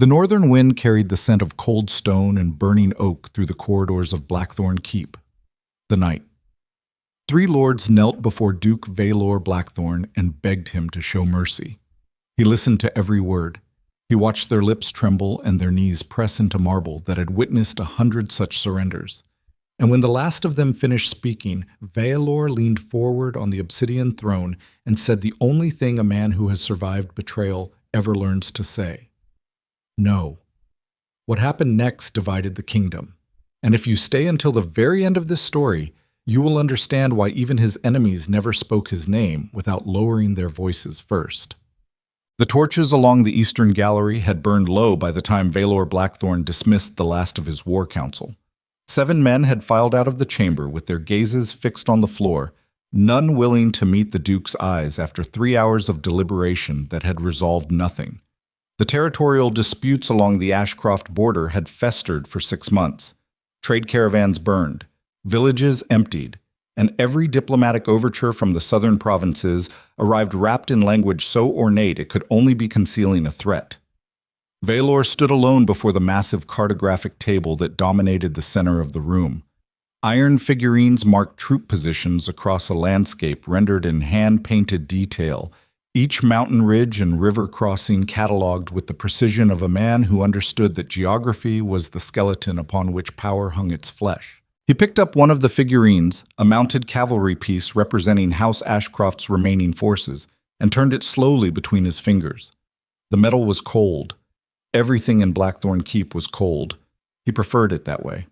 The northern wind carried the scent of cold stone and burning oak through the corridors of Blackthorne Keep. The night. 3 lords knelt before Duke Vaelor Blackthorne and begged him to show mercy. He listened to every word. He watched their lips tremble and their knees press into marble that had witnessed 100 such surrenders. And when the last of them finished speaking, Vaelor leaned forward on the obsidian throne and said the only thing a man who has survived betrayal ever learns to say. No. What happened next divided the kingdom. And if you stay until the very end of this story, you will understand why even his enemies never spoke his name without lowering their voices first. The torches along the eastern gallery had burned low by the time Vaelor Blackthorne dismissed the last of his war council. 7 men had filed out of the chamber with their gazes fixed on the floor, none willing to meet the Duke's eyes after 3 hours of deliberation that had resolved nothing. The territorial disputes along the Ashcroft border had festered for 6 months. Trade caravans burned, villages emptied, and every diplomatic overture from the southern provinces arrived wrapped in language so ornate it could only be concealing a threat. Vaelor stood alone before the massive cartographic table that dominated the center of the room. Iron figurines marked troop positions across a landscape rendered in hand-painted detail, each mountain ridge and river crossing catalogued with the precision of a man who understood that geography was the skeleton upon which power hung its flesh. He picked up one of the figurines, a mounted cavalry piece representing House Ashcroft's remaining forces, and turned it slowly between his fingers. The metal was cold. Everything in Blackthorne Keep was cold. He preferred it that way.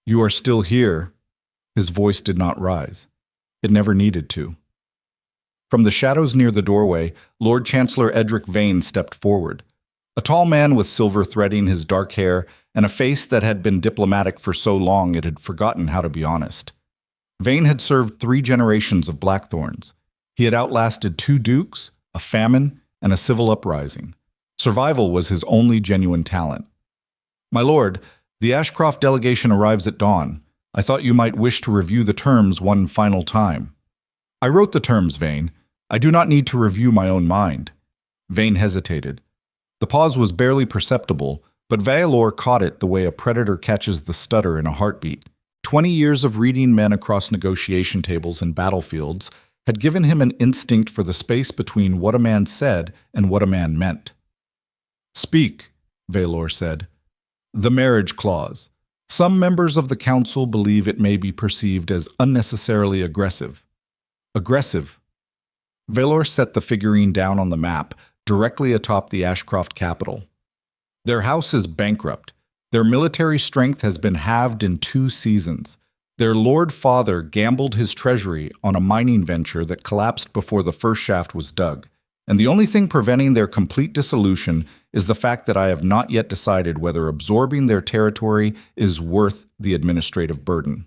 "You are still here." His voice did not rise. It never needed to. From the shadows near the doorway, Lord Chancellor Edric Vane stepped forward. A tall man with silver threading his dark hair and a face that had been diplomatic for so long it had forgotten how to be honest. Vane had served 3 generations of Blackthorns. He had outlasted 2 dukes, a famine, and a civil uprising. Survival was his only genuine talent. "My lord, the Ashcroft delegation arrives at dawn. I thought you might wish to review the terms one final time." "I wrote the terms, Vane. I do not need to review my own mind." Vane hesitated. The pause was barely perceptible, but Vaelor caught it the way a predator catches the stutter in a heartbeat. 20 years of reading men across negotiation tables and battlefields had given him an instinct for the space between what a man said and what a man meant. "Speak," Vaelor said. "The marriage clause. Some members of the council believe it may be perceived as unnecessarily aggressive." "Aggressive?" Vaelor set the figurine down on the map, directly atop the Ashcroft capital. "Their house is bankrupt. Their military strength has been halved in 2 seasons. Their Lord Father gambled his treasury on a mining venture that collapsed before the first shaft was dug. And the only thing preventing their complete dissolution is the fact that I have not yet decided whether absorbing their territory is worth the administrative burden."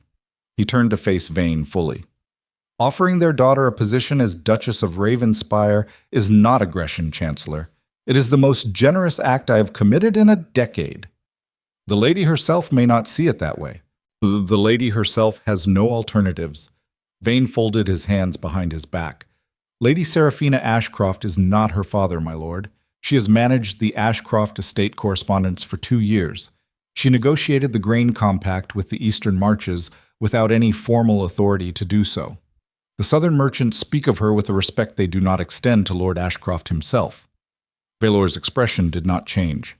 He turned to face Vane fully. "Offering their daughter a position as Duchess of Ravenspire is not aggression, Chancellor. It is the most generous act I have committed in a decade." "The lady herself may not see it that way." "The lady herself has no alternatives." Vane folded his hands behind his back. "Lady Seraphina Ashcroft is not her father, my lord. She has managed the Ashcroft estate correspondence for 2 years. She negotiated the grain compact with the Eastern Marches without any formal authority to do so. The Southern merchants speak of her with a respect they do not extend to Lord Ashcroft himself." Vaelor's expression did not change.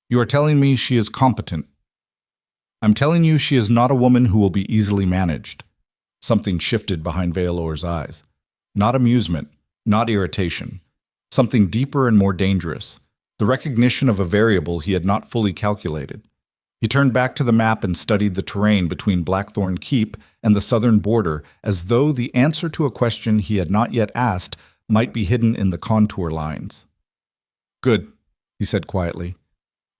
"You are telling me she is competent." "I'm telling you she is not a woman who will be easily managed." Something shifted behind Vaelor's eyes. Not amusement, not irritation. Something deeper and more dangerous. The recognition of a variable he had not fully calculated. He turned back to the map and studied the terrain between Blackthorne Keep and the southern border as though the answer to a question he had not yet asked might be hidden in the contour lines. "Good," he said quietly.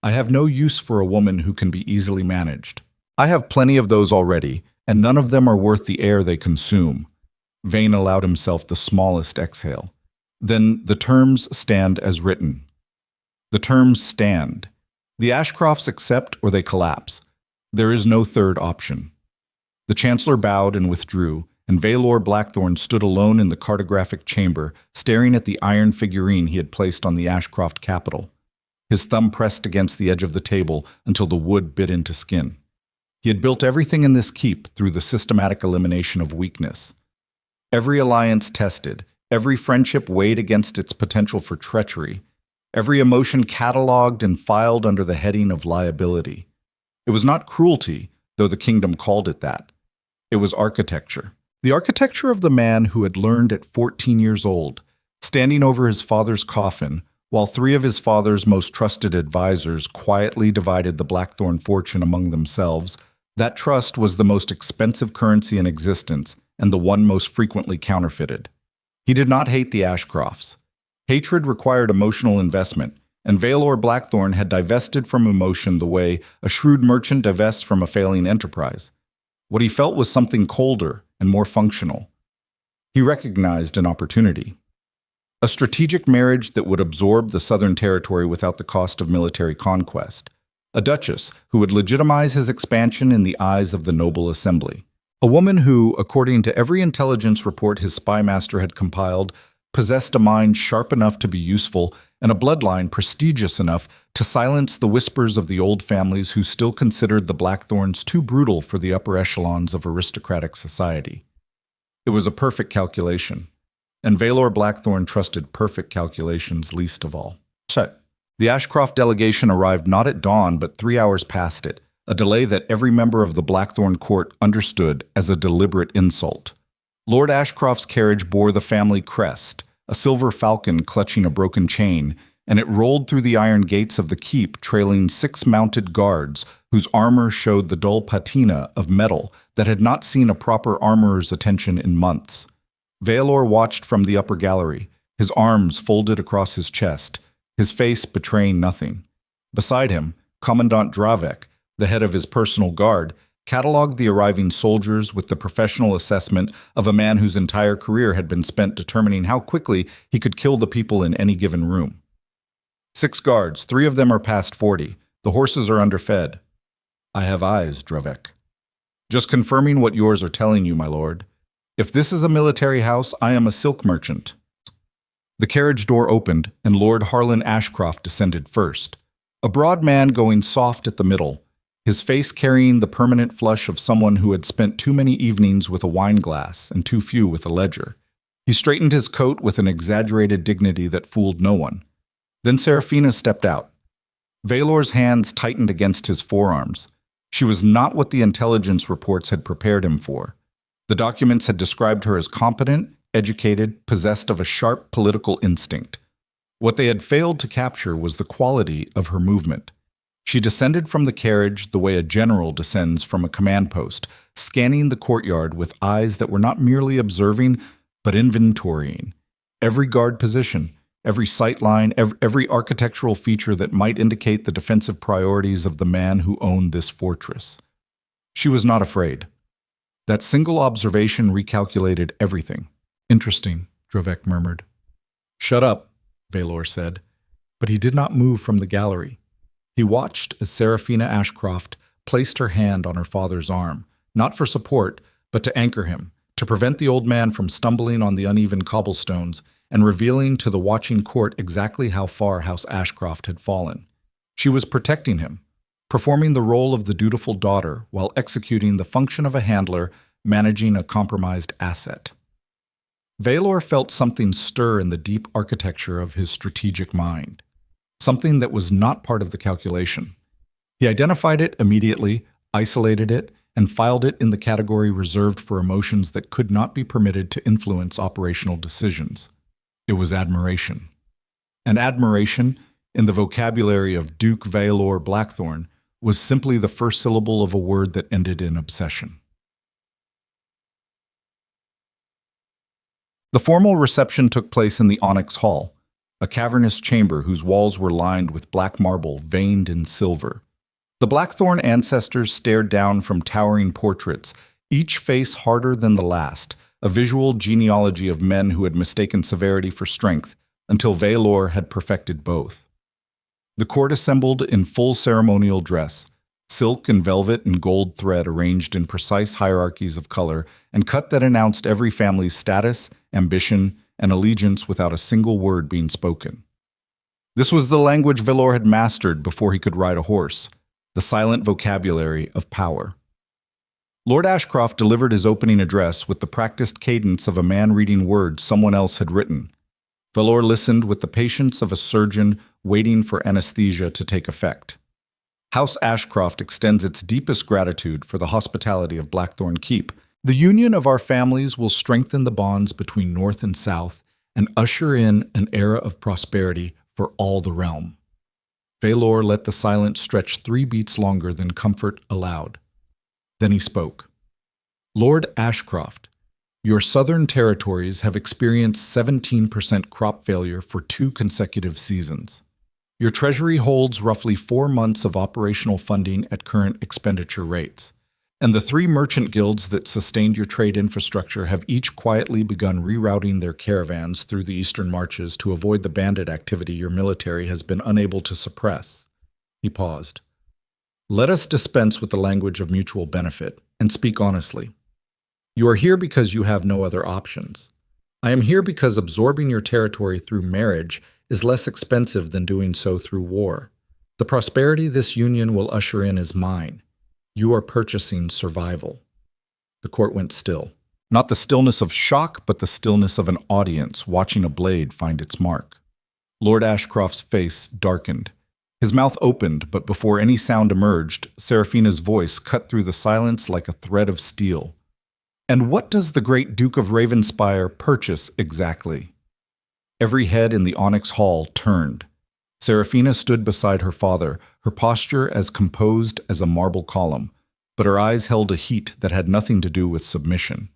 "I have no use for a woman who can be easily managed. I have plenty of those already, and none of them are worth the air they consume." Vane allowed himself the smallest exhale. "Then the terms stand as written." "The terms stand. The Ashcrofts accept or they collapse. There is no third option." The Chancellor bowed and withdrew, and Vaelor Blackthorne stood alone in the cartographic chamber, staring at the iron figurine he had placed on the Ashcroft capital. his thumb pressed against the edge of the table until the wood bit into skin. He had built everything in this keep through the systematic elimination of weakness. Every alliance tested, every friendship weighed against its potential for treachery, every emotion catalogued and filed under the heading of liability. It was not cruelty, though the kingdom called it that. It was architecture. The architecture of the man who had learned at 14 years old, standing over his father's coffin, while three of his father's most trusted advisors quietly divided the Blackthorne fortune among themselves. That trust was the most expensive currency in existence and the one most frequently counterfeited. He did not hate the Ashcrofts. Hatred required emotional investment, and Vaelor Blackthorne had divested from emotion the way a shrewd merchant divests from a failing enterprise. What he felt was something colder and more functional. He recognized an opportunity. A strategic marriage that would absorb the southern territory without the cost of military conquest. A duchess who would legitimize his expansion in the eyes of the noble assembly. A woman who, according to every intelligence report his spymaster had compiled, possessed a mind sharp enough to be useful and a bloodline prestigious enough to silence the whispers of the old families who still considered the Blackthornes too brutal for the upper echelons of aristocratic society. It was a perfect calculation, and Vaelor Blackthorne trusted perfect calculations least of all. The Ashcroft delegation arrived not at dawn but 3 hours past it, a delay that every member of the Blackthorne court understood as a deliberate insult. Lord Ashcroft's carriage bore the family crest, a silver falcon clutching a broken chain, and it rolled through the iron gates of the keep trailing 6 mounted guards whose armor showed the dull patina of metal that had not seen a proper armorer's attention in months. Vaelor watched from the upper gallery, his arms folded across his chest, his face betraying nothing. Beside him, Commandant Dravek, the head of his personal guard, catalogued the arriving soldiers with the professional assessment of a man whose entire career had been spent determining how quickly he could kill the people in any given room. 6 guards, 3 of them are past 40. The horses are underfed. I have eyes, Dravek. Just confirming what yours are telling you, my lord. If this is a military house, I am a silk merchant. The carriage door opened, and Lord Harlan Ashcroft descended first, a broad man going soft at the middle, his face carrying the permanent flush of someone who had spent too many evenings with a wineglass and too few with a ledger. He straightened his coat with an exaggerated dignity that fooled no one. Then Seraphina stepped out. Vaelor's hands tightened against his forearms. She was not what the intelligence reports had prepared him for. The documents had described her as competent, educated, possessed of a sharp political instinct. What they had failed to capture was the quality of her movement. She descended from the carriage the way a general descends from a command post, scanning the courtyard with eyes that were not merely observing, but inventorying. Every guard position, every sight line, every architectural feature that might indicate the defensive priorities of the man who owned this fortress. She was not afraid. That single observation recalculated everything. Interesting, Dravek murmured. Shut up, Vaelor said, but he did not move from the gallery. He watched as Seraphina Ashcroft placed her hand on her father's arm, not for support, but to anchor him, to prevent the old man from stumbling on the uneven cobblestones and revealing to the watching court exactly how far House Ashcroft had fallen. She was protecting him, performing the role of the dutiful daughter while executing the function of a handler managing a compromised asset. Vaelor felt something stir in the deep architecture of his strategic mind, something that was not part of the calculation. He identified it immediately, isolated it, and filed it in the category reserved for emotions that could not be permitted to influence operational decisions. It was admiration. And admiration, in the vocabulary of Duke Vaelor Blackthorne, was simply the first syllable of a word that ended in obsession. The formal reception took place in the Onyx Hall, a cavernous chamber whose walls were lined with black marble veined in silver. The Blackthorne ancestors stared down from towering portraits, each face harder than the last, a visual genealogy of men who had mistaken severity for strength until Vaelor had perfected both. The court assembled in full ceremonial dress, silk and velvet and gold thread arranged in precise hierarchies of color and cut that announced every family's status, ambition, and allegiance without a single word being spoken. This was the language Vaelor had mastered before he could ride a horse, the silent vocabulary of power. Lord Ashcroft delivered his opening address with the practiced cadence of a man reading words someone else had written. Vaelor listened with the patience of a surgeon waiting for anesthesia to take effect. House Ashcroft extends its deepest gratitude for the hospitality of Blackthorne Keep. The union of our families will strengthen the bonds between North and South and usher in an era of prosperity for all the realm. Vaelor let the silence stretch 3 beats longer than comfort allowed. Then he spoke. Lord Ashcroft, your southern territories have experienced 17% crop failure for 2 consecutive seasons. Your treasury holds roughly 4 months of operational funding at current expenditure rates, and the 3 merchant guilds that sustained your trade infrastructure have each quietly begun rerouting their caravans through the eastern marches to avoid the bandit activity your military has been unable to suppress. He paused. Let us dispense with the language of mutual benefit and speak honestly. You are here because you have no other options. I am here because absorbing your territory through marriage is less expensive than doing so through war. The prosperity this union will usher in is mine. You are purchasing survival. The court went still. Not the stillness of shock, but the stillness of an audience watching a blade find its mark. Lord Ashcroft's face darkened. His mouth opened, but before any sound emerged, Seraphina's voice cut through the silence like a thread of steel. And what does the great Duke of Ravenspire purchase exactly? Every head in the Onyx Hall turned. Seraphina stood beside her father, her posture as composed as a marble column, but her eyes held a heat that had nothing to do with submission.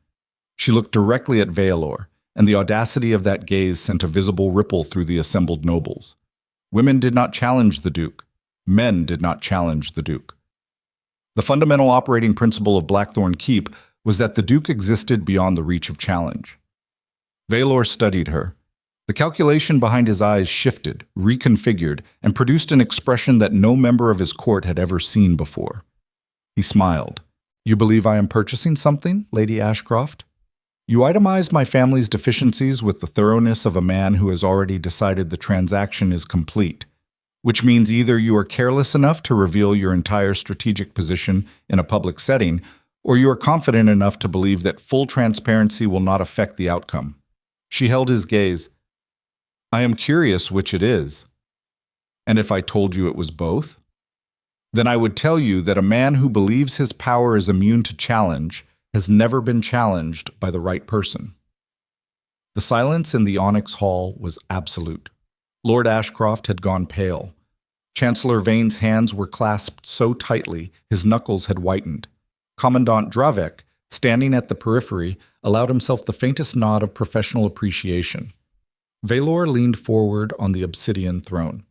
She looked directly at Vaelor, and the audacity of that gaze sent a visible ripple through the assembled nobles. Women did not challenge the Duke. Men did not challenge the Duke. The fundamental operating principle of Blackthorne Keep was that the Duke existed beyond the reach of challenge. Vaelor studied her. The calculation behind his eyes shifted, reconfigured, and produced an expression that no member of his court had ever seen before. He smiled. You believe I am purchasing something, Lady Ashcroft? You itemize my family's deficiencies with the thoroughness of a man who has already decided the transaction is complete, which means either you are careless enough to reveal your entire strategic position in a public setting, or you are confident enough to believe that full transparency will not affect the outcome. She held his gaze. I am curious which it is. And if I told you it was both? Then I would tell you that a man who believes his power is immune to challenge has never been challenged by the right person. The silence in the Onyx Hall was absolute. Lord Ashcroft had gone pale. Chancellor Vane's hands were clasped so tightly his knuckles had whitened. Commandant Dravek, standing at the periphery, allowed himself the faintest nod of professional appreciation. Vaelor leaned forward on the obsidian throne.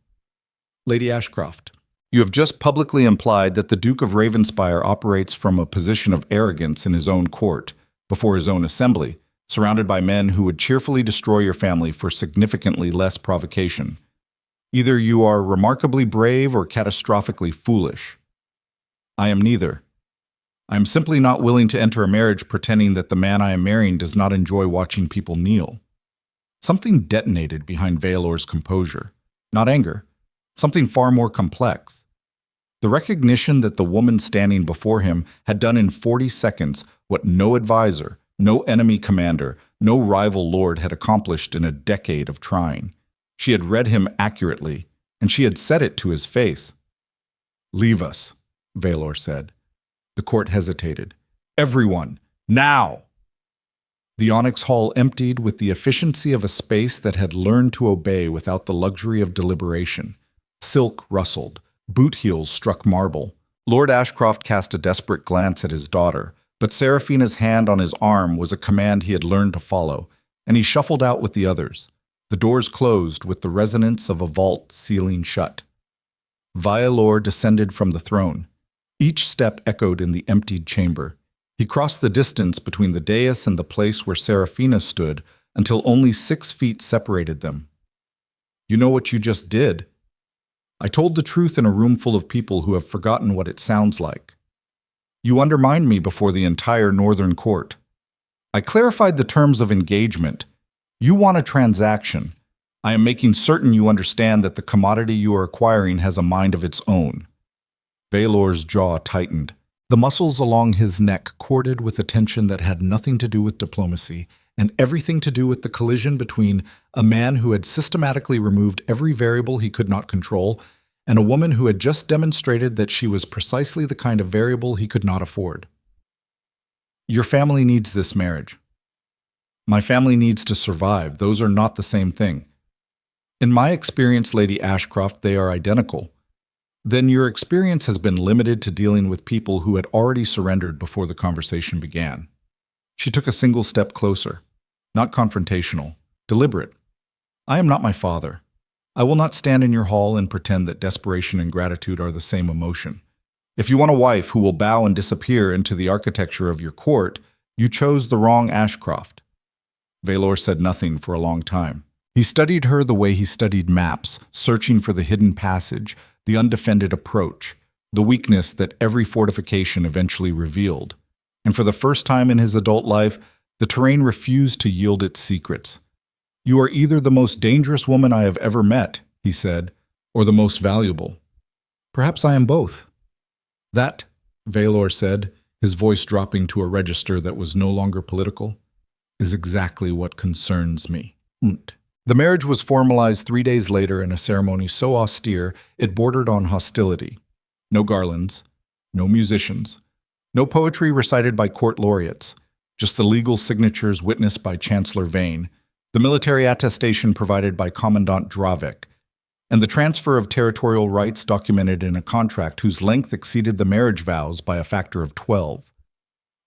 Lady Ashcroft, you have just publicly implied that the Duke of Ravenspire operates from a position of arrogance in his own court, before his own assembly, surrounded by men who would cheerfully destroy your family for significantly less provocation. Either you are remarkably brave or catastrophically foolish. I am neither. I am simply not willing to enter a marriage pretending that the man I am marrying does not enjoy watching people kneel. Something detonated behind Vaelor's composure. Not anger. Something far more complex. The recognition that the woman standing before him had done in 40 seconds what no advisor, no enemy commander, no rival lord had accomplished in a decade of trying. She had read him accurately, and she had said it to his face. Leave us, Vaelor said. The court hesitated. Everyone, now! The Onyx Hall emptied with the efficiency of a space that had learned to obey without the luxury of deliberation. Silk rustled. Boot heels struck marble. Lord Ashcroft cast a desperate glance at his daughter, but Seraphina's hand on his arm was a command he had learned to follow, and he shuffled out with the others. The doors closed with the resonance of a vault sealing shut. Vaelor descended from the throne. Each step echoed in the emptied chamber. He crossed the distance between the dais and the place where Seraphina stood until only 6 feet separated them. You know what you just did? I told the truth in a room full of people who have forgotten what it sounds like. You undermined me before the entire Northern Court. I clarified the terms of engagement. You want a transaction. I am making certain you understand that the commodity you are acquiring has a mind of its own." Vaelor's jaw tightened. The muscles along his neck corded with a tension that had nothing to do with diplomacy and everything to do with the collision between a man who had systematically removed every variable he could not control and a woman who had just demonstrated that she was precisely the kind of variable he could not afford. "Your family needs this marriage." "My family needs to survive. Those are not the same thing." "In my experience, Lady Ashcroft, they are identical." "Then your experience has been limited to dealing with people who had already surrendered before the conversation began." She took a single step closer. Not confrontational, deliberate. "I am not my father. I will not stand in your hall and pretend that desperation and gratitude are the same emotion. If you want a wife who will bow and disappear into the architecture of your court, you chose the wrong Ashcroft." Vaelor said nothing for a long time. He studied her the way he studied maps, searching for the hidden passage, the undefended approach, the weakness that every fortification eventually revealed. And for the first time in his adult life, the terrain refused to yield its secrets. "You are either the most dangerous woman I have ever met," he said, "or the most valuable. Perhaps I am both." "That," Vaelor said, his voice dropping to a register that was no longer political, "is exactly what concerns me." The marriage was formalized 3 days later in a ceremony so austere it bordered on hostility. No garlands, no musicians, no poetry recited by court laureates, just the legal signatures witnessed by Chancellor Vane, the military attestation provided by Commandant Dravik, and the transfer of territorial rights documented in a contract whose length exceeded the marriage vows by a factor of 12.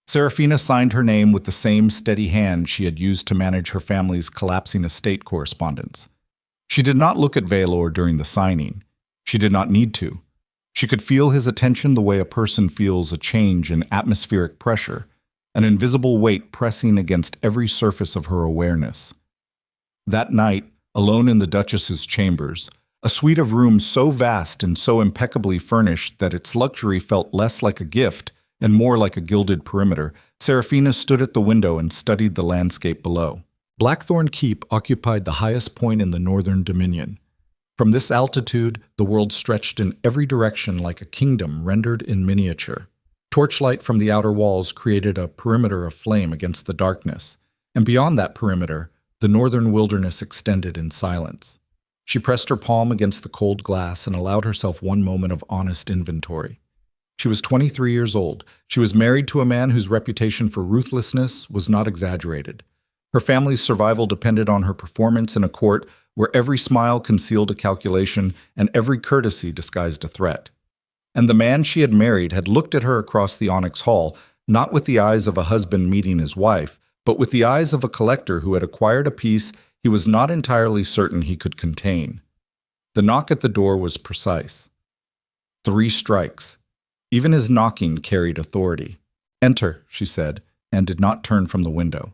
Serafina signed her name with the same steady hand she had used to manage her family's collapsing estate correspondence. She did not look at Vaelor during the signing. She did not need to. She could feel his attention the way a person feels a change in atmospheric pressure, an invisible weight pressing against every surface of her awareness. That night, alone in the Duchess's chambers, a suite of rooms so vast and so impeccably furnished that its luxury felt less like a gift and more like a gilded perimeter, Serafina stood at the window and studied the landscape below. Blackthorne Keep occupied the highest point in the northern dominion. From this altitude, the world stretched in every direction like a kingdom rendered in miniature. Torchlight from the outer walls created a perimeter of flame against the darkness, and beyond that perimeter, the northern wilderness extended in silence. She pressed her palm against the cold glass and allowed herself one moment of honest inventory. She was 23 years old. She was married to a man whose reputation for ruthlessness was not exaggerated. Her family's survival depended on her performance in a court where every smile concealed a calculation and every courtesy disguised a threat. And the man she had married had looked at her across the onyx hall, not with the eyes of a husband meeting his wife, but with the eyes of a collector who had acquired a piece he was not entirely certain he could contain. The knock at the door was precise. 3 strikes. Even his knocking carried authority. "Enter," she said, and did not turn from the window.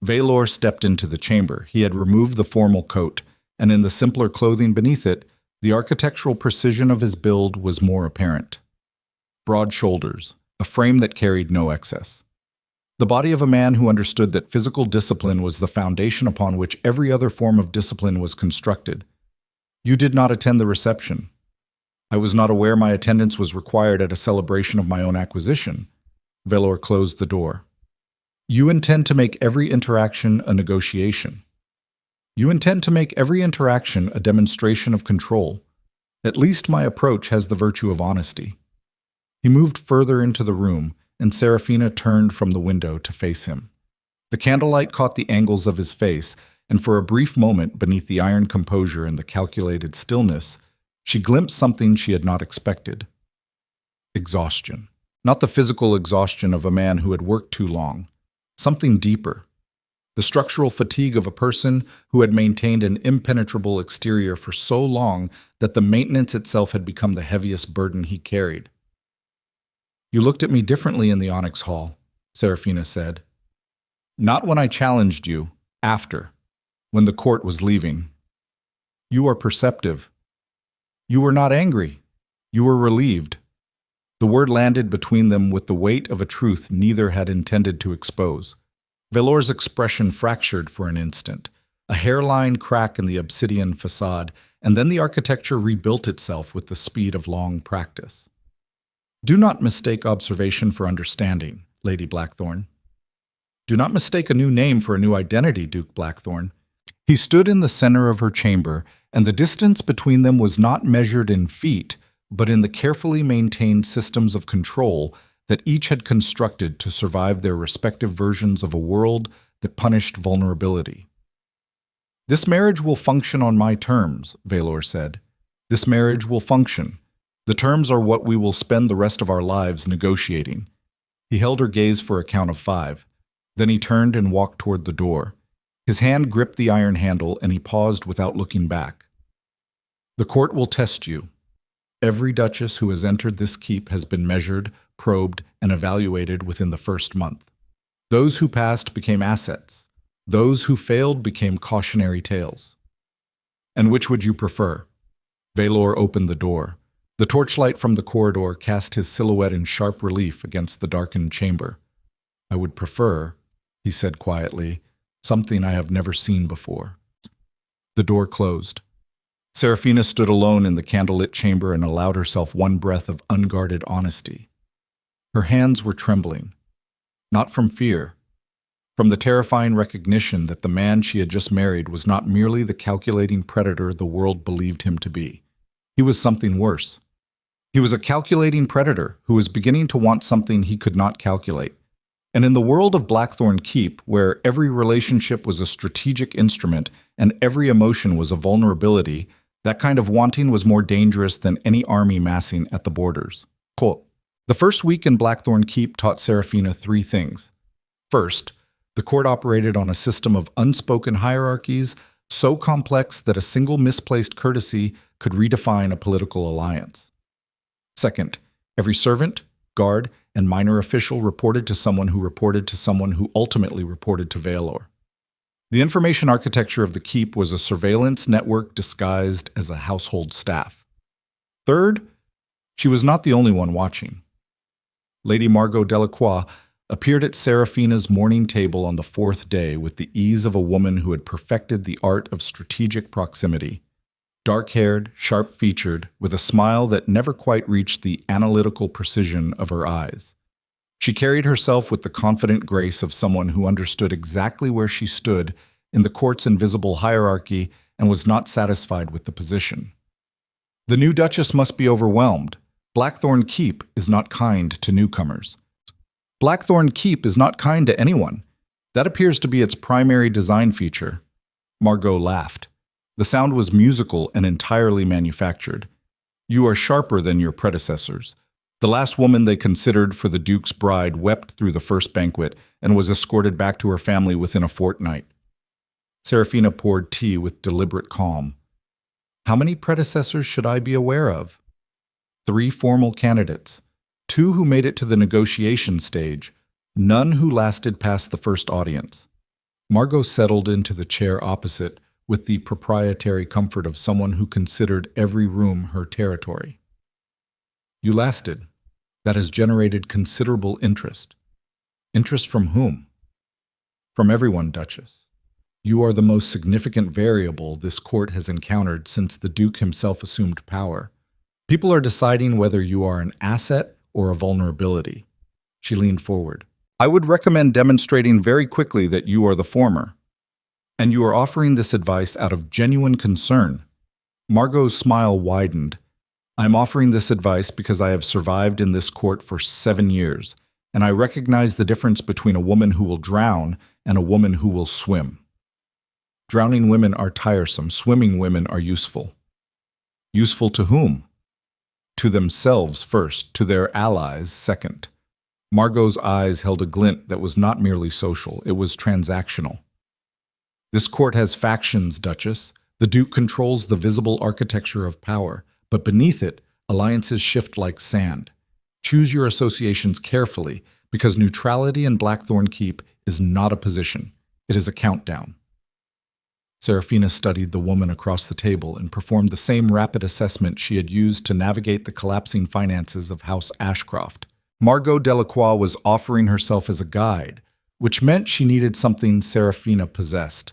Vaelor stepped into the chamber. He had removed the formal coat, and in the simpler clothing beneath it, the architectural precision of his build was more apparent. Broad shoulders, a frame that carried no excess. The body of a man who understood that physical discipline was the foundation upon which every other form of discipline was constructed. "You did not attend the reception." "I was not aware my attendance was required at a celebration of my own acquisition." Vaelor closed the door. "You intend to make every interaction a negotiation. You intend to make every interaction a demonstration of control. At least my approach has the virtue of honesty." He moved further into the room, and Serafina turned from the window to face him. The candlelight caught the angles of his face, and for a brief moment, beneath the iron composure and the calculated stillness, she glimpsed something she had not expected. Exhaustion. Not the physical exhaustion of a man who had worked too long. Something deeper. The structural fatigue of a person who had maintained an impenetrable exterior for so long that the maintenance itself had become the heaviest burden he carried. "You looked at me differently in the Onyx Hall," Serafina said. "Not when I challenged you, after, when the court was leaving. You are perceptive. You were not angry. You were relieved." The word landed between them with the weight of a truth neither had intended to expose. Vaelor's expression fractured for an instant. a hairline crack in the obsidian facade, and then the architecture rebuilt itself with the speed of long practice. Do not mistake observation for understanding, Lady Blackthorne. Do not mistake a new name for a new identity, Duke Blackthorne. He stood in the center of her chamber, and the distance between them was not measured in feet, but in the carefully maintained systems of control that each had constructed to survive their respective versions of a world that punished vulnerability. This marriage will function on my terms, Vaelor said. This marriage will function. The terms are what we will spend the rest of our lives negotiating. He held her gaze for a count of 5. Then he turned and walked toward the door. His hand gripped the iron handle, and he paused without looking back. The court will test you. Every duchess who has entered this keep has been measured, probed, and evaluated within the first month. Those who passed became assets. Those who failed became cautionary tales. And which would you prefer? Vaelor opened the door. The torchlight from the corridor cast his silhouette in sharp relief against the darkened chamber. I would prefer, he said quietly, something I have never seen before. The door closed. Serafina stood alone in the candlelit chamber and allowed herself one breath of unguarded honesty. Her hands were trembling, not from fear, from the terrifying recognition that the man she had just married was not merely the calculating predator the world believed him to be. He was something worse. He was a calculating predator who was beginning to want something he could not calculate. And in the world of Blackthorne Keep, where every relationship was a strategic instrument and every emotion was a vulnerability, that kind of wanting was more dangerous than any army massing at the borders. Quote, the first week in Blackthorne Keep taught Serafina 3 things. First, the court operated on a system of unspoken hierarchies so complex that a single misplaced courtesy could redefine a political alliance. Second, every servant, guard, and minor official reported to someone who ultimately reported to Vaelor. The information architecture of the keep was a surveillance network disguised as a household staff. Third, she was not the only one watching. Lady Margot Delacroix appeared at Serafina's morning table on the 4th day with the ease of a woman who had perfected the art of strategic proximity. Dark-haired, sharp-featured, with a smile that never quite reached the analytical precision of her eyes. She carried herself with the confident grace of someone who understood exactly where she stood in the court's invisible hierarchy and was not satisfied with the position. The new duchess must be overwhelmed. Blackthorne Keep is not kind to newcomers. Blackthorne Keep is not kind to anyone. That appears to be its primary design feature. Margot laughed. The sound was musical and entirely manufactured. You are sharper than your predecessors. The last woman they considered for the Duke's bride wept through the first banquet and was escorted back to her family within a fortnight. Serafina poured tea with deliberate calm. How many predecessors should I be aware of? 3 formal candidates, 2 who made it to the negotiation stage, none who lasted past the first audience. Margot settled into the chair opposite with the proprietary comfort of someone who considered every room her territory. You lasted. That has generated considerable interest. Interest from whom? From everyone, Duchess. You are the most significant variable this court has encountered since the Duke himself assumed power. People are deciding whether you are an asset or a vulnerability. She leaned forward. I would recommend demonstrating very quickly that you are the former. And you are offering this advice out of genuine concern. Margot's smile widened. I'm offering this advice because I have survived in this court for 7 years, and I recognize the difference between a woman who will drown and a woman who will swim. Drowning women are tiresome. Swimming women are useful. Useful to whom? To themselves first, to their allies second. Margot's eyes held a glint that was not merely social, it was transactional. This court has factions, Duchess. The Duke controls the visible architecture of power, but beneath it, alliances shift like sand. Choose your associations carefully, because neutrality in Blackthorne Keep is not a position. It is a countdown. Serafina studied the woman across the table and performed the same rapid assessment she had used to navigate the collapsing finances of House Ashcroft. Margot Delacroix was offering herself as a guide, which meant she needed something Serafina possessed: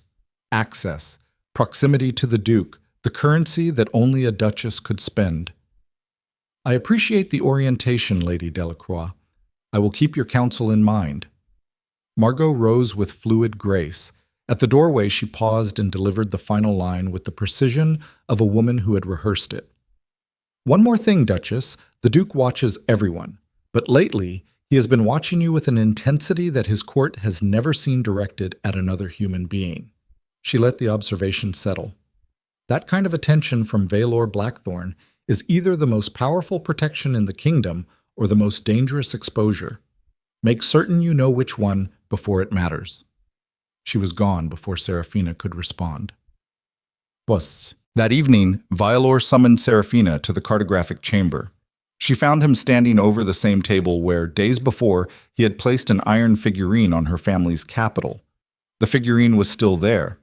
access, proximity to the Duke, the currency that only a duchess could spend. I appreciate the orientation, Lady Delacroix. I will keep your counsel in mind. Margot rose with fluid grace. At the doorway, she paused and delivered the final line with the precision of a woman who had rehearsed it. One more thing, Duchess. The Duke watches everyone, but lately he has been watching you with an intensity that his court has never seen directed at another human being. She let the observation settle. That kind of attention from Vaelor Blackthorne is either the most powerful protection in the kingdom or the most dangerous exposure. Make certain you know which one before it matters. She was gone before Seraphina could respond. Bus. That evening, Vaelor summoned Seraphina to the cartographic chamber. She found him standing over the same table where, days before, he had placed an iron figurine on her family's capital. The figurine was still there,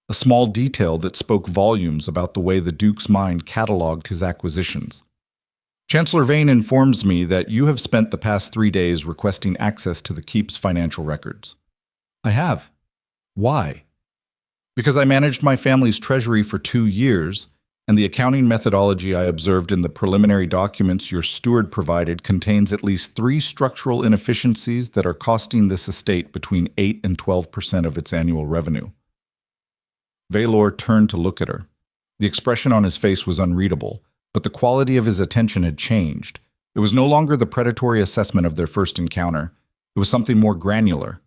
a small detail that spoke volumes about the way the Duke's mind catalogued his acquisitions. Chancellor Vane informs me that you have spent the past 3 days requesting access to the keep's financial records. I have. Why? Because I managed my family's treasury for 2 years, and the accounting methodology I observed in the preliminary documents your steward provided contains at least 3 structural inefficiencies that are costing this estate between 8 and 12% of its annual revenue. Vaelor turned to look at her. The expression on his face was unreadable, but the quality of his attention had changed. It was no longer the predatory assessment of their first encounter. It was something more granular.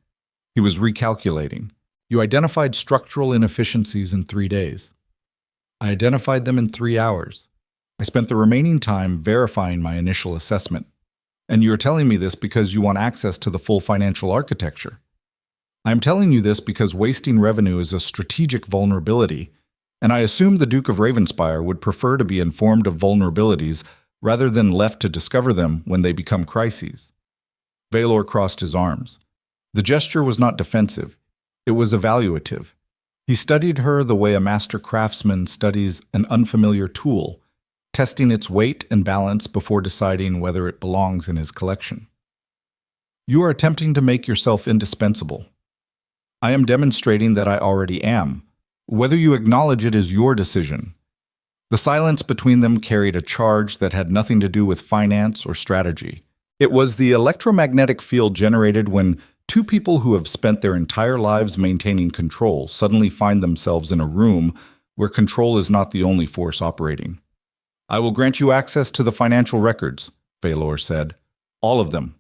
He was recalculating. You identified structural inefficiencies in 3 days. I identified them in 3 hours. I spent the remaining time verifying my initial assessment. And you are telling me this because you want access to the full financial architecture. I am telling you this because wasting revenue is a strategic vulnerability, and I assume the Duke of Ravenspire would prefer to be informed of vulnerabilities rather than left to discover them when they become crises. Vaelor crossed his arms. The gesture was not defensive. It was evaluative. He studied her the way a master craftsman studies an unfamiliar tool, testing its weight and balance before deciding whether it belongs in his collection. You are attempting to make yourself indispensable. I am demonstrating that I already am. Whether you acknowledge it is your decision. The silence between them carried a charge that had nothing to do with finance or strategy. It was the electromagnetic field generated when 2 people who have spent their entire lives maintaining control suddenly find themselves in a room where control is not the only force operating. I will grant you access to the financial records, Vaelor said. All of them,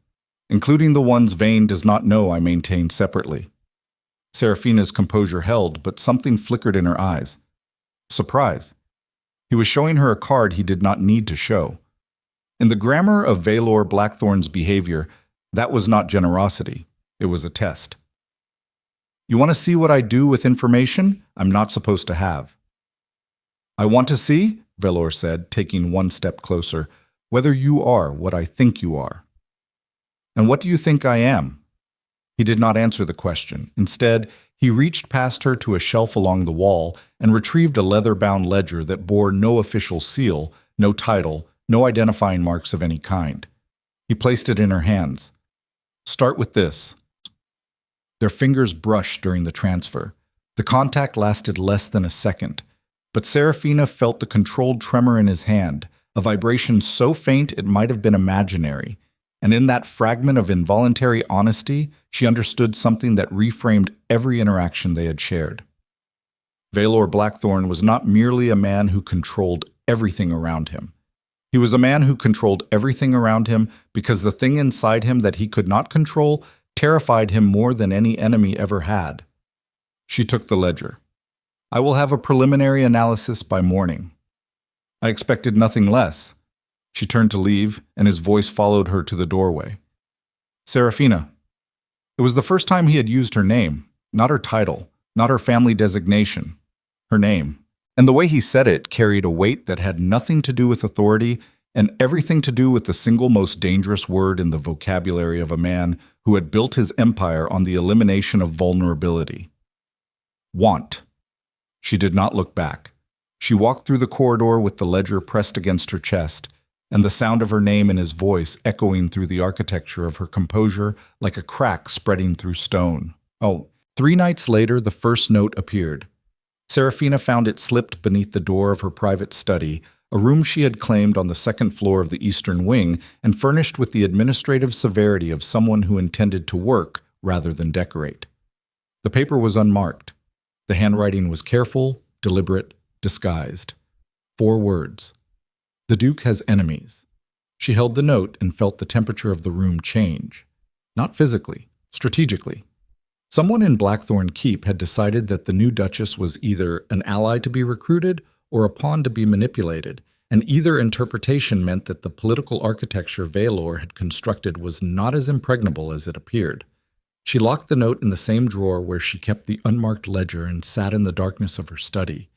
including the ones Vane does not know I maintain separately. Seraphina's composure held, but something flickered in her eyes. Surprise. He was showing her a card he did not need to show. In the grammar of Vaelor Blackthorne's behavior, that was not generosity. It was a test. You want to see what I do with information I'm not supposed to have? I want to see, Vaelor said, taking 1 step closer, whether you are what I think you are. And what do you think I am? He did not answer the question. Instead, he reached past her to a shelf along the wall and retrieved a leather-bound ledger that bore no official seal, no title, no identifying marks of any kind. He placed it in her hands. Start with this. Their fingers brushed during the transfer. The contact lasted less than a second, but Seraphina felt the controlled tremor in his hand, a vibration so faint it might have been imaginary. And in that fragment of involuntary honesty, she understood something that reframed every interaction they had shared. Vaelor Blackthorne was not merely a man who controlled everything around him. He was a man who controlled everything around him because the thing inside him that he could not control terrified him more than any enemy ever had. She took the ledger. I will have a preliminary analysis by morning. I expected nothing less. She turned to leave, and his voice followed her to the doorway. Seraphina. It was the first time he had used her name, not her title, not her family designation, her name. And the way he said it carried a weight that had nothing to do with authority and everything to do with the single most dangerous word in the vocabulary of a man who had built his empire on the elimination of vulnerability. Want. She did not look back. She walked through the corridor with the ledger pressed against her chest, and the sound of her name and his voice echoing through the architecture of her composure like a crack spreading through stone. 3 nights later, the first note appeared. Serafina found it slipped beneath the door of her private study, a room she had claimed on the second floor of the eastern wing and furnished with the administrative severity of someone who intended to work rather than decorate. The paper was unmarked. The handwriting was careful, deliberate, disguised. 4 words. The Duke has enemies. She held the note and felt the temperature of the room change. Not physically, strategically. Someone in Blackthorne Keep had decided that the new Duchess was either an ally to be recruited or a pawn to be manipulated, and either interpretation meant that the political architecture Vaelor had constructed was not as impregnable as it appeared. She locked the note in the same drawer where she kept the unmarked ledger and sat in the darkness of her study,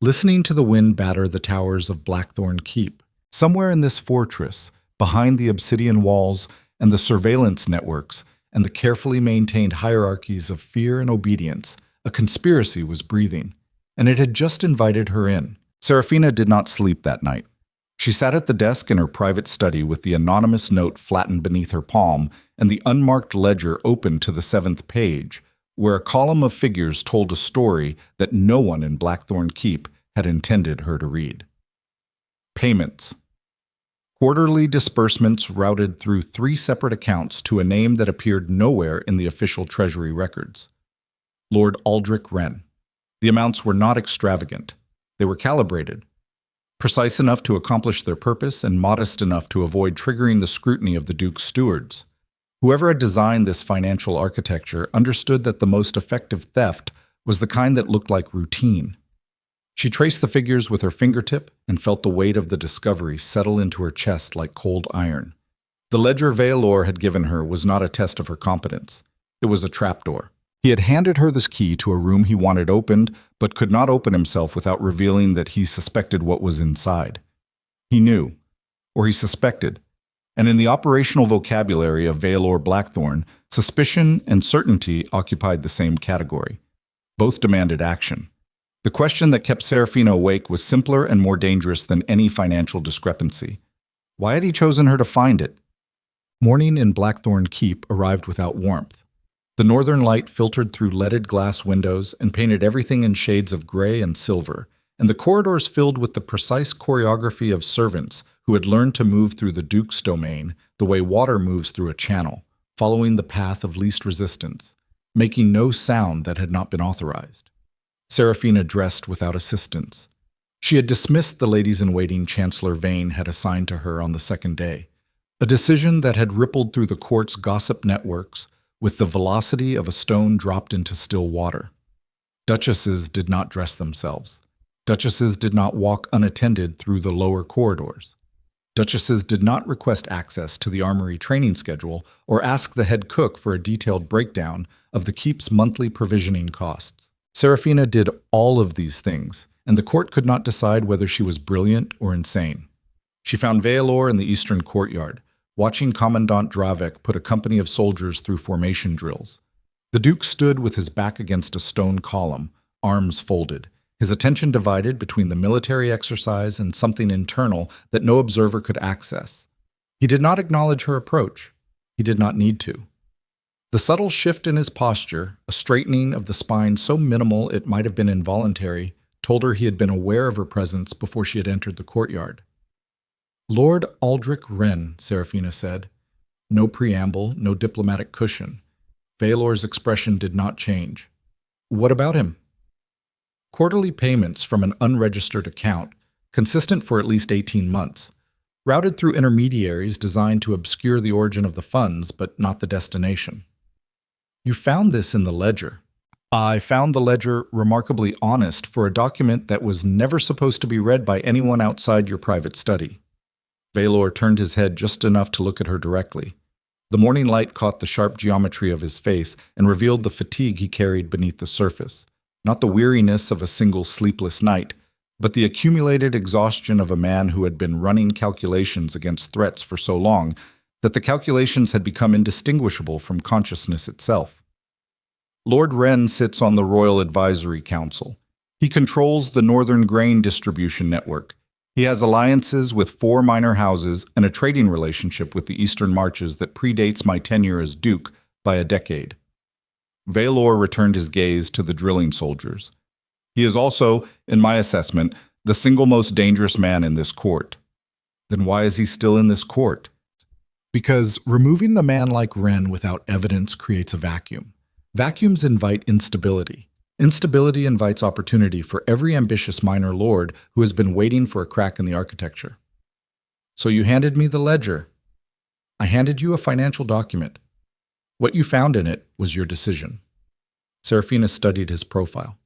listening to the wind batter the towers of Blackthorne Keep. Somewhere in this fortress, behind the obsidian walls and the surveillance networks and the carefully maintained hierarchies of fear and obedience, a conspiracy was breathing, and it had just invited her in. Serafina did not sleep that night. She sat at the desk in her private study with the anonymous note flattened beneath her palm and the unmarked ledger open to the 7th page, where a column of figures told a story that no one in Blackthorne Keep had intended her to read. Payments. Quarterly disbursements routed through 3 separate accounts to a name that appeared nowhere in the official Treasury records. Lord Aldrich Wren. The amounts were not extravagant. They were calibrated, precise enough to accomplish their purpose and modest enough to avoid triggering the scrutiny of the Duke's stewards. Whoever had designed this financial architecture understood that the most effective theft was the kind that looked like routine. She traced the figures with her fingertip and felt the weight of the discovery settle into her chest like cold iron. The ledger Vaelor had given her was not a test of her competence. It was a trapdoor. He had handed her this key to a room he wanted opened, but could not open himself without revealing that he suspected what was inside. He knew, or he suspected, and in the operational vocabulary of Vaelor Blackthorne, suspicion and certainty occupied the same category. Both demanded action. The question that kept Serafina awake was simpler and more dangerous than any financial discrepancy. Why had he chosen her to find it? Morning in Blackthorne Keep arrived without warmth. The northern light filtered through leaded glass windows and painted everything in shades of gray and silver, and the corridors filled with the precise choreography of servants who had learned to move through the Duke's domain the way water moves through a channel, following the path of least resistance, making no sound that had not been authorized. Serafina dressed without assistance. She had dismissed the ladies-in-waiting Chancellor Vane had assigned to her on the 2nd day, a decision that had rippled through the court's gossip networks with the velocity of a stone dropped into still water. Duchesses did not dress themselves. Duchesses did not walk unattended through the lower corridors. Duchesses did not request access to the armory training schedule or ask the head cook for a detailed breakdown of the keep's monthly provisioning costs. Serafina did all of these things, and the court could not decide whether she was brilliant or insane. She found Vaelor in the eastern courtyard, watching Commandant Dravek put a company of soldiers through formation drills. The Duke stood with his back against a stone column, arms folded, his attention divided between the military exercise and something internal that no observer could access. He did not acknowledge her approach. He did not need to. The subtle shift in his posture, a straightening of the spine so minimal it might have been involuntary, told her he had been aware of her presence before she had entered the courtyard. Lord Aldrich Wren, Serafina said. No preamble, no diplomatic cushion. Vaelor's expression did not change. What about him? Quarterly payments from an unregistered account, consistent for at least 18 months, routed through intermediaries designed to obscure the origin of the funds but not the destination. You found this in the ledger. I found the ledger remarkably honest for a document that was never supposed to be read by anyone outside your private study. Vaelor turned his head just enough to look at her directly. The morning light caught the sharp geometry of his face and revealed the fatigue he carried beneath the surface. Not the weariness of a single sleepless night, but the accumulated exhaustion of a man who had been running calculations against threats for so long that the calculations had become indistinguishable from consciousness itself. Lord Wren sits on the Royal Advisory Council. He controls the Northern Grain Distribution Network. He has alliances with 4 minor houses and a trading relationship with the Eastern Marches that predates my tenure as Duke by a decade. Vaelor returned his gaze to the drilling soldiers. He is also, in my assessment, the single most dangerous man in this court. Then why is he still in this court? Because removing a man like Wren without evidence creates a vacuum. Vacuums invite instability. Instability invites opportunity for every ambitious minor lord who has been waiting for a crack in the architecture. So you handed me the ledger. I handed you a financial document. What you found in it was your decision. Serafina studied his profile.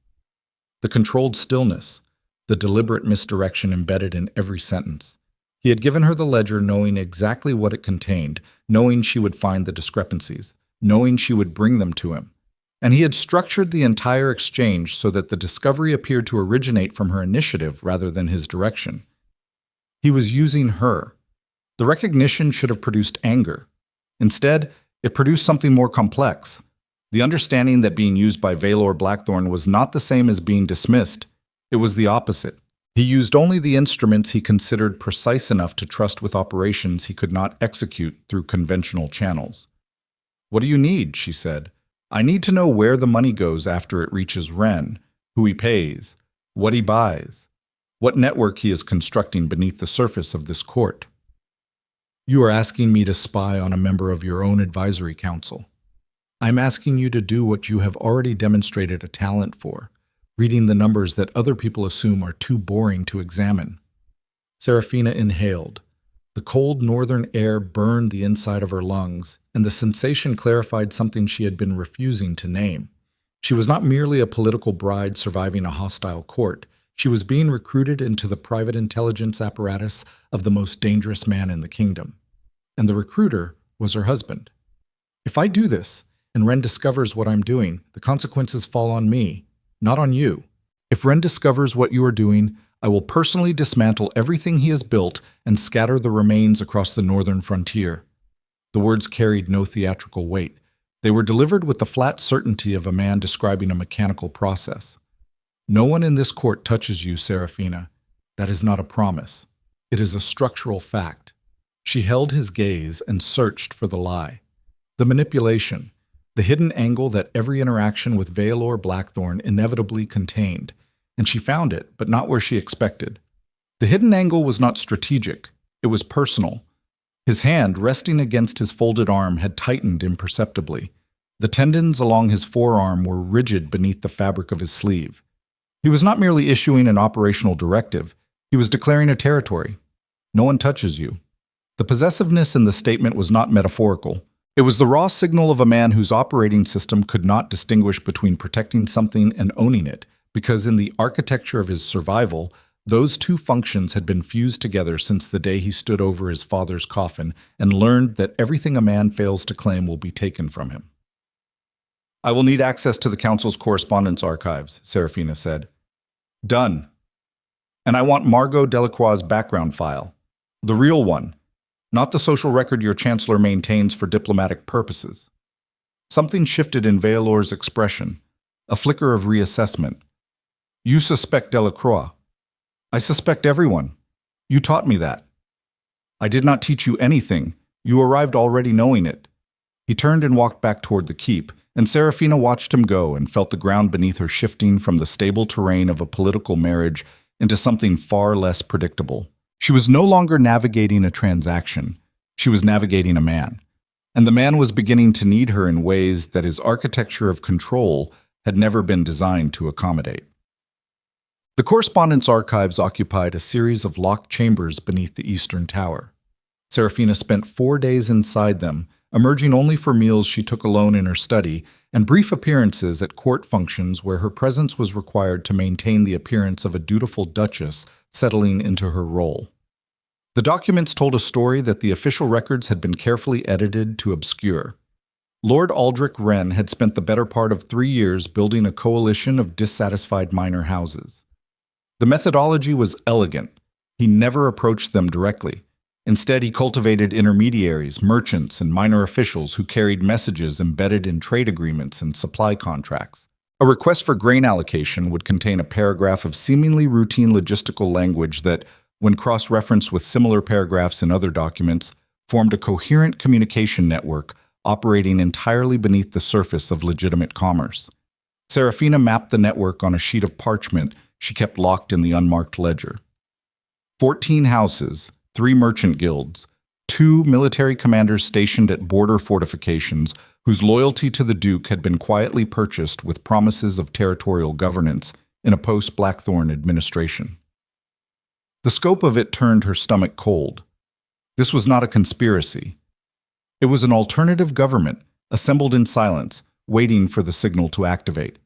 The controlled stillness, the deliberate misdirection embedded in every sentence. He had given her the ledger knowing exactly what it contained, knowing she would find the discrepancies, knowing she would bring them to him. And he had structured the entire exchange so that the discovery appeared to originate from her initiative rather than his direction. He was using her. The recognition should have produced anger. Instead, it produced something more complex. The understanding that being used by Vaelor Blackthorne was not the same as being dismissed. It was the opposite. He used only the instruments he considered precise enough to trust with operations he could not execute through conventional channels. "What do you need?" she said. "I need to know where the money goes after it reaches Wren, who he pays, what he buys, what network he is constructing beneath the surface of this court." "You are asking me to spy on a member of your own advisory council. I'm asking you to do what you have already demonstrated a talent for, reading the numbers that other people assume are too boring to examine." Serafina inhaled. The cold northern air burned the inside of her lungs, and the sensation clarified something she had been refusing to name. She was not merely a political bride surviving a hostile court. She was being recruited into the private intelligence apparatus of the most dangerous man in the kingdom. And the recruiter was her husband. "If I do this, and Wren discovers what I'm doing, the consequences fall on me, not on you. If Wren discovers what you are doing, I will personally dismantle everything he has built and scatter the remains across the northern frontier." The words carried no theatrical weight. They were delivered with the flat certainty of a man describing a mechanical process. "No one in this court touches you, Serafina. That is not a promise. It is a structural fact." She held his gaze and searched for the lie. The manipulation. The hidden angle that every interaction with Vaelor Blackthorne inevitably contained, and she found it, but not where she expected. The hidden angle was not strategic, it was personal. His hand, resting against his folded arm, had tightened imperceptibly. The tendons along his forearm were rigid beneath the fabric of his sleeve. He was not merely issuing an operational directive, he was declaring a territory. "No one touches you." The possessiveness in the statement was not metaphorical. It was the raw signal of a man whose operating system could not distinguish between protecting something and owning it, because in the architecture of his survival, those two functions had been fused together since the day he stood over his father's coffin and learned that everything a man fails to claim will be taken from him. "I will need access to the council's correspondence archives," Serafina said. "Done. And I want Margot Delacroix's background file. The real one. Not the social record your chancellor maintains for diplomatic purposes." Something shifted in Vaelor's expression, a flicker of reassessment. "You suspect Delacroix. I suspect everyone. You taught me that." "I did not teach you anything. You arrived already knowing it." He turned and walked back toward the keep, and Serafina watched him go and felt the ground beneath her shifting from the stable terrain of a political marriage into something far less predictable. She was no longer navigating a transaction. She was navigating a man. And the man was beginning to need her in ways that his architecture of control had never been designed to accommodate. The correspondence archives occupied a series of locked chambers beneath the eastern tower. Serafina spent 4 days inside them, emerging only for meals she took alone in her study and brief appearances at court functions where her presence was required to maintain the appearance of a dutiful duchess settling into her role. The documents told a story that the official records had been carefully edited to obscure. Lord Aldrich Wren had spent the better part of 3 years building a coalition of dissatisfied minor houses. The methodology was elegant. He never approached them directly. Instead, he cultivated intermediaries, merchants, and minor officials who carried messages embedded in trade agreements and supply contracts. A request for grain allocation would contain a paragraph of seemingly routine logistical language that, when cross-referenced with similar paragraphs in other documents, formed a coherent communication network operating entirely beneath the surface of legitimate commerce. Serafina mapped the network on a sheet of parchment she kept locked in the unmarked ledger. 14 houses, 3 merchant guilds, 2 military commanders stationed at border fortifications whose loyalty to the Duke had been quietly purchased with promises of territorial governance in a post-Blackthorne administration. The scope of it turned her stomach cold. This was not a conspiracy. It was an alternative government, assembled in silence, waiting for the signal to activate.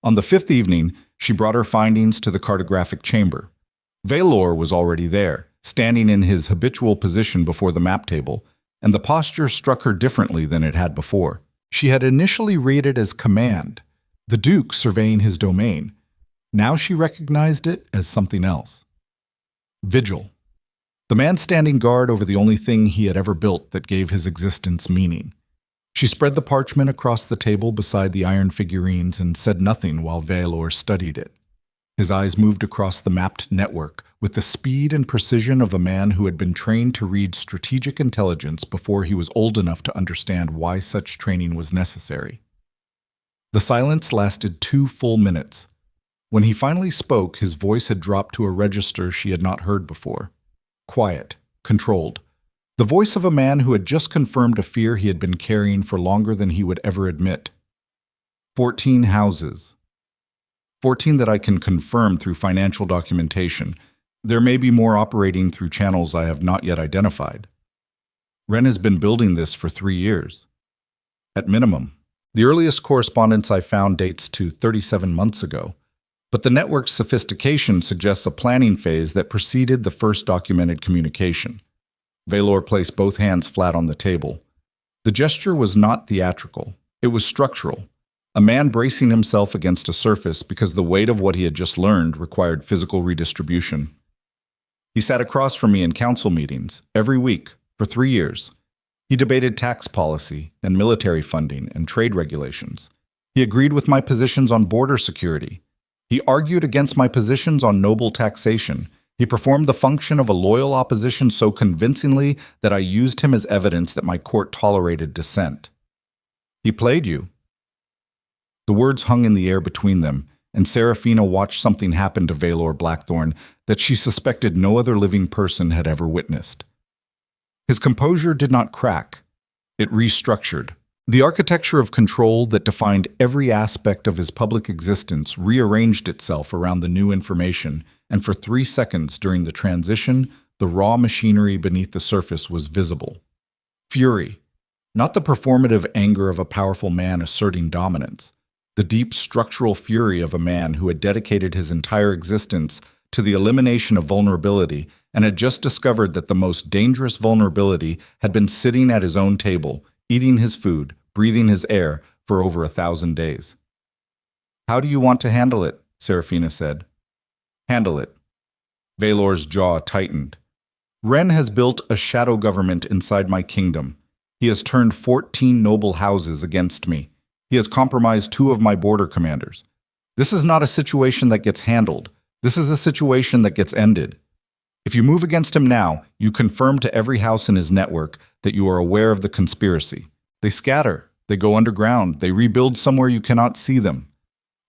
On the 5th evening, she brought her findings to the cartographic chamber. Vaelor was already there, standing in his habitual position before the map table, and the posture struck her differently than it had before. She had initially read it as command, the Duke surveying his domain. Now she recognized it as something else. Vigil. The man standing guard over the only thing he had ever built that gave his existence meaning. She spread the parchment across the table beside the iron figurines and said nothing while Vaelor studied it. His eyes moved across the mapped network with the speed and precision of a man who had been trained to read strategic intelligence before he was old enough to understand why such training was necessary. The silence lasted 2 full minutes. When he finally spoke, his voice had dropped to a register she had not heard before. Quiet, controlled. The voice of a man who had just confirmed a fear he had been carrying for longer than he would ever admit. 14 houses. 14 that I can confirm through financial documentation. There may be more operating through channels I have not yet identified. Wren has been building this for 3 years. At minimum. The earliest correspondence I found dates to 37 months ago. But the network's sophistication suggests a planning phase that preceded the first documented communication. Vaelor placed both hands flat on the table. The gesture was not theatrical. It was structural. A man bracing himself against a surface because the weight of what he had just learned required physical redistribution. He sat across from me in council meetings, every week, for 3 years. He debated tax policy and military funding and trade regulations. He agreed with my positions on border security. He argued against my positions on noble taxation. He performed the function of a loyal opposition so convincingly that I used him as evidence that my court tolerated dissent. He played you. The words hung in the air between them, and Serafina watched something happen to Vaelor Blackthorne that she suspected no other living person had ever witnessed. His composure did not crack. It restructured. The architecture of control that defined every aspect of his public existence rearranged itself around the new information, and for 3 seconds during the transition, the raw machinery beneath the surface was visible. Fury. Not the performative anger of a powerful man asserting dominance. The deep structural fury of a man who had dedicated his entire existence to the elimination of vulnerability and had just discovered that the most dangerous vulnerability had been sitting at his own table, eating his food, breathing his air for over 1,000 days. "How do you want to handle it?" Serafina said. "Handle it." Vaelor's jaw tightened. "Wren has built a shadow government inside my kingdom. He has turned 14 noble houses against me. He has compromised 2 of my border commanders. This is not a situation that gets handled. This is a situation that gets ended. If you move against him now, you confirm to every house in his network that you are aware of the conspiracy. They scatter, they go underground, they rebuild somewhere you cannot see them.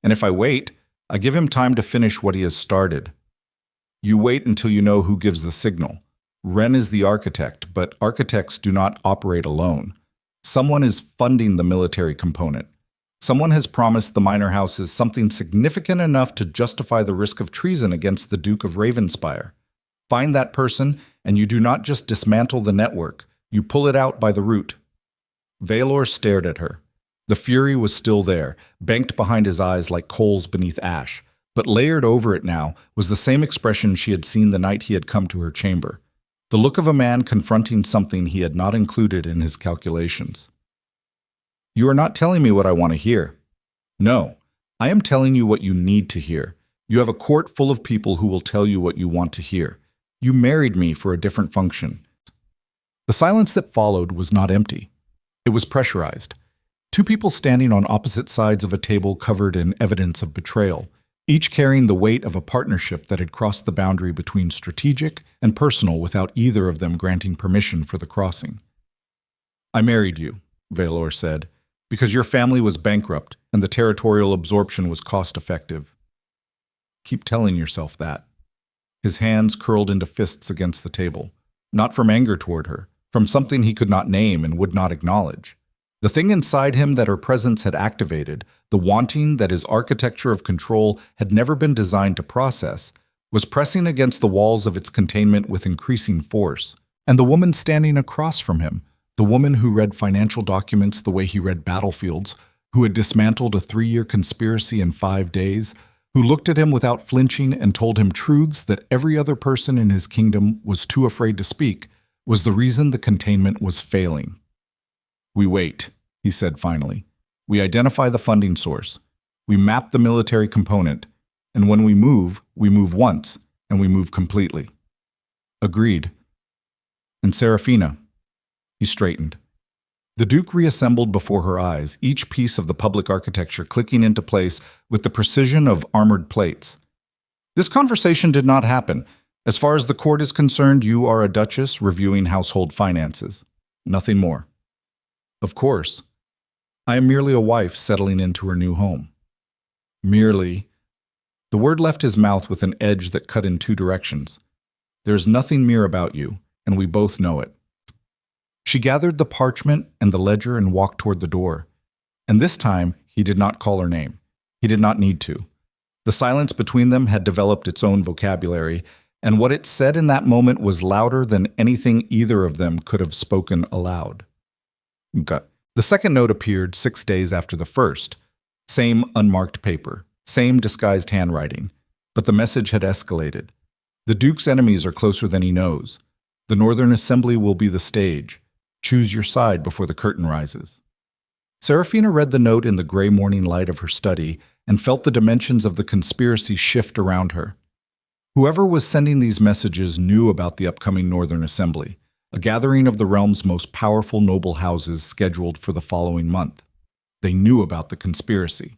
And if I wait, I give him time to finish what he has started. You wait until you know who gives the signal. Wren is the architect, but architects do not operate alone. Someone is funding the military component. Someone has promised the minor houses something significant enough to justify the risk of treason against the Duke of Ravenspire. Find that person, and you do not just dismantle the network, you pull it out by the root." Vaelor stared at her. The fury was still there, banked behind his eyes like coals beneath ash, but layered over it now was the same expression she had seen the night he had come to her chamber, the look of a man confronting something he had not included in his calculations. "You are not telling me what I want to hear." "No, I am telling you what you need to hear. You have a court full of people who will tell you what you want to hear. You married me for a different function." The silence that followed was not empty. It was pressurized. 2 people standing on opposite sides of a table covered in evidence of betrayal, each carrying the weight of a partnership that had crossed the boundary between strategic and personal without either of them granting permission for the crossing. "I married you," Vaelor said, "because your family was bankrupt and the territorial absorption was cost-effective. Keep telling yourself that. His hands curled into fists against the table, not from anger toward her, from something he could not name and would not acknowledge. The thing inside him that her presence had activated, the wanting that his architecture of control had never been designed to process, was pressing against the walls of its containment with increasing force. And the woman standing across from him, the woman who read financial documents the way he read battlefields, who had dismantled a 3-year conspiracy in 5 days, who looked at him without flinching and told him truths that every other person in his kingdom was too afraid to speak, was the reason the containment was failing. "We wait," he said finally. "We identify the funding source. We map the military component. And when we move once, and we move completely." "Agreed." "And Serafina?" He straightened. The Duke reassembled before her eyes, each piece of the public architecture clicking into place with the precision of armored plates. "This conversation did not happen. As far as the court is concerned, you are a duchess reviewing household finances. Nothing more." "Of course. I am merely a wife settling into her new home." "Merely." The word left his mouth with an edge that cut in 2 directions. "There's nothing mere about you, and we both know it." She gathered the parchment and the ledger and walked toward the door. And this time, he did not call her name. He did not need to. The silence between them had developed its own vocabulary, and what it said in that moment was louder than anything either of them could have spoken aloud. Okay. The second note appeared 6 days after the first. Same unmarked paper, same disguised handwriting, but the message had escalated. The Duke's enemies are closer than he knows. The Northern Assembly will be the stage. Choose your side before the curtain rises. Serafina read the note in the gray morning light of her study and felt the dimensions of the conspiracy shift around her. Whoever was sending these messages knew about the upcoming Northern Assembly, a gathering of the realm's most powerful noble houses scheduled for the following month. They knew about the conspiracy,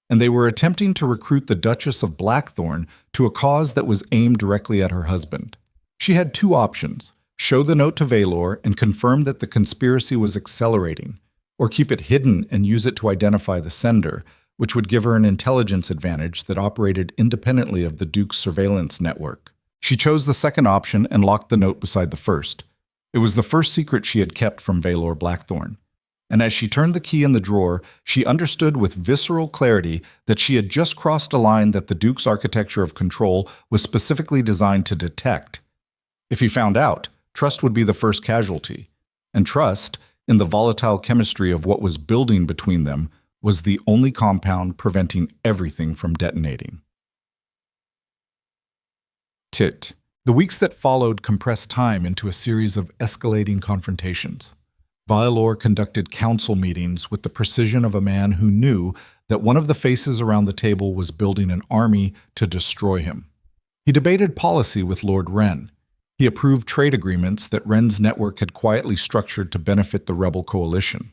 and they were attempting to recruit the Duchess of Blackthorne to a cause that was aimed directly at her husband. She had 2 options: show the note to Vaelor and confirm that the conspiracy was accelerating, or keep it hidden and use it to identify the sender, which would give her an intelligence advantage that operated independently of the Duke's surveillance network. She chose the second option and locked the note beside the first. It was the first secret she had kept from Vaelor Blackthorne. And as she turned the key in the drawer, she understood with visceral clarity that she had just crossed a line that the Duke's architecture of control was specifically designed to detect. If he found out, trust would be the first casualty, and trust, in the volatile chemistry of what was building between them, was the only compound preventing everything from detonating. Tit. The weeks that followed compressed time into a series of escalating confrontations. Vaelor conducted council meetings with the precision of a man who knew that one of the faces around the table was building an army to destroy him. He debated policy with Lord Wren. He approved trade agreements that Wren's network had quietly structured to benefit the rebel coalition.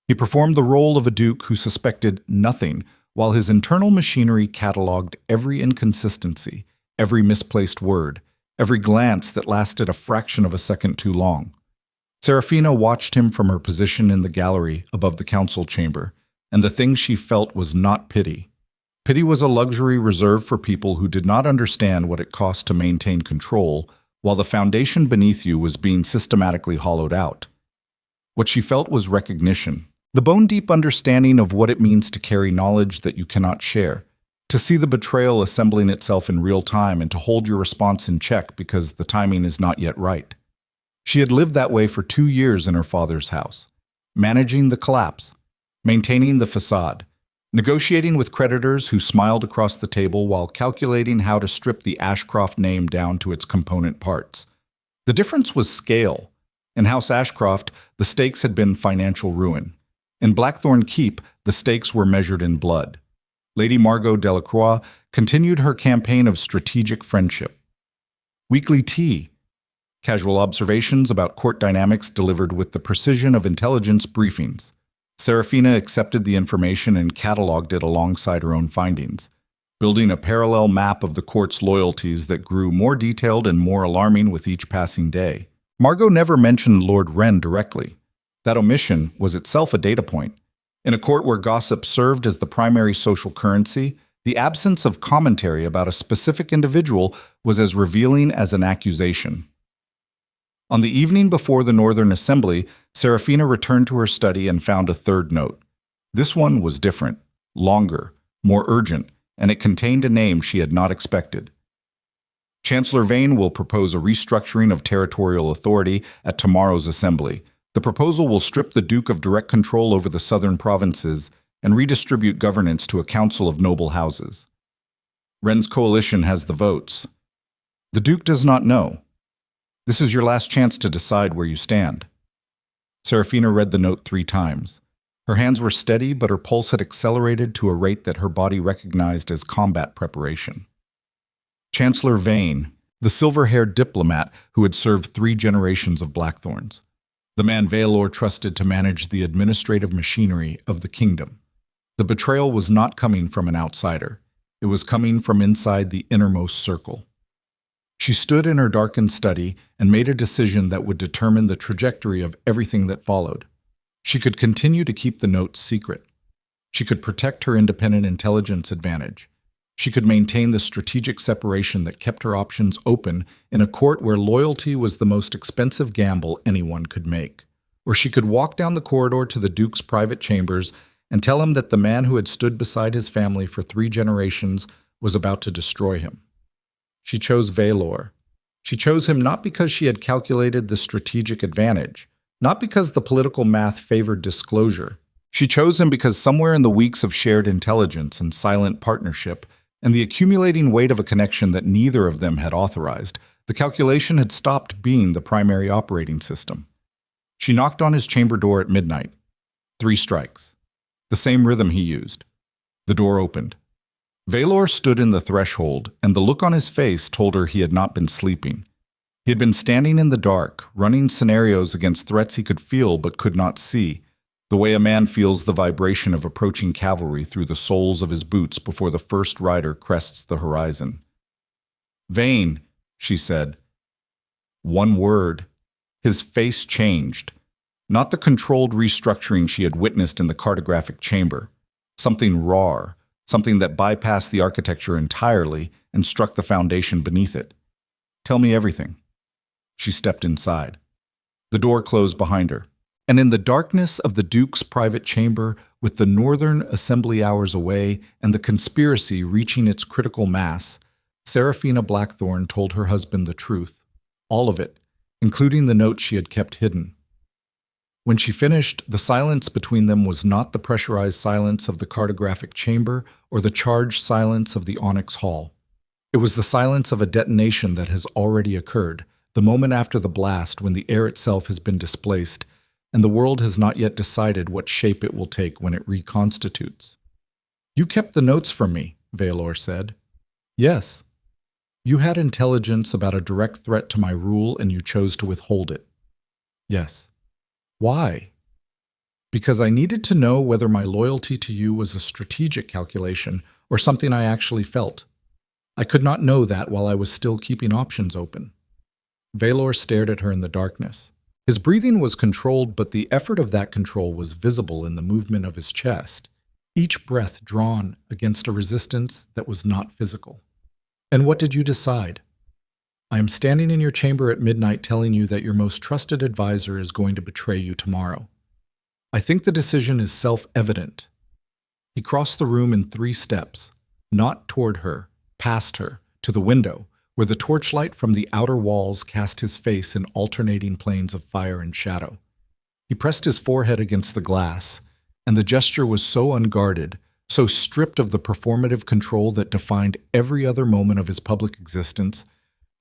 He performed the role of a duke who suspected nothing, while his internal machinery cataloged every inconsistency, every misplaced word, every glance that lasted a fraction of a second too long. Serafina watched him from her position in the gallery above the council chamber, and the thing she felt was not pity. Pity was a luxury reserved for people who did not understand what it cost to maintain control, while the foundation beneath you was being systematically hollowed out. What she felt was recognition, the bone-deep understanding of what it means to carry knowledge that you cannot share, to see the betrayal assembling itself in real time and to hold your response in check because the timing is not yet right. She had lived that way for 2 years in her father's house, managing the collapse, maintaining the facade, negotiating with creditors who smiled across the table while calculating how to strip the Ashcroft name down to its component parts. The difference was scale. In House Ashcroft, the stakes had been financial ruin. In Blackthorne Keep, the stakes were measured in blood. Lady Margot Delacroix continued her campaign of strategic friendship. Weekly tea. Casual observations about court dynamics delivered with the precision of intelligence briefings. Serafina accepted the information and cataloged it alongside her own findings, building a parallel map of the court's loyalties that grew more detailed and more alarming with each passing day. Margot never mentioned Lord Wren directly. That omission was itself a data point. In a court where gossip served as the primary social currency, the absence of commentary about a specific individual was as revealing as an accusation. On the evening before the Northern Assembly, Serafina returned to her study and found a third note. This one was different, longer, more urgent, and it contained a name she had not expected. Chancellor Vane will propose a restructuring of territorial authority at tomorrow's assembly. The proposal will strip the Duke of direct control over the southern provinces and redistribute governance to a council of noble houses. Wren's coalition has the votes. The Duke does not know. This is your last chance to decide where you stand. Serafina read the note 3 times. Her hands were steady, but her pulse had accelerated to a rate that her body recognized as combat preparation. Chancellor Vane, the silver-haired diplomat who had served 3 generations of Blackthorns. The man Vaelor trusted to manage the administrative machinery of the kingdom. The betrayal was not coming from an outsider. It was coming from inside the innermost circle. She stood in her darkened study and made a decision that would determine the trajectory of everything that followed. She could continue to keep the notes secret. She could protect her independent intelligence advantage. She could maintain the strategic separation that kept her options open in a court where loyalty was the most expensive gamble anyone could make. Or she could walk down the corridor to the Duke's private chambers and tell him that the man who had stood beside his family for 3 generations was about to destroy him. She chose Vaelor. She chose him not because she had calculated the strategic advantage, not because the political math favored disclosure. She chose him because somewhere in the weeks of shared intelligence and silent partnership, and the accumulating weight of a connection that neither of them had authorized, the calculation had stopped being the primary operating system. She knocked on his chamber door at midnight. 3 strikes. The same rhythm he used. The door opened. Vaelor stood in the threshold, and the look on his face told her he had not been sleeping. He had been standing in the dark, running scenarios against threats he could feel but could not see, the way a man feels the vibration of approaching cavalry through the soles of his boots before the first rider crests the horizon. "Vane," she said. One word. His face changed. Not the controlled restructuring she had witnessed in the cartographic chamber. Something raw, something that bypassed the architecture entirely and struck the foundation beneath it. "Tell me everything." She stepped inside. The door closed behind her. And in the darkness of the Duke's private chamber, with the Northern Assembly hours away and the conspiracy reaching its critical mass, Serafina Blackthorne told her husband the truth. All of it, including the note she had kept hidden. When she finished, the silence between them was not the pressurized silence of the cartographic chamber or the charged silence of the Onyx Hall. It was the silence of a detonation that has already occurred, the moment after the blast when the air itself has been displaced, and the world has not yet decided what shape it will take when it reconstitutes. "You kept the notes from me," Vaelor said. "Yes. You had intelligence about a direct threat to my rule and you chose to withhold it." "Yes." "Why?" "Because I needed to know whether my loyalty to you was a strategic calculation or something I actually felt. I could not know that while I was still keeping options open." Vaelor stared at her in the darkness. His breathing was controlled, but the effort of that control was visible in the movement of his chest, each breath drawn against a resistance that was not physical. "And what did you decide?" "I am standing in your chamber at midnight telling you that your most trusted advisor is going to betray you tomorrow. I think the decision is self-evident." He crossed the room in 3 steps, not toward her, past her, to the window, where the torchlight from the outer walls cast his face in alternating planes of fire and shadow. He pressed his forehead against the glass, and the gesture was so unguarded, so stripped of the performative control that defined every other moment of his public existence,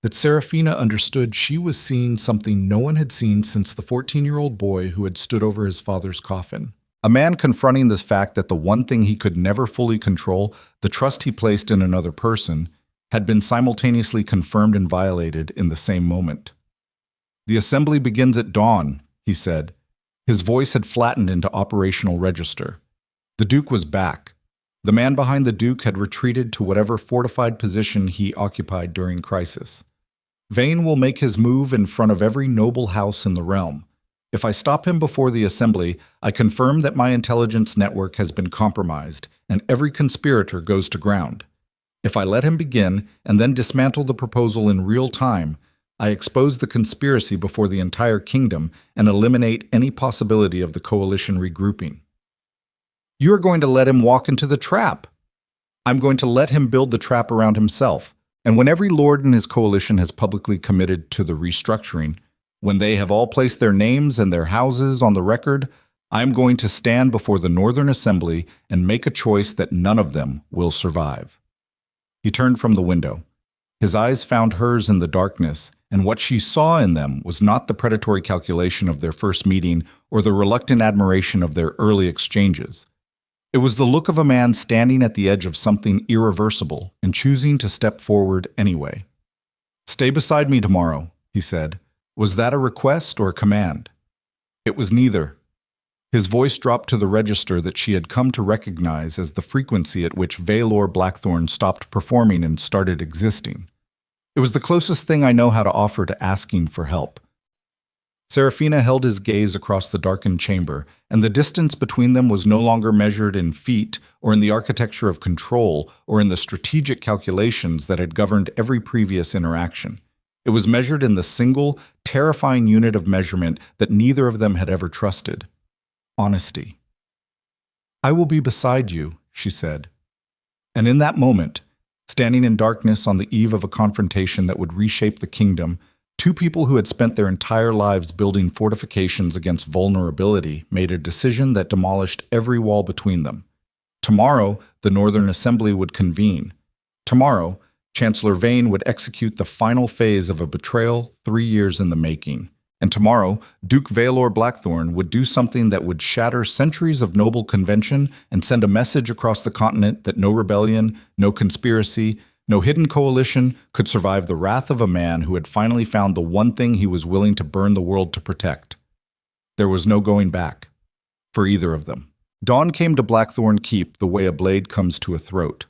that Serafina understood she was seeing something no one had seen since the 14-year-old boy who had stood over his father's coffin. A man confronting this fact that the one thing he could never fully control, the trust he placed in another person, had been simultaneously confirmed and violated in the same moment. "The assembly begins at dawn," he said. His voice had flattened into operational register. The Duke was back. The man behind the Duke had retreated to whatever fortified position he occupied during crisis. Vane will make his move in front of every noble house in the realm. If I stop him before the assembly, I confirm that my intelligence network has been compromised, and every conspirator goes to ground. If I let him begin and then dismantle the proposal in real time, I expose the conspiracy before the entire kingdom and eliminate any possibility of the coalition regrouping. You are going to let him walk into the trap. I'm going to let him build the trap around himself. And when every lord in his coalition has publicly committed to the restructuring, when they have all placed their names and their houses on the record, I am going to stand before the Northern Assembly and make a choice that none of them will survive. He turned from the window. His eyes found hers in the darkness, and what she saw in them was not the predatory calculation of their first meeting or the reluctant admiration of their early exchanges. It was the look of a man standing at the edge of something irreversible and choosing to step forward anyway. "Stay beside me tomorrow," he said. Was that a request or a command? It was neither. His voice dropped to the register that she had come to recognize as the frequency at which Vaelor Blackthorne stopped performing and started existing. It was the closest thing I know how to offer to asking for help. Serafina held his gaze across the darkened chamber, and the distance between them was no longer measured in feet or in the architecture of control or in the strategic calculations that had governed every previous interaction. It was measured in the single, terrifying unit of measurement that neither of them had ever trusted: honesty. "I will be beside you," she said. And in that moment, standing in darkness on the eve of a confrontation that would reshape the kingdom, two people who had spent their entire lives building fortifications against vulnerability made a decision that demolished every wall between them. Tomorrow, the Northern Assembly would convene. Tomorrow, Chancellor Vane would execute the final phase of a betrayal 3 years in the making. And tomorrow, Duke Vaelor Blackthorne would do something that would shatter centuries of noble convention and send a message across the continent that no rebellion, no conspiracy, no hidden coalition could survive the wrath of a man who had finally found the one thing he was willing to burn the world to protect. There was no going back, for either of them. Dawn came to Blackthorne Keep the way a blade comes to a throat.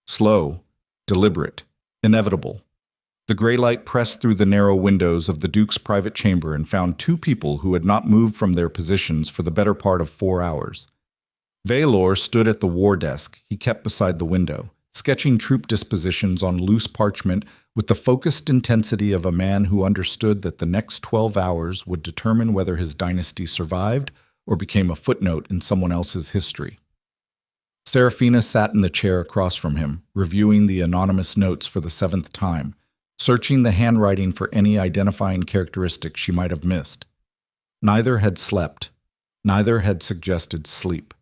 Slow, deliberate, inevitable. The gray light pressed through the narrow windows of the Duke's private chamber and found two people who had not moved from their positions for the better part of 4 hours. Vaelor stood at the war desk he kept beside the window, sketching troop dispositions on loose parchment with the focused intensity of a man who understood that the next 12 hours would determine whether his dynasty survived or became a footnote in someone else's history. Serafina sat in the chair across from him, reviewing the anonymous notes for the 7th time, searching the handwriting for any identifying characteristic she might have missed. Neither had slept. Neither had suggested sleep.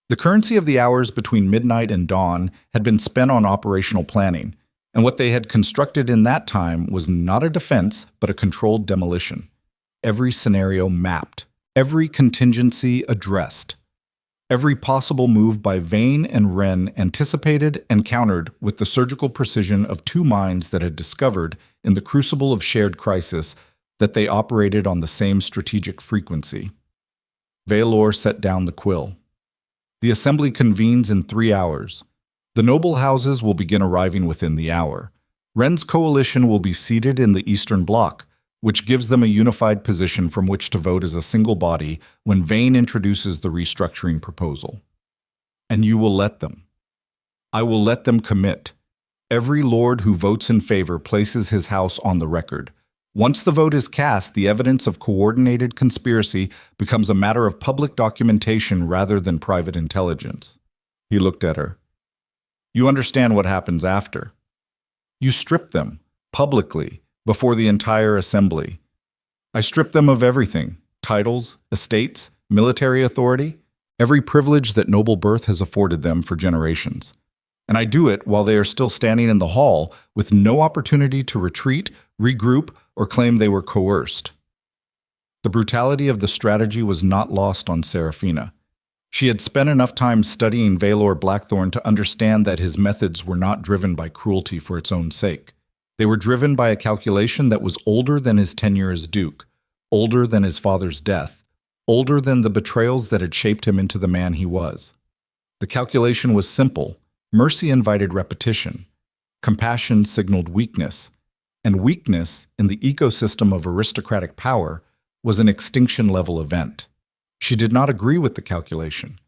The currency of the hours between midnight and dawn had been spent on operational planning, and what they had constructed in that time was not a defense, but a controlled demolition. Every scenario mapped, every contingency addressed. Every possible move by Vane and Wren anticipated and countered with the surgical precision of two minds that had discovered, in the crucible of shared crisis, that they operated on the same strategic frequency. Vaelor set down the quill. The assembly convenes in 3 hours. The noble houses will begin arriving within the hour. Wren's coalition will be seated in the Eastern Bloc, which gives them a unified position from which to vote as a single body when Vane introduces the restructuring proposal. And you will let them. I will let them commit. Every lord who votes in favor places his house on the record. Once the vote is cast, the evidence of coordinated conspiracy becomes a matter of public documentation rather than private intelligence. He looked at her. You understand what happens after. You strip them, publicly, before the entire assembly. I strip them of everything: titles, estates, military authority, every privilege that noble birth has afforded them for generations. And I do it while they are still standing in the hall with no opportunity to retreat, regroup, or claim they were coerced. The brutality of the strategy was not lost on Serafina. She had spent enough time studying Vaelor Blackthorne to understand that his methods were not driven by cruelty for its own sake. They were driven by a calculation that was older than his tenure as Duke, older than his father's death, older than the betrayals that had shaped him into the man he was. The calculation was simple. Mercy invited repetition. Compassion signaled weakness. And weakness, in the ecosystem of aristocratic power, was an extinction-level event. She did not agree with the calculation,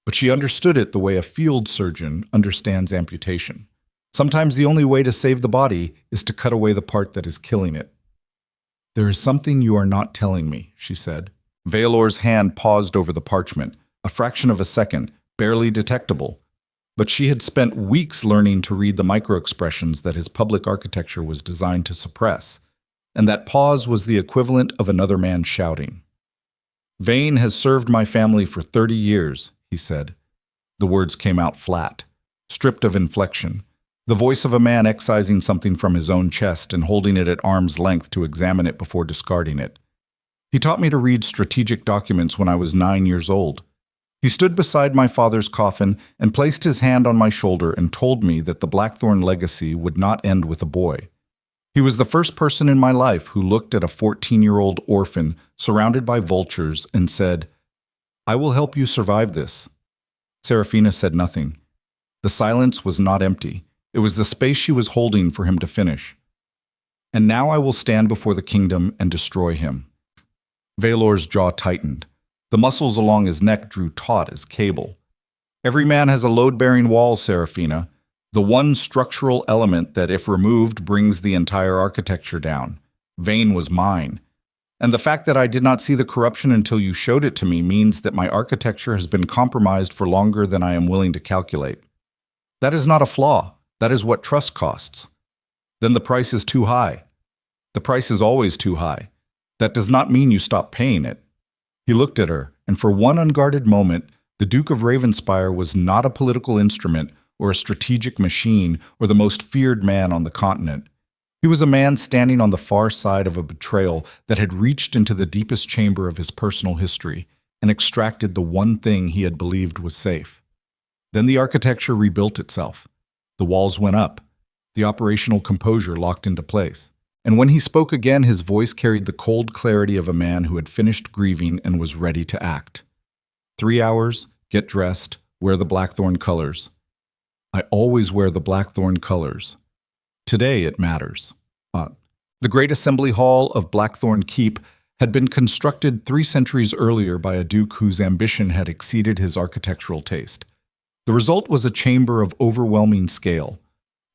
but she understood it the way a field surgeon understands amputation. Sometimes the only way to save the body is to cut away the part that is killing it. "There is something you are not telling me," she said. Vaelor's hand paused over the parchment, a fraction of a second, barely detectable. But she had spent weeks learning to read the microexpressions that his public architecture was designed to suppress, and that pause was the equivalent of another man shouting. "Vane has served my family for 30 years, he said. The words came out flat, stripped of inflection, the voice of a man excising something from his own chest and holding it at arm's length to examine it before discarding it. "He taught me to read strategic documents when I was 9 years old. He stood beside my father's coffin and placed his hand on my shoulder and told me that the Blackthorne legacy would not end with a boy. He was the first person in my life who looked at a 14-year-old orphan surrounded by vultures and said, 'I will help you survive this.'" Serafina said nothing. The silence was not empty. It was the space she was holding for him to finish. "And now I will stand before the kingdom and destroy him." Vaelor's jaw tightened. The muscles along his neck drew taut as cable. "Every man has a load-bearing wall, Serafina, the one structural element that, if removed, brings the entire architecture down. Vane was mine. And the fact that I did not see the corruption until you showed it to me means that my architecture has been compromised for longer than I am willing to calculate. That is not a flaw. That is what trust costs. Then the price is too high. The price is always too high. That does not mean you stop paying it." He looked at her, and for one unguarded moment, the Duke of Ravenspire was not a political instrument or a strategic machine or the most feared man on the continent. He was a man standing on the far side of a betrayal that had reached into the deepest chamber of his personal history and extracted the one thing he had believed was safe. Then the architecture rebuilt itself. The walls went up. The operational composure locked into place. And when he spoke again, his voice carried the cold clarity of a man who had finished grieving and was ready to act. 3 hours, get dressed, wear the Blackthorne colors. I always wear the Blackthorne colors. Today it matters. The Great Assembly Hall of Blackthorne Keep had been constructed 3 centuries earlier by a duke whose ambition had exceeded his architectural taste. The result was a chamber of overwhelming scale.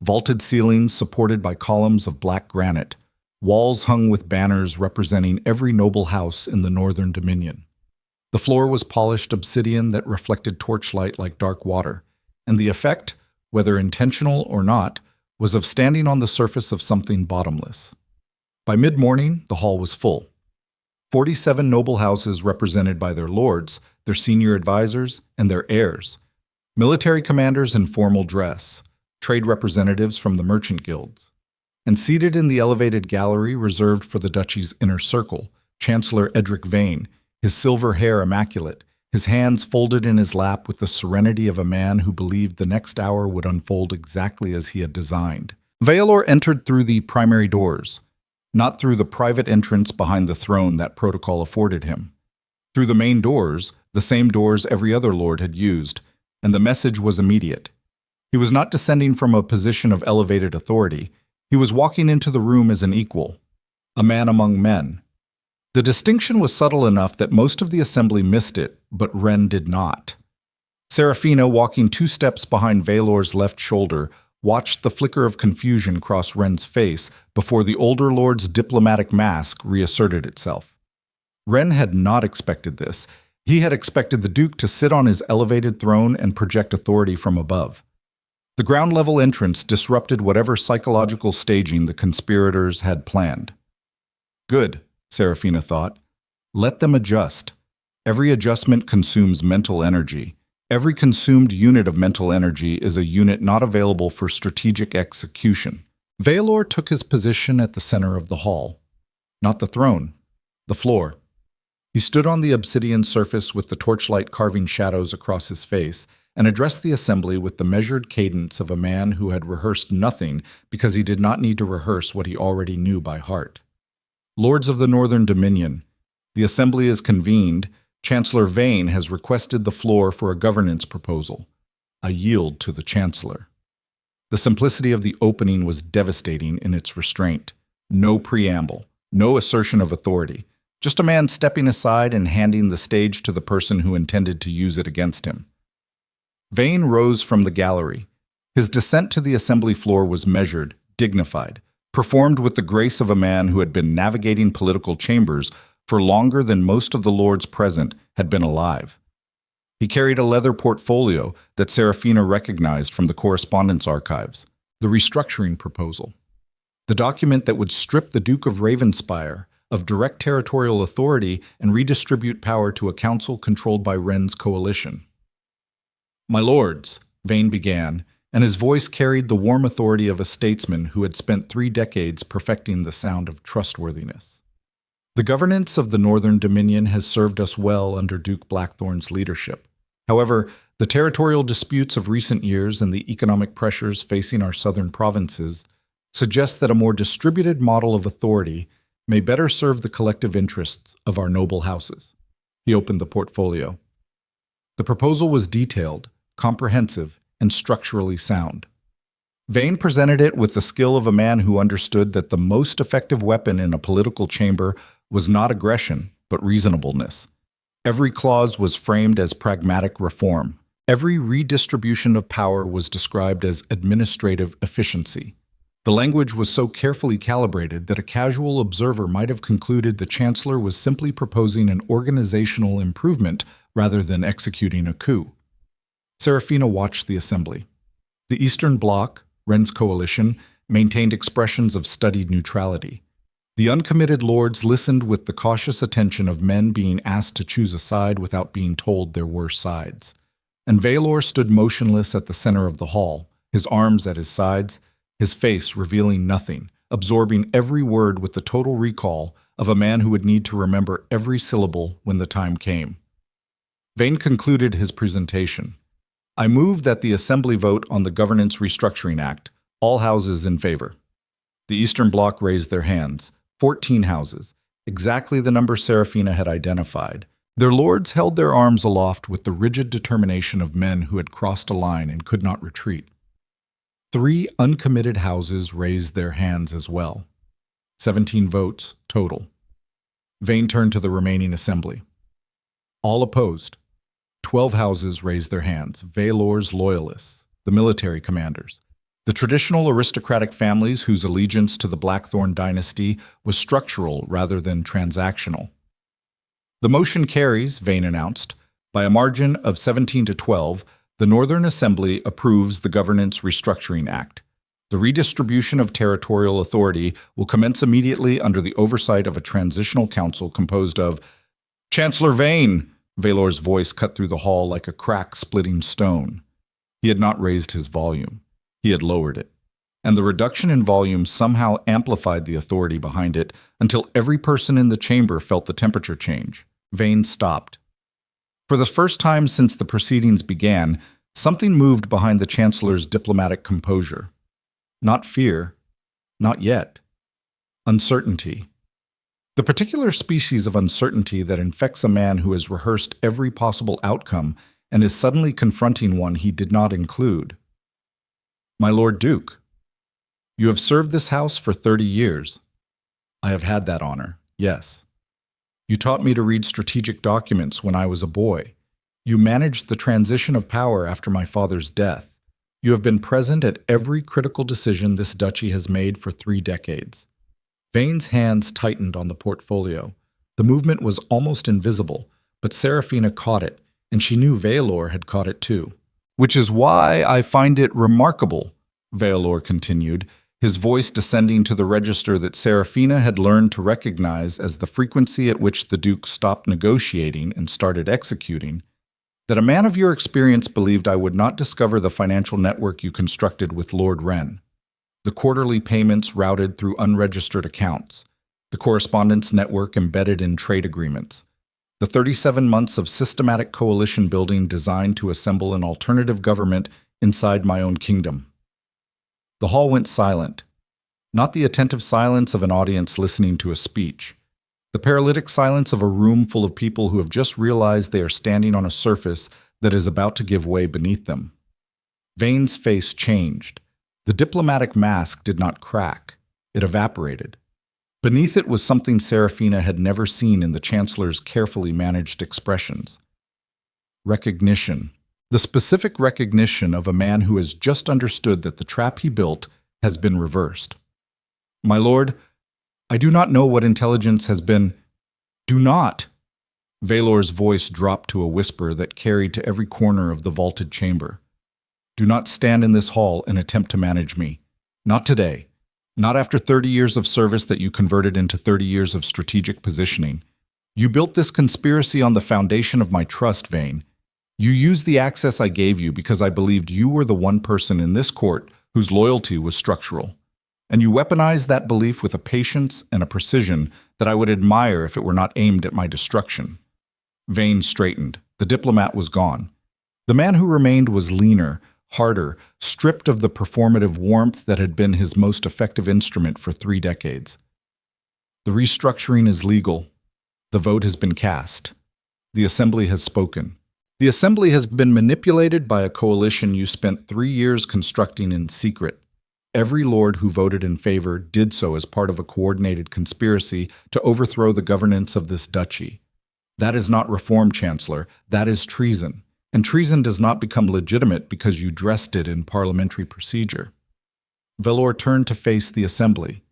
Vaulted ceilings supported by columns of black granite, walls hung with banners representing every noble house in the northern dominion. The floor was polished obsidian that reflected torchlight like dark water, and the effect, whether intentional or not, was of standing on the surface of something bottomless. By mid-morning, the hall was full. 47 noble houses represented by their lords, their senior advisors, and their heirs. Military commanders in formal dress, trade representatives from the merchant guilds. And seated in the elevated gallery reserved for the duchy's inner circle, Chancellor Edric Vane, his silver hair immaculate, his hands folded in his lap with the serenity of a man who believed the next hour would unfold exactly as he had designed. Vaelor entered through the primary doors, not through the private entrance behind the throne that protocol afforded him. Through the main doors, the same doors every other lord had used, and the message was immediate. He was not descending from a position of elevated authority. He was walking into the room as an equal, a man among men. The distinction was subtle enough that most of the assembly missed it, but Wren did not. Serafina, walking 2 steps behind Vaelor's left shoulder, watched the flicker of confusion cross Wren's face before the older lord's diplomatic mask reasserted itself. Wren had not expected this. He had expected the Duke to sit on his elevated throne and project authority from above. The ground-level entrance disrupted whatever psychological staging the conspirators had planned. Good, Serafina thought. Let them adjust. Every adjustment consumes mental energy. Every consumed unit of mental energy is a unit not available for strategic execution. Vaelor took his position at the center of the hall. Not the throne, the floor. He stood on the obsidian surface with the torchlight carving shadows across his face and addressed the assembly with the measured cadence of a man who had rehearsed nothing because he did not need to rehearse what he already knew by heart. Lords of the Northern Dominion, the assembly is convened. Chancellor Vane has requested the floor for a governance proposal. I yield to the Chancellor. The simplicity of the opening was devastating in its restraint. No preamble, no assertion of authority, Just a man stepping aside and handing the stage to the person who intended to use it against him. Vane rose from the gallery. His descent to the assembly floor was measured, dignified, performed with the grace of a man who had been navigating political chambers for longer than most of the lords present had been alive. He carried a leather portfolio that Serafina recognized from the correspondence archives, the restructuring proposal, the document that would strip the Duke of Ravenspire of direct territorial authority and redistribute power to a council controlled by Wren's coalition. "My lords," Vane began, and his voice carried the warm authority of a statesman who had spent 3 decades perfecting the sound of trustworthiness. "The governance of the Northern Dominion has served us well under Duke Blackthorne's leadership. However, the territorial disputes of recent years and the economic pressures facing our southern provinces suggest that a more distributed model of authority may better serve the collective interests of our noble houses." He opened the portfolio. The proposal was detailed, comprehensive, and structurally sound. Vane presented it with the skill of a man who understood that the most effective weapon in a political chamber was not aggression, but reasonableness. Every clause was framed as pragmatic reform. Every redistribution of power was described as administrative efficiency. The language was so carefully calibrated that a casual observer might have concluded the Chancellor was simply proposing an organizational improvement rather than executing a coup. Serafina watched the assembly. The Eastern Bloc, Wren's coalition, maintained expressions of studied neutrality. The uncommitted lords listened with the cautious attention of men being asked to choose a side without being told there were sides. And Vaelor stood motionless at the center of the hall, his arms at his sides, his face revealing nothing, absorbing every word with the total recall of a man who would need to remember every syllable when the time came. Vane concluded his presentation. "I move that the Assembly vote on the Governance Restructuring Act. All houses in favor." The Eastern Bloc raised their hands. 14 houses, exactly the number Serafina had identified. Their lords held their arms aloft with the rigid determination of men who had crossed a line and could not retreat. 3 uncommitted houses raised their hands as well. 17 votes total. Vane turned to the remaining assembly. All opposed. 12 houses raised their hands, Vaelor's loyalists, the military commanders, the traditional aristocratic families whose allegiance to the Blackthorne dynasty was structural rather than transactional. "The motion carries," Vane announced. "By a margin of 17 to 12, the Northern Assembly approves the Governance Restructuring Act. The redistribution of territorial authority will commence immediately under the oversight of a transitional council composed of—" "Chancellor Vane!" Vaelor's voice cut through the hall like a crack-splitting stone. He had not raised his volume. He had lowered it. And the reduction in volume somehow amplified the authority behind it until every person in the chamber felt the temperature change. Vane stopped. For the first time since the proceedings began, something moved behind the Chancellor's diplomatic composure. Not fear. Not yet. Uncertainty. The particular species of uncertainty that infects a man who has rehearsed every possible outcome and is suddenly confronting one he did not include. "My Lord Duke, you have served this house for 30 years. I have had that honor, yes. You taught me to read strategic documents when I was a boy. You managed the transition of power after my father's death. You have been present at every critical decision this duchy has made for 3 decades. Vane's hands tightened on the portfolio. The movement was almost invisible, but Serafina caught it, and she knew Vaelor had caught it too. "Which is why I find it remarkable," Vaelor continued, his voice descending to the register that Serafina had learned to recognize as the frequency at which the Duke stopped negotiating and started executing, "that a man of your experience believed I would not discover the financial network you constructed with Lord Wren. The quarterly payments routed through unregistered accounts, the correspondence network embedded in trade agreements, the 37 months of systematic coalition building designed to assemble an alternative government inside my own kingdom." The hall went silent, not the attentive silence of an audience listening to a speech, the paralytic silence of a room full of people who have just realized they are standing on a surface that is about to give way beneath them. Vane's face changed. The diplomatic mask did not crack. It evaporated. Beneath it was something Serafina had never seen in the Chancellor's carefully managed expressions. Recognition. The specific recognition of a man who has just understood that the trap he built has been reversed. My lord, I do not know what intelligence has been— Do not! Vaelor's voice dropped to a whisper that carried to every corner of the vaulted chamber. Do not stand in this hall and attempt to manage me. Not today. Not after 30 years of service that you converted into 30 years of strategic positioning. You built this conspiracy on the foundation of my trust, Vane. You used the access I gave you because I believed you were the one person in this court whose loyalty was structural. And you weaponized that belief with a patience and a precision that I would admire if it were not aimed at my destruction. Vane straightened. The diplomat was gone. The man who remained was leaner, harder, stripped of the performative warmth that had been his most effective instrument for 3 decades. The restructuring is legal. The vote has been cast. The Assembly has spoken. The Assembly has been manipulated by a coalition you spent 3 years constructing in secret. Every lord who voted in favor did so as part of a coordinated conspiracy to overthrow the governance of this duchy. That is not reform, Chancellor. That is treason. And treason does not become legitimate because you dressed it in parliamentary procedure. Vaelor turned to face the Assembly.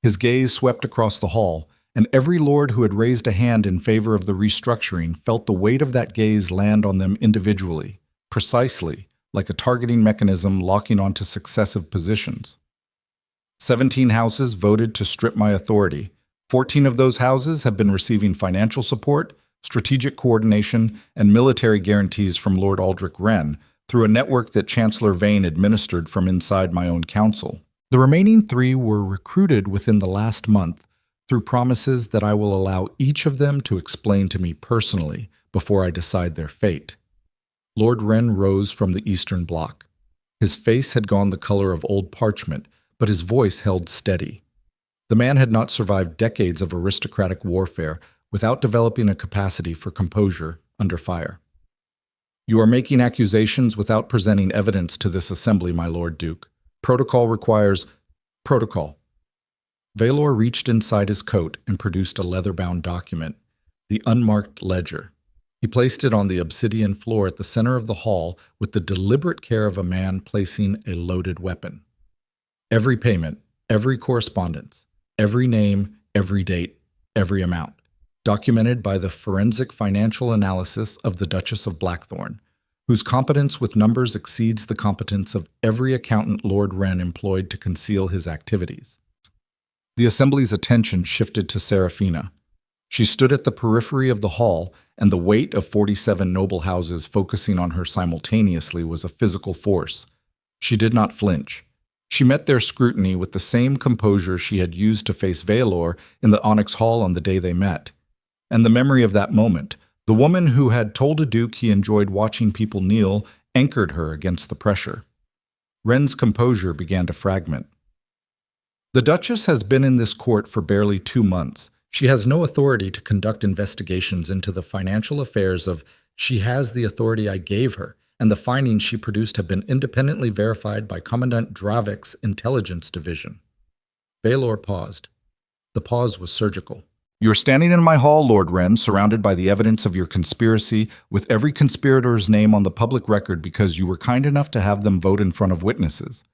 His gaze swept across the hall, and every lord who had raised a hand in favor of the restructuring felt the weight of that gaze land on them individually, precisely, like a targeting mechanism locking onto successive positions. 17 houses voted to strip my authority. 14 of those houses have been receiving financial support, strategic coordination, and military guarantees from Lord Aldrich Wren through a network that Chancellor Vane administered from inside my own council. The remaining 3 were recruited within the last month through promises that I will allow each of them to explain to me personally before I decide their fate. Lord Wren rose from the Eastern Bloc. His face had gone the color of old parchment, but his voice held steady. The man had not survived decades of aristocratic warfare without developing a capacity for composure under fire. You are making accusations without presenting evidence to this Assembly, my Lord Duke. Protocol requires protocol. Vaelor reached inside his coat and produced a leather-bound document, the unmarked ledger. He placed it on the obsidian floor at the center of the hall with the deliberate care of a man placing a loaded weapon. Every payment, every correspondence, every name, every date, every amount, documented by the forensic financial analysis of the Duchess of Blackthorne, whose competence with numbers exceeds the competence of every accountant Lord Wren employed to conceal his activities. The Assembly's attention shifted to Serafina. She stood at the periphery of the hall, and the weight of 47 noble houses focusing on her simultaneously was a physical force. She did not flinch. She met their scrutiny with the same composure she had used to face Vaelor in the Onyx Hall on the day they met. And the memory of that moment, the woman who had told a duke he enjoyed watching people kneel, anchored her against the pressure. Wren's composure began to fragment. The Duchess has been in this court for barely 2 months. She has no authority to conduct investigations into the financial affairs of— She has the authority I gave her, and the findings she produced have been independently verified by Commandant Dravik's intelligence division. Vaelor paused. The pause was surgical. You are standing in my hall, Lord Wren, surrounded by the evidence of your conspiracy, with every conspirator's name on the public record because you were kind enough to have them vote in front of witnesses.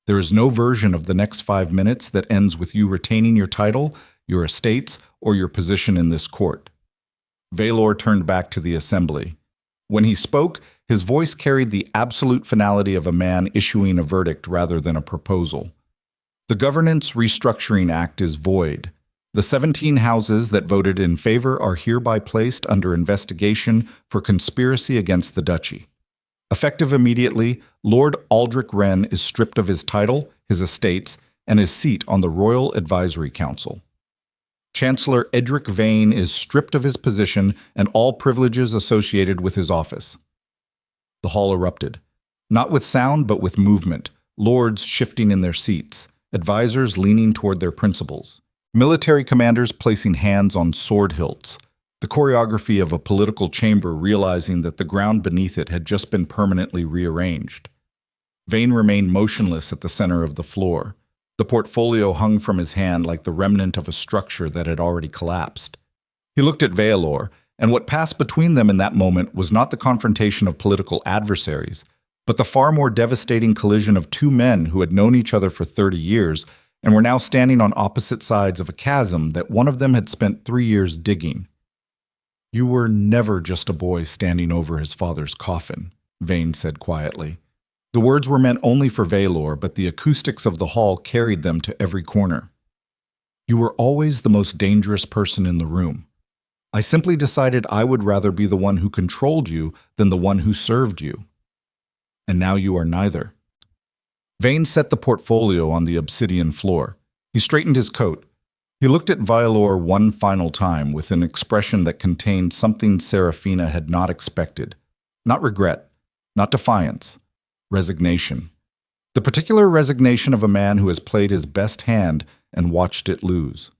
There is no version of the next 5 minutes that ends with you retaining your title, your estates, or your position in this court. Vaelor turned back to the Assembly. When he spoke, his voice carried the absolute finality of a man issuing a verdict rather than a proposal. The Governance Restructuring Act is void. The 17 houses that voted in favor are hereby placed under investigation for conspiracy against the duchy. Effective immediately, Lord Aldrich Wren is stripped of his title, his estates, and his seat on the Royal Advisory Council. Chancellor Edric Vane is stripped of his position and all privileges associated with his office. The hall erupted, not with sound but with movement, lords shifting in their seats, advisors leaning toward their principals, military commanders placing hands on sword hilts, the choreography of a political chamber realizing that the ground beneath it had just been permanently rearranged. Vane remained motionless at the center of the floor. The portfolio hung from his hand like the remnant of a structure that had already collapsed. He looked at Vaelor, and what passed between them in that moment was not the confrontation of political adversaries, but the far more devastating collision of two men who had known each other for 30 years and were now standing on opposite sides of a chasm that one of them had spent 3 years digging. "You were never just a boy standing over his father's coffin," Vane said quietly. The words were meant only for Vaelor, but the acoustics of the hall carried them to every corner. "You were always the most dangerous person in the room. I simply decided I would rather be the one who controlled you than the one who served you. And now you are neither." Vane set the portfolio on the obsidian floor. He straightened his coat. He looked at Vaelor one final time with an expression that contained something Serafina had not expected. Not regret, not defiance, resignation. The particular resignation of a man who has played his best hand and watched it lose.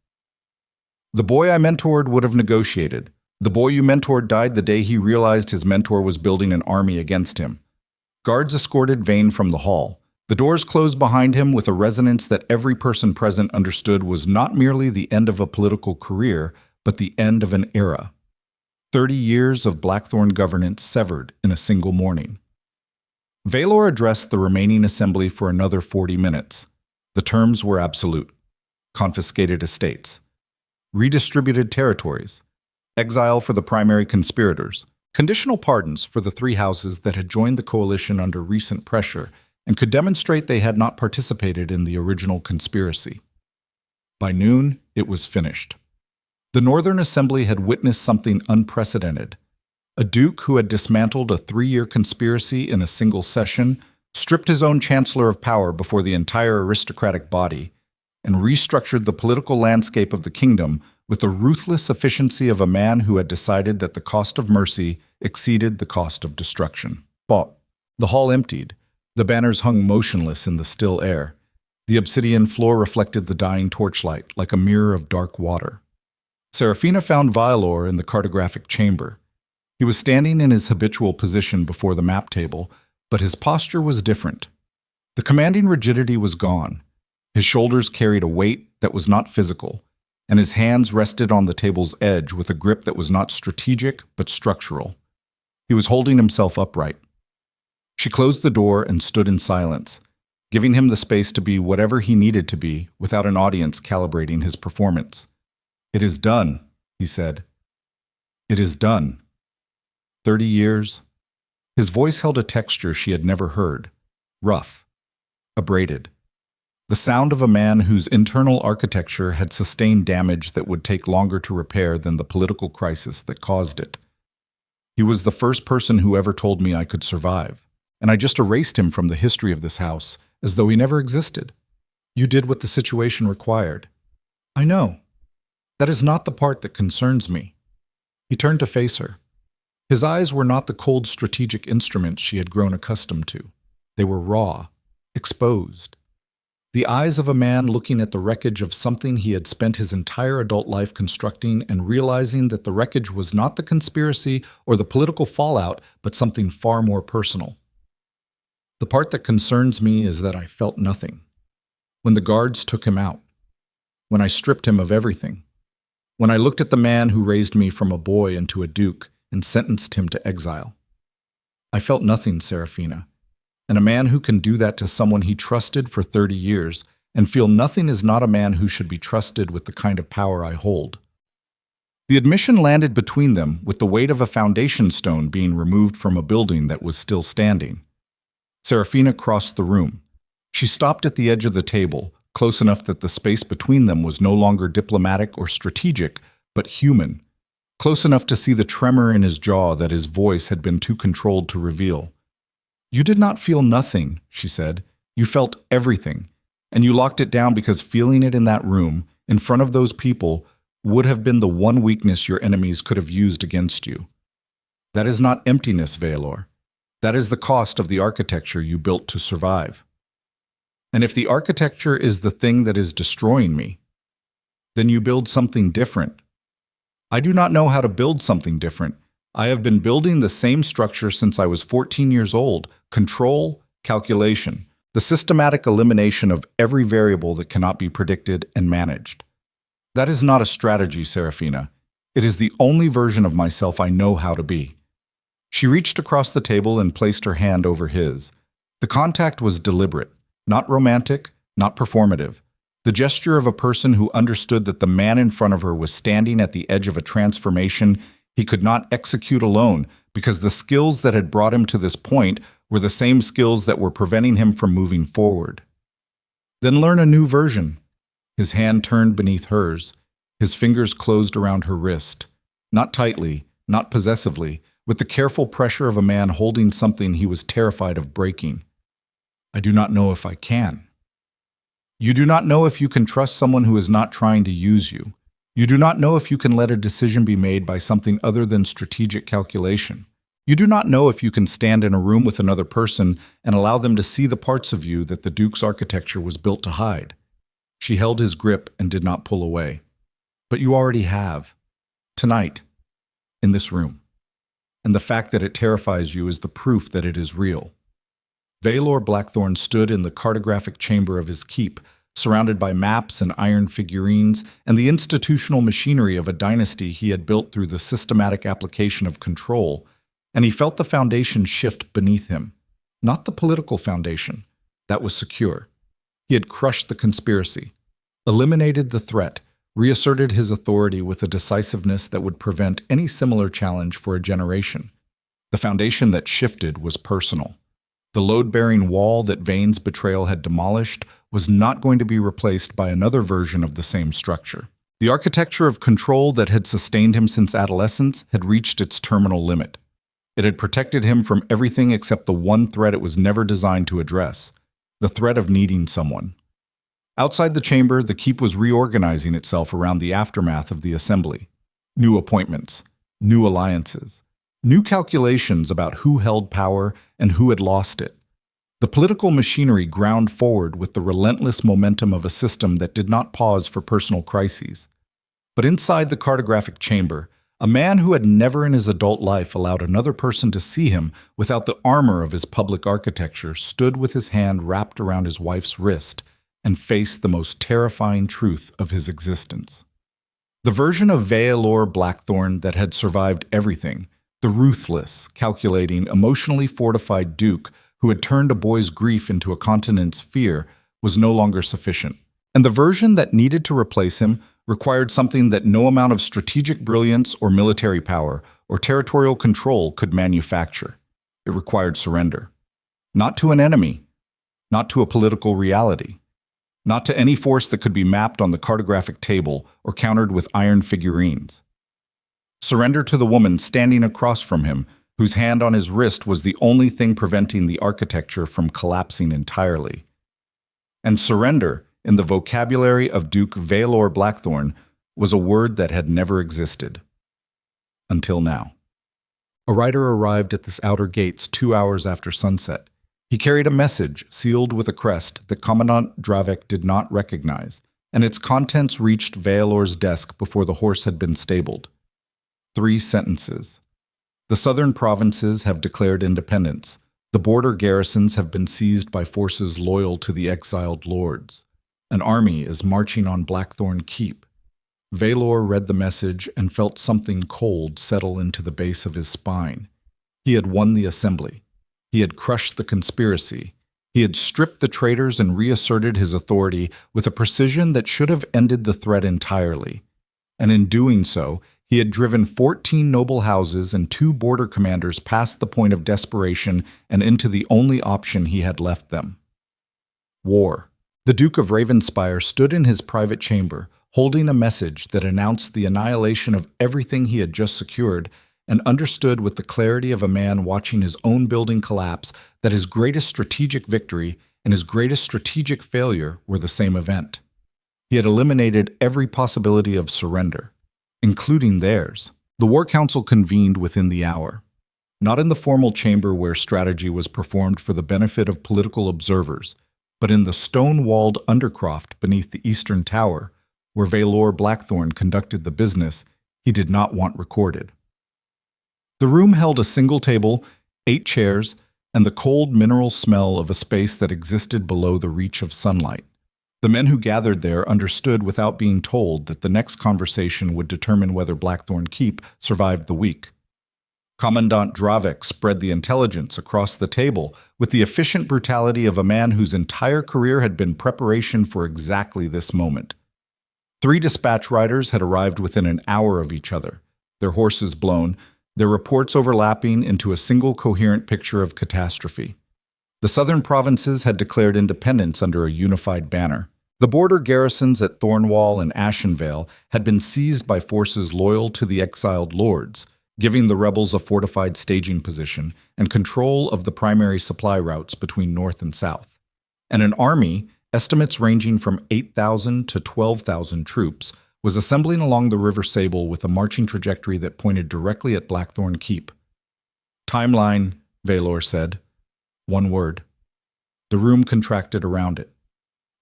"The boy I mentored would have negotiated. The boy you mentored died the day he realized his mentor was building an army against him." Guards escorted Vane from the hall. The doors closed behind him with a resonance that every person present understood was not merely the end of a political career, but the end of an era. 30 years of Blackthorne governance severed in a single morning. Vaelor addressed the remaining assembly for another 40 minutes. The terms were absolute: confiscated estates, redistributed territories, exile for the primary conspirators, conditional pardons for the 3 houses that had joined the coalition under recent pressure and could demonstrate they had not participated in the original conspiracy. By noon, it was finished. The Northern Assembly had witnessed something unprecedented. A duke who had dismantled a 3-year conspiracy in a single session, stripped his own chancellor of power before the entire aristocratic body, and restructured the political landscape of the kingdom with the ruthless efficiency of a man who had decided that the cost of mercy exceeded the cost of destruction. The hall emptied. The banners hung motionless in the still air. The obsidian floor reflected the dying torchlight like a mirror of dark water. Serafina found Vaelor in the cartographic chamber. He was standing in his habitual position before the map table, but his posture was different. The commanding rigidity was gone. His shoulders carried a weight that was not physical, and his hands rested on the table's edge with a grip that was not strategic but structural. He was holding himself upright. She closed the door and stood in silence, giving him the space to be whatever he needed to be without an audience calibrating his performance. "It is done," he said. "It is done." 30 years. His voice held a texture she had never heard. Rough. Abraded. The sound of a man whose internal architecture had sustained damage that would take longer to repair than the political crisis that caused it. He was the first person who ever told me I could survive, and I just erased him from the history of this house as though he never existed. You did what the situation required. I know. That is not the part that concerns me. He turned to face her. His eyes were not the cold strategic instruments she had grown accustomed to. They were raw, exposed. The eyes of a man looking at the wreckage of something he had spent his entire adult life constructing and realizing that the wreckage was not the conspiracy or the political fallout, but something far more personal. The part that concerns me is that I felt nothing. When the guards took him out. When I stripped him of everything. When I looked at the man who raised me from a boy into a duke and sentenced him to exile. I felt nothing, Serafina. And a man who can do that to someone he trusted for 30 years and feel nothing is not a man who should be trusted with the kind of power I hold. The admission landed between them with the weight of a foundation stone being removed from a building that was still standing. Serafina crossed the room. She stopped at the edge of the table, close enough that the space between them was no longer diplomatic or strategic, but human, close enough to see the tremor in his jaw that his voice had been too controlled to reveal. You did not feel nothing, she said. You felt everything, and you locked it down because feeling it in that room, in front of those people, would have been the one weakness your enemies could have used against you. That is not emptiness, Vaelor. That is the cost of the architecture you built to survive. And if the architecture is the thing that is destroying me, then you build something different. I do not know how to build something different. I have been building the same structure since I was 14 years old. Control, calculation. the systematic elimination of every variable that cannot be predicted and managed. That is not a strategy, Serafina. It is the only version of myself I know how to be. She reached across the table and placed her hand over his. The contact was deliberate, not romantic, not performative. The gesture of a person who understood that the man in front of her was standing at the edge of a transformation he could not execute alone because the skills that had brought him to this point were the same skills that were preventing him from moving forward. Then learn a new version. His hand turned beneath hers. His fingers closed around her wrist. Not tightly, not possessively, with the careful pressure of a man holding something he was terrified of breaking. I do not know if I can. You do not know if you can trust someone who is not trying to use you. You do not know if you can let a decision be made by something other than strategic calculation. You do not know if you can stand in a room with another person and allow them to see the parts of you that the Duke's architecture was built to hide. She held his grip and did not pull away. But you already have. Tonight. In this room. And the fact that it terrifies you is the proof that it is real. Vaelor Blackthorne stood in the cartographic chamber of his keep, surrounded by maps and iron figurines and the institutional machinery of a dynasty he had built through the systematic application of control, and he felt the foundation shift beneath him. Not the political foundation. That was secure. He had crushed the conspiracy, eliminated the threat, reasserted his authority with a decisiveness that would prevent any similar challenge for a generation. The foundation that shifted was personal. The load-bearing wall that Vane's betrayal had demolished was not going to be replaced by another version of the same structure. The architecture of control that had sustained him since adolescence had reached its terminal limit. It had protected him from everything except the one threat it was never designed to address, the threat of needing someone. Outside the chamber, the keep was reorganizing itself around the aftermath of the assembly. New appointments, new alliances, new calculations about who held power and who had lost it. The political machinery ground forward with the relentless momentum of a system that did not pause for personal crises. But inside the cartographic chamber, a man who had never in his adult life allowed another person to see him without the armor of his public architecture stood with his hand wrapped around his wife's wrist and faced the most terrifying truth of his existence. The version of Vaelor Blackthorne that had survived everything, the ruthless, calculating, emotionally fortified Duke who had turned a boy's grief into a continent's fear, was no longer sufficient. And the version that needed to replace him required something that no amount of strategic brilliance or military power or territorial control could manufacture. It required surrender. Not to an enemy, not to a political reality, not to any force that could be mapped on the cartographic table or countered with iron figurines. Surrender to the woman standing across from him, whose hand on his wrist was the only thing preventing the architecture from collapsing entirely. And surrender, in the vocabulary of Duke Vaelor Blackthorne, was a word that had never existed. Until now. A rider arrived at the outer gates 2 hours after sunset. He carried a message sealed with a crest that Commandant Dravek did not recognize, and its contents reached Vaelor's desk before the horse had been stabled. 3 sentences. The southern provinces have declared independence. The border garrisons have been seized by forces loyal to the exiled lords. An army is marching on Blackthorne Keep. Vaelor read the message and felt something cold settle into the base of his spine. He had won the assembly. He had crushed the conspiracy. He had stripped the traitors and reasserted his authority with a precision that should have ended the threat entirely. And in doing so, he had driven 14 noble houses and 2 border commanders past the point of desperation and into the only option he had left them. War. The Duke of Ravenspire stood in his private chamber, holding a message that announced the annihilation of everything he had just secured, and understood with the clarity of a man watching his own building collapse that his greatest strategic victory and his greatest strategic failure were the same event. He had eliminated every possibility of surrender, including theirs. The War Council convened within the hour, not in the formal chamber where strategy was performed for the benefit of political observers, but in the stone-walled undercroft beneath the eastern tower, where Vaelor Blackthorne conducted the business he did not want recorded. The room held a single table, 8 chairs, and the cold mineral smell of a space that existed below the reach of sunlight. The men who gathered there understood without being told that the next conversation would determine whether Blackthorne Keep survived the week. Commandant Dravek spread the intelligence across the table with the efficient brutality of a man whose entire career had been preparation for exactly this moment. 3 dispatch riders had arrived within an hour of each other, their horses blown, their reports overlapping into a single coherent picture of catastrophe. The southern provinces had declared independence under a unified banner. The border garrisons at Thornwall and Ashenvale had been seized by forces loyal to the exiled lords, giving the rebels a fortified staging position and control of the primary supply routes between north and south. And an army, estimates ranging from 8,000 to 12,000 troops, was assembling along the River Sable with a marching trajectory that pointed directly at Blackthorne Keep. "Timeline," Vaelor said. One word. The room contracted around it.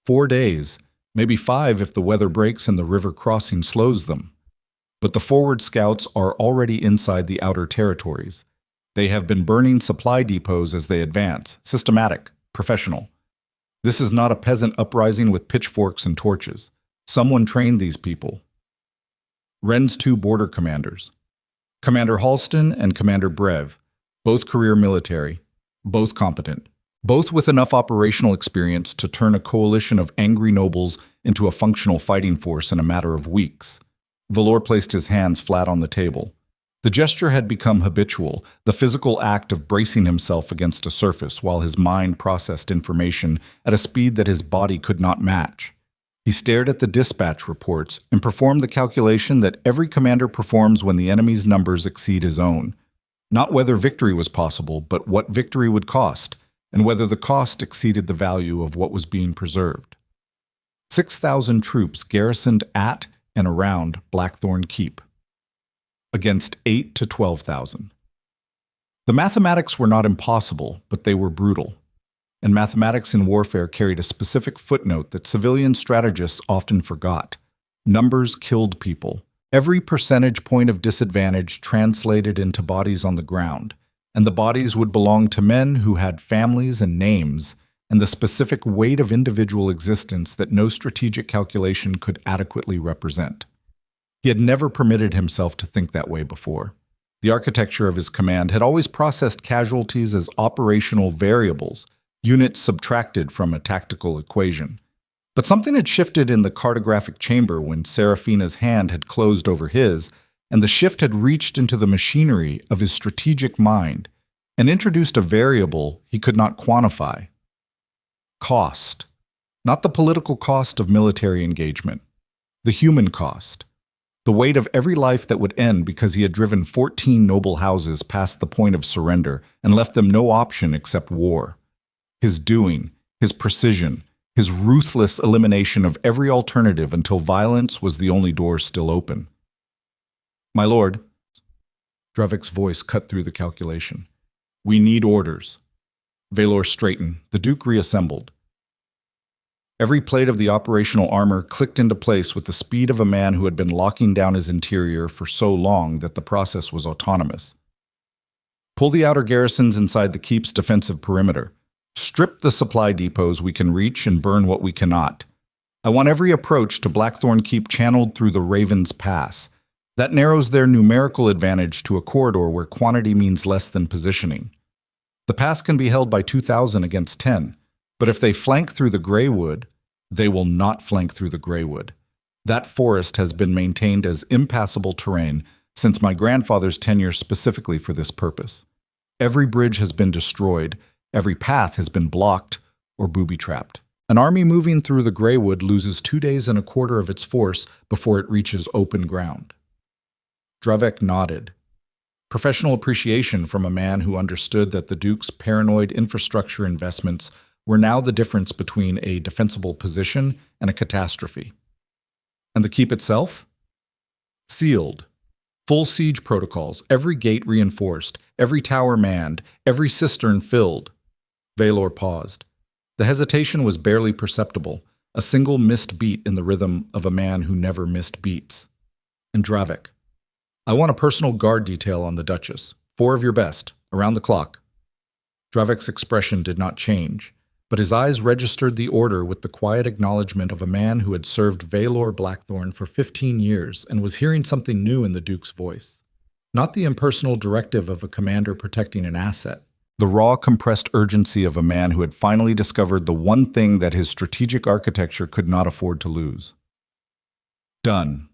4 days, maybe 5 if the weather breaks and the river crossing slows them. But the forward scouts are already inside the outer territories. They have been burning supply depots as they advance, systematic, professional. This is not a peasant uprising with pitchforks and torches. Someone trained these people. Wren's 2 border commanders, Commander Halston and Commander Brev, both career military, both competent, both with enough operational experience to turn a coalition of angry nobles into a functional fighting force in a matter of weeks. Vaelor placed his hands flat on the table. The gesture had become habitual, the physical act of bracing himself against a surface while his mind processed information at a speed that his body could not match. He stared at the dispatch reports and performed the calculation that every commander performs when the enemy's numbers exceed his own. Not whether victory was possible, but what victory would cost, and whether the cost exceeded the value of what was being preserved. 6,000 troops garrisoned at and around Blackthorne Keep, against 8 to 12,000. The mathematics were not impossible, but they were brutal. And mathematics in warfare carried a specific footnote that civilian strategists often forgot. Numbers killed people. Every percentage point of disadvantage translated into bodies on the ground, and the bodies would belong to men who had families and names, and the specific weight of individual existence that no strategic calculation could adequately represent. He had never permitted himself to think that way before. The architecture of his command had always processed casualties as operational variables, units subtracted from a tactical equation. But something had shifted in the cartographic chamber when Seraphina's hand had closed over his, and the shift had reached into the machinery of his strategic mind and introduced a variable he could not quantify. Cost. Not the political cost of military engagement. The human cost. The weight of every life that would end because he had driven 14 noble houses past the point of surrender and left them no option except war. His doing, his precision, his ruthless elimination of every alternative until violence was the only door still open. "My lord," Dravek's voice cut through the calculation. "We need orders." Vaelor straightened. The Duke reassembled. Every plate of the operational armor clicked into place with the speed of a man who had been locking down his interior for so long that the process was autonomous. "Pull the outer garrisons inside the keep's defensive perimeter. Strip the supply depots we can reach and burn what we cannot. I want every approach to Blackthorne Keep channeled through the Raven's Pass. That narrows their numerical advantage to a corridor where quantity means less than positioning. The pass can be held by 2,000 against 10, but if they flank through the Greywood, they will not flank through the Greywood. That forest has been maintained as impassable terrain since my grandfather's tenure specifically for this purpose. Every bridge has been destroyed, every path has been blocked or booby-trapped. An army moving through the Greywood loses 2 days and a quarter of its force before it reaches open ground." Dravek nodded. Professional appreciation from a man who understood that the Duke's paranoid infrastructure investments were now the difference between a defensible position and a catastrophe. And the keep itself? Sealed. Full siege protocols, every gate reinforced, every tower manned, every cistern filled. Vaelor paused. The hesitation was barely perceptible, a single missed beat in the rhythm of a man who never missed beats. And Dravek, "I want a personal guard detail on the Duchess. 4 of your best, around the clock." Dravek's expression did not change, but his eyes registered the order with the quiet acknowledgement of a man who had served Vaelor Blackthorne for 15 years and was hearing something new in the Duke's voice. Not the impersonal directive of a commander protecting an asset. The raw, compressed urgency of a man who had finally discovered the one thing that his strategic architecture could not afford to lose. Done.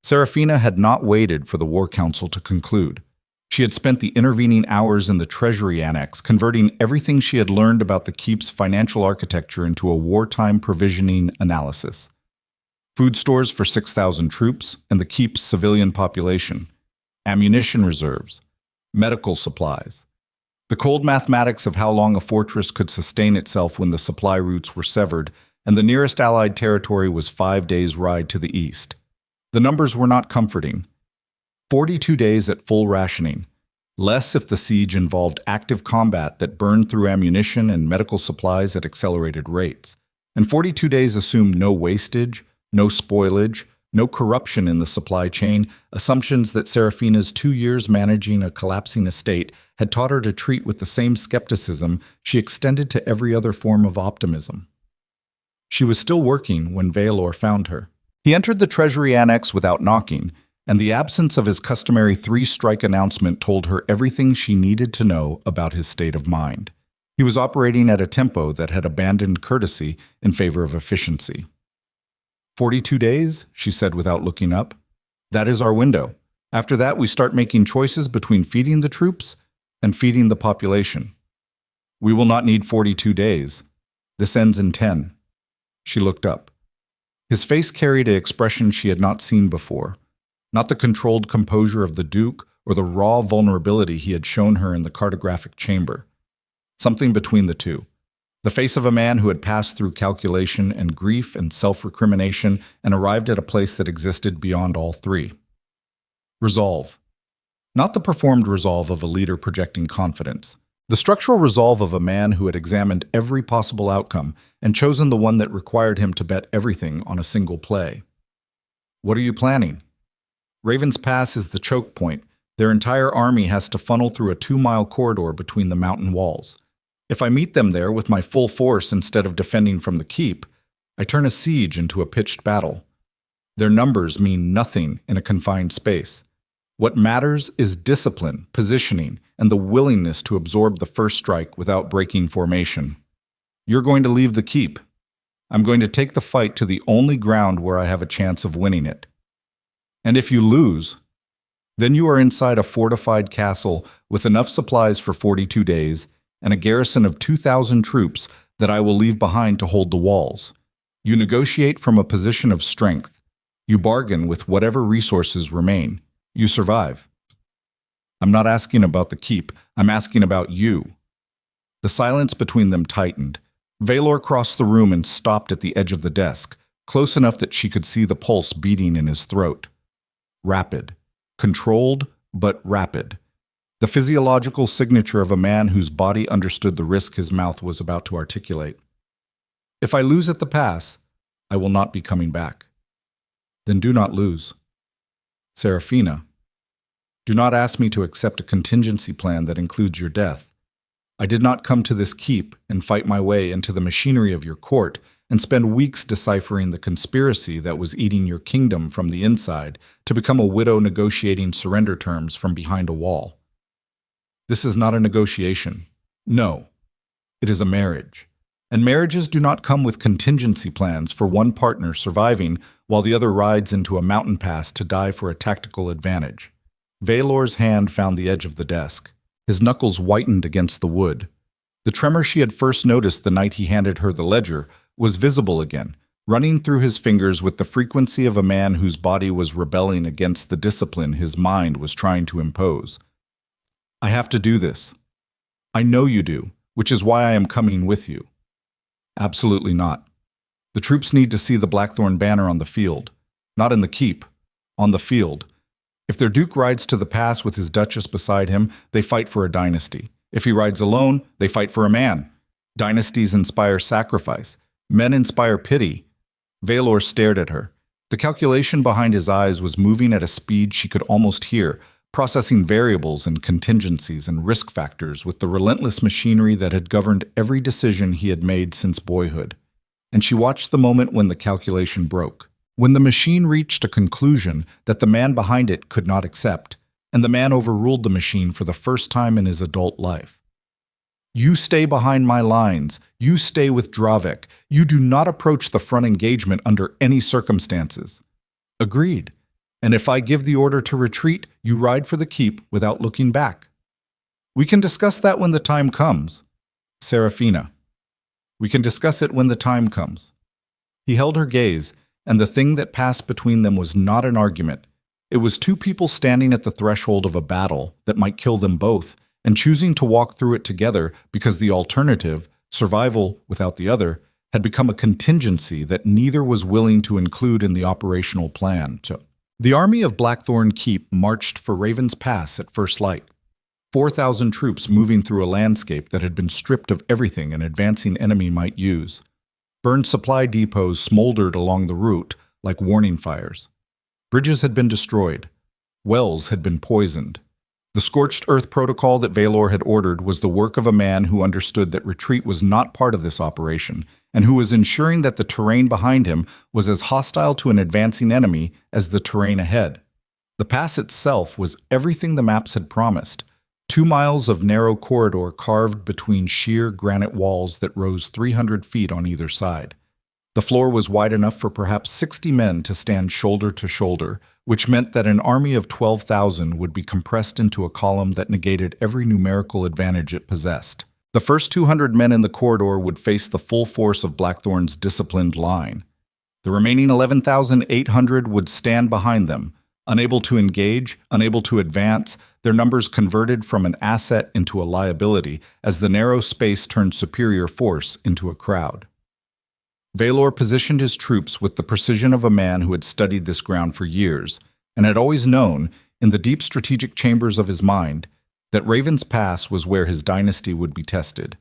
Serafina had not waited for the War Council to conclude. She had spent the intervening hours in the Treasury Annex converting everything she had learned about the Keep's financial architecture into a wartime provisioning analysis. Food stores for 6,000 troops and the Keep's civilian population, ammunition reserves, medical supplies. The cold mathematics of how long a fortress could sustain itself when the supply routes were severed, and the nearest Allied territory was 5 days' ride to the east. The numbers were not comforting. 42 days at full rationing, less if the siege involved active combat that burned through ammunition and medical supplies at accelerated rates, and 42 days assumed no wastage, no spoilage, no corruption in the supply chain, assumptions that Serafina's 2 years managing a collapsing estate had taught her to treat with the same skepticism she extended to every other form of optimism. She was still working when Vaelor found her. He entered the Treasury Annex without knocking, and the absence of his customary 3-strike announcement told her everything she needed to know about his state of mind. He was operating at a tempo that had abandoned courtesy in favor of efficiency. 42 days, she said without looking up. That is our window. After that, we start making choices between feeding the troops and feeding the population. We will not need 42 days. This ends in 10. She looked up. His face carried an expression she had not seen before. Not the controlled composure of the Duke or the raw vulnerability he had shown her in the cartographic chamber. Something between the two. The face of a man who had passed through calculation and grief and self-recrimination and arrived at a place that existed beyond all three. Resolve. Not the performed resolve of a leader projecting confidence. The structural resolve of a man who had examined every possible outcome and chosen the one that required him to bet everything on a single play. What are you planning? Raven's Pass is the choke point. Their entire army has to funnel through a 2-mile corridor between the mountain walls. If I meet them there with my full force instead of defending from the keep, I turn a siege into a pitched battle. Their numbers mean nothing in a confined space. What matters is discipline, positioning, and the willingness to absorb the first strike without breaking formation. You're going to leave the keep. I'm going to take the fight to the only ground where I have a chance of winning it. And if you lose, then you are inside a fortified castle with enough supplies for 42 days and a garrison of 2,000 troops that I will leave behind to hold the walls. You negotiate from a position of strength. You bargain with whatever resources remain. You survive. I'm not asking about the keep. I'm asking about you. The silence between them tightened. Vaelor crossed the room and stopped at the edge of the desk, close enough that she could see the pulse beating in his throat. Rapid. Controlled, but rapid. The physiological signature of a man whose body understood the risk his mouth was about to articulate. If I lose at the pass, I will not be coming back. Then do not lose. Serafina, do not ask me to accept a contingency plan that includes your death. I did not come to this keep and fight my way into the machinery of your court and spend weeks deciphering the conspiracy that was eating your kingdom from the inside to become a widow negotiating surrender terms from behind a wall. This is not a negotiation. No, it is a marriage. And marriages do not come with contingency plans for one partner surviving while the other rides into a mountain pass to die for a tactical advantage. Vaelor's hand found the edge of the desk. His knuckles whitened against the wood. The tremor she had first noticed the night he handed her the ledger was visible again, running through his fingers with the frequency of a man whose body was rebelling against the discipline his mind was trying to impose. I have to do this. I know you do, which is why I am coming with you. Absolutely not. The troops need to see the Blackthorne banner on the field. Not in the keep, on the field. If their duke rides to the pass with his duchess beside him, they fight for a dynasty. If he rides alone, they fight for a man. Dynasties inspire sacrifice. Men inspire pity. Vaelor stared at her. The calculation behind his eyes was moving at a speed she could almost hear, processing variables and contingencies and risk factors with the relentless machinery that had governed every decision he had made since boyhood. And she watched the moment when the calculation broke, when the machine reached a conclusion that the man behind it could not accept, and the man overruled the machine for the first time in his adult life. You stay behind my lines. You stay with Dravek. You do not approach the front engagement under any circumstances. Agreed. And if I give the order to retreat, you ride for the keep without looking back. We can discuss that when the time comes. Serafina. We can discuss it when the time comes. He held her gaze, and the thing that passed between them was not an argument. It was two people standing at the threshold of a battle that might kill them both, and choosing to walk through it together because the alternative, survival without the other, had become a contingency that neither was willing to include in the operational plan. The army of Blackthorne Keep marched for Raven's Pass at first light. 4,000 troops moving through a landscape that had been stripped of everything an advancing enemy might use. Burned supply depots smoldered along the route like warning fires. Bridges had been destroyed. Wells had been poisoned. The scorched earth protocol that Vaelor had ordered was the work of a man who understood that retreat was not part of this operation, and who was ensuring that the terrain behind him was as hostile to an advancing enemy as the terrain ahead. The pass itself was everything the maps had promised. 2 miles of narrow corridor carved between sheer granite walls that rose 300 feet on either side. The floor was wide enough for perhaps 60 men to stand shoulder to shoulder, which meant that an army of 12,000 would be compressed into a column that negated every numerical advantage it possessed. The first 200 men in the corridor would face the full force of Blackthorne's disciplined line. The remaining 11,800 would stand behind them, unable to engage, unable to advance, their numbers converted from an asset into a liability as the narrow space turned superior force into a crowd. Vaelor positioned his troops with the precision of a man who had studied this ground for years, and had always known, in the deep strategic chambers of his mind, that Raven's Pass was where his dynasty would be tested.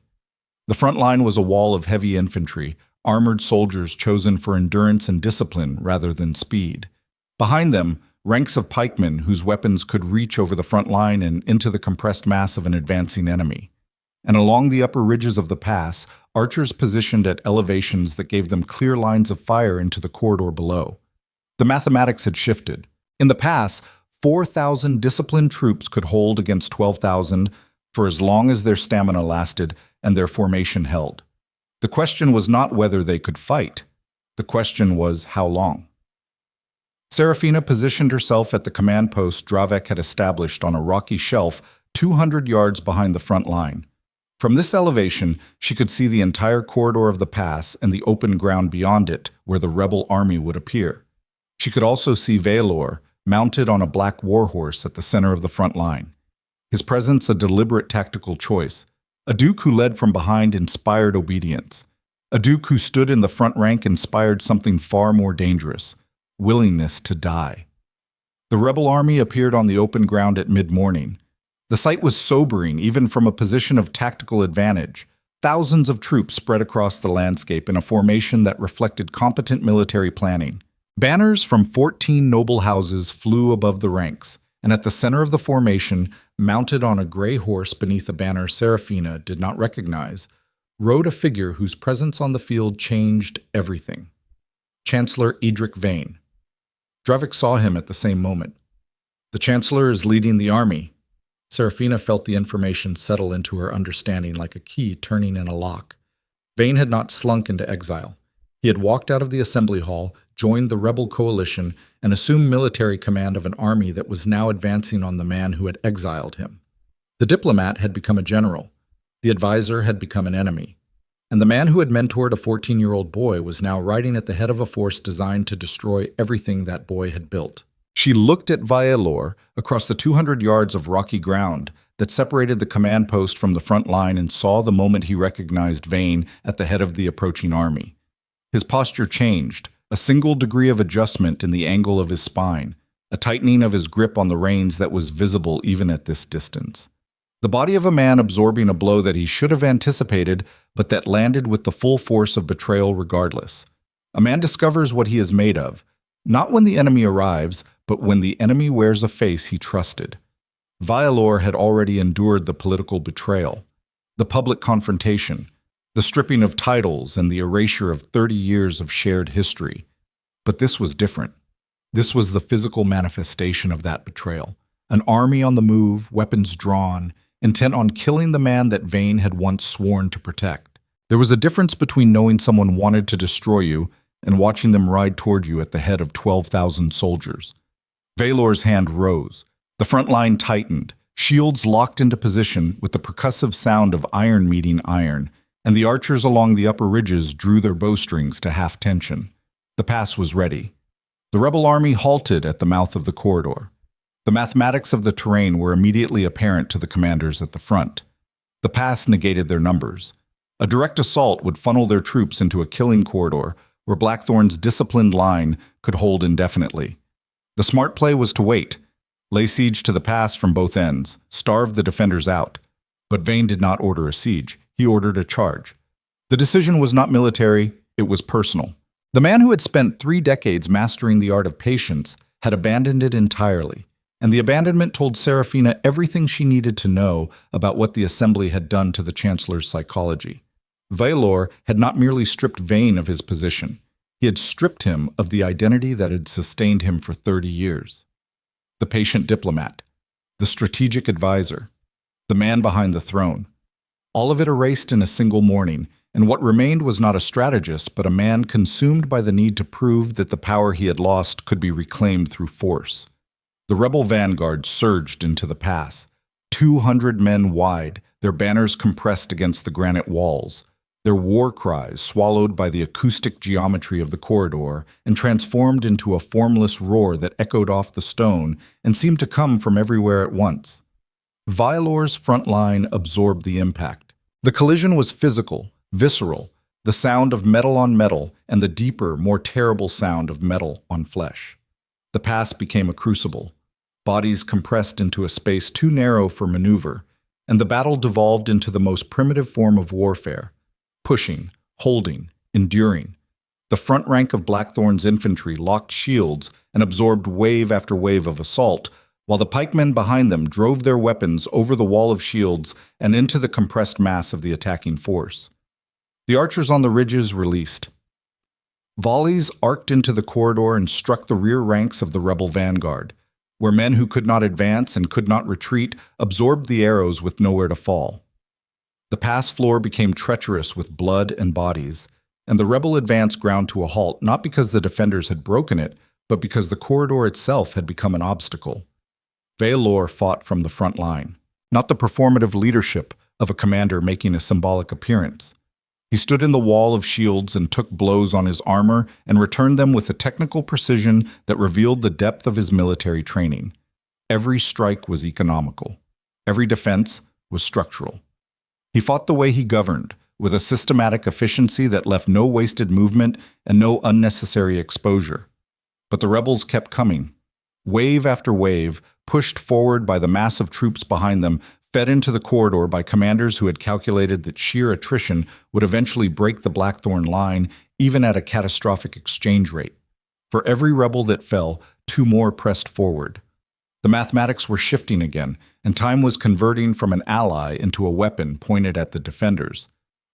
The front line was a wall of heavy infantry, armored soldiers chosen for endurance and discipline rather than speed. Behind them, ranks of pikemen whose weapons could reach over the front line and into the compressed mass of an advancing enemy. And along the upper ridges of the pass, archers positioned at elevations that gave them clear lines of fire into the corridor below. The mathematics had shifted. In the pass, 4,000 disciplined troops could hold against 12,000 for as long as their stamina lasted and their formation held. The question was not whether they could fight. The question was how long. Serafina positioned herself at the command post Dravek had established on a rocky shelf 200 yards behind the front line. From this elevation, she could see the entire corridor of the pass and the open ground beyond it where the rebel army would appear. She could also see Vaelor, mounted on a black warhorse at the center of the front line. His presence a deliberate tactical choice. A Duke who led from behind inspired obedience. A Duke who stood in the front rank inspired something far more dangerous: willingness to die. The rebel army appeared on the open ground at mid-morning. The sight was sobering, even from a position of tactical advantage. Thousands of troops spread across the landscape in a formation that reflected competent military planning. Banners from 14 noble houses flew above the ranks, and at the center of the formation, mounted on a gray horse beneath a banner Serafina did not recognize, rode a figure whose presence on the field changed everything. Chancellor Edric Vane. Dravek saw him at the same moment. The Chancellor is leading the army. Serafina felt the information settle into her understanding like a key turning in a lock. Vane had not slunk into exile. He had walked out of the assembly hall, joined the rebel coalition, and assumed military command of an army that was now advancing on the man who had exiled him. The diplomat had become a general. The advisor had become an enemy. And the man who had mentored a 14-year-old boy was now riding at the head of a force designed to destroy everything that boy had built. She looked at Vaelor across the 200 yards of rocky ground that separated the command post from the front line and saw the moment he recognized Vane at the head of the approaching army. His posture changed, a single degree of adjustment in the angle of his spine, a tightening of his grip on the reins that was visible even at this distance. The body of a man absorbing a blow that he should have anticipated, but that landed with the full force of betrayal regardless. A man discovers what he is made of, not when the enemy arrives, but when the enemy wears a face he trusted. Vaelor had already endured the political betrayal, the public confrontation, the stripping of titles, and the erasure of 30 years of shared history. But this was different. This was the physical manifestation of that betrayal. An army on the move, weapons drawn, intent on killing the man that Vane had once sworn to protect. There was a difference between knowing someone wanted to destroy you and watching them ride toward you at the head of 12,000 soldiers. Vaelor's hand rose. The front line tightened, shields locked into position with the percussive sound of iron meeting iron, and the archers along the upper ridges drew their bowstrings to half tension. The pass was ready. The rebel army halted at the mouth of the corridor. The mathematics of the terrain were immediately apparent to the commanders at the front. The pass negated their numbers. A direct assault would funnel their troops into a killing corridor where Blackthorne's disciplined line could hold indefinitely. The smart play was to wait, lay siege to the pass from both ends, starve the defenders out. But Vane did not order a siege. He ordered a charge. The decision was not military, it was personal. The man who had spent 3 decades mastering the art of patience had abandoned it entirely, and the abandonment told Serafina everything she needed to know about what the assembly had done to the Chancellor's psychology. Vaelor had not merely stripped Vane of his position, he had stripped him of the identity that had sustained him for 30 years. The patient diplomat, the strategic advisor, the man behind the throne. All of it erased in a single morning, and what remained was not a strategist, but a man consumed by the need to prove that the power he had lost could be reclaimed through force. The rebel vanguard surged into the pass, 200 men wide, their banners compressed against the granite walls, their war cries swallowed by the acoustic geometry of the corridor and transformed into a formless roar that echoed off the stone and seemed to come from everywhere at once. Vaelor's front line absorbed the impact. The collision was physical, visceral, the sound of metal on metal and the deeper, more terrible sound of metal on flesh. The pass became a crucible, bodies compressed into a space too narrow for maneuver, and the battle devolved into the most primitive form of warfare, pushing, holding, enduring. The front rank of Blackthorne's infantry locked shields and absorbed wave after wave of assault, while the pikemen behind them drove their weapons over the wall of shields and into the compressed mass of the attacking force. The archers on the ridges released. Volleys arced into the corridor and struck the rear ranks of the rebel vanguard, where men who could not advance and could not retreat absorbed the arrows with nowhere to fall. The pass floor became treacherous with blood and bodies, and the rebel advance ground to a halt not because the defenders had broken it, but because the corridor itself had become an obstacle. Vaelor fought from the front line, not the performative leadership of a commander making a symbolic appearance. He stood in the wall of shields and took blows on his armor and returned them with a technical precision that revealed the depth of his military training. Every strike was economical. Every defense was structural. He fought the way he governed, with a systematic efficiency that left no wasted movement and no unnecessary exposure. But the rebels kept coming. Wave after wave, pushed forward by the mass of troops behind them, fed into the corridor by commanders who had calculated that sheer attrition would eventually break the Blackthorne line, even at a catastrophic exchange rate. For every rebel that fell, 2 more pressed forward. The mathematics were shifting again, and time was converting from an ally into a weapon pointed at the defenders.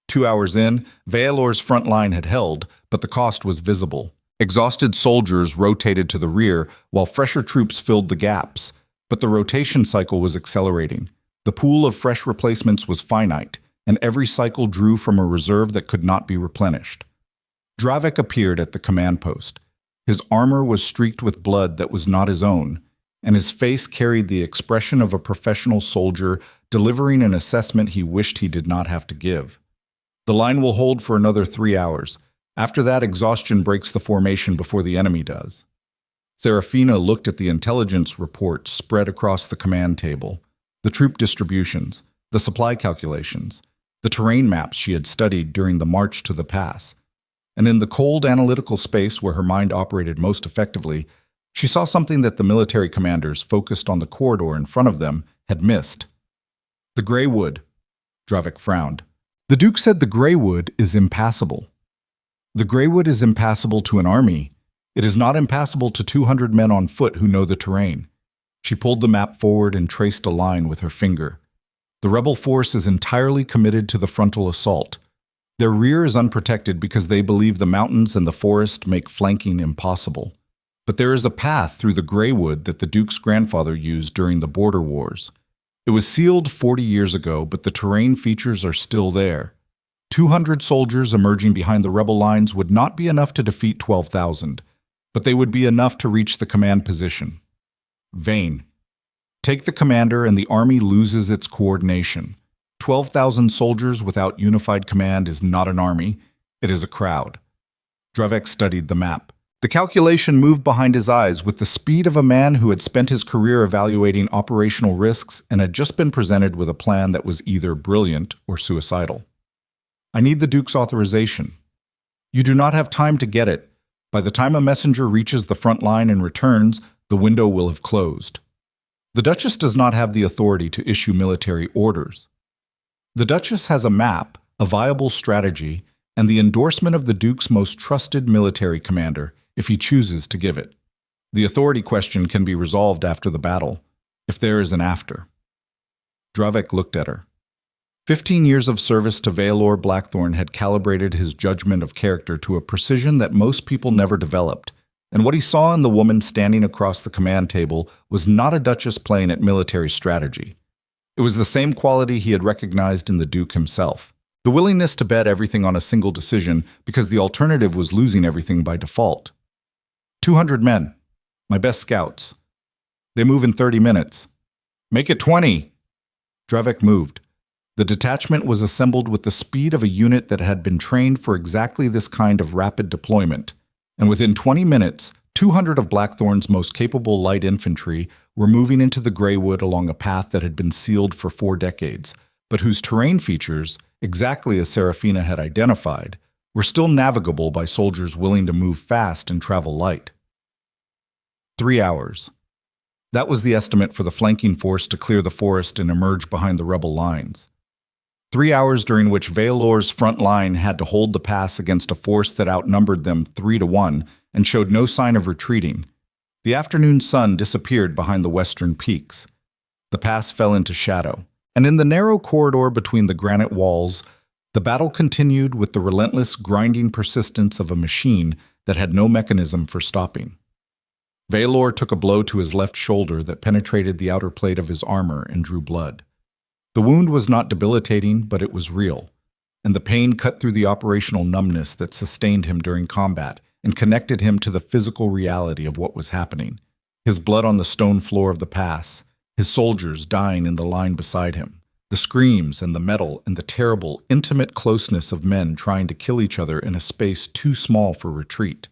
2 hours in, Vaelor's front line had held, but the cost was visible. Exhausted soldiers rotated to the rear, while fresher troops filled the gaps. But the rotation cycle was accelerating. The pool of fresh replacements was finite, and every cycle drew from a reserve that could not be replenished. Dravek appeared at the command post. His armor was streaked with blood that was not his own, and his face carried the expression of a professional soldier delivering an assessment he wished he did not have to give. The line will hold for another 3 hours. After that, exhaustion breaks the formation before the enemy does. Serafina looked at the intelligence report spread across the command table, the troop distributions, the supply calculations, the terrain maps she had studied during the march to the pass. And in the cold analytical space where her mind operated most effectively, she saw something that the military commanders focused on the corridor in front of them had missed. The gray wood. Dravek frowned. The Duke said the gray wood is impassable. The gray wood is impassable to an army. It is not impassable to 200 men on foot who know the terrain. She pulled the map forward and traced a line with her finger. The rebel force is entirely committed to the frontal assault. Their rear is unprotected because they believe the mountains and the forest make flanking impossible. But there is a path through the gray wood that the Duke's grandfather used during the border wars. It was sealed 40 years ago, but the terrain features are still there. 200 soldiers emerging behind the rebel lines would not be enough to defeat 12,000, but they would be enough to reach the command position. Vain. Take the commander and the army loses its coordination. 12,000 soldiers without unified command is not an army, it is a crowd. Drevek studied the map. The calculation moved behind his eyes with the speed of a man who had spent his career evaluating operational risks and had just been presented with a plan that was either brilliant or suicidal. I need the Duke's authorization. You do not have time to get it. By the time a messenger reaches the front line and returns, the window will have closed. The Duchess does not have the authority to issue military orders. The Duchess has a map, a viable strategy, and the endorsement of the Duke's most trusted military commander, if he chooses to give it. The authority question can be resolved after the battle, if there is an after. Drevek looked at her. 15 years of service to Vaelor Blackthorne had calibrated his judgment of character to a precision that most people never developed, and what he saw in the woman standing across the command table was not a Duchess playing at military strategy. It was the same quality he had recognized in the Duke himself. The willingness to bet everything on a single decision because the alternative was losing everything by default. 200 men. My best scouts. They move in 30 minutes. Make it 20. Drevek moved. The detachment was assembled with the speed of a unit that had been trained for exactly this kind of rapid deployment, and within 20 minutes, 200 of Blackthorne's most capable light infantry were moving into the gray wood along a path that had been sealed for 4 decades, but whose terrain features, exactly as Serafina had identified, were still navigable by soldiers willing to move fast and travel light. 3 hours. That was the estimate for the flanking force to clear the forest and emerge behind the rebel lines. 3 hours during which Vaelor's front line had to hold the pass against a force that outnumbered them 3-1 and showed no sign of retreating. The afternoon sun disappeared behind the western peaks. The pass fell into shadow, and in the narrow corridor between the granite walls, the battle continued with the relentless, grinding persistence of a machine that had no mechanism for stopping. Vaelor took a blow to his left shoulder that penetrated the outer plate of his armor and drew blood. The wound was not debilitating, but it was real, and the pain cut through the operational numbness that sustained him during combat and connected him to the physical reality of what was happening. His blood on the stone floor of the pass, his soldiers dying in the line beside him, the screams and the metal and the terrible, intimate closeness of men trying to kill each other in a space too small for retreat.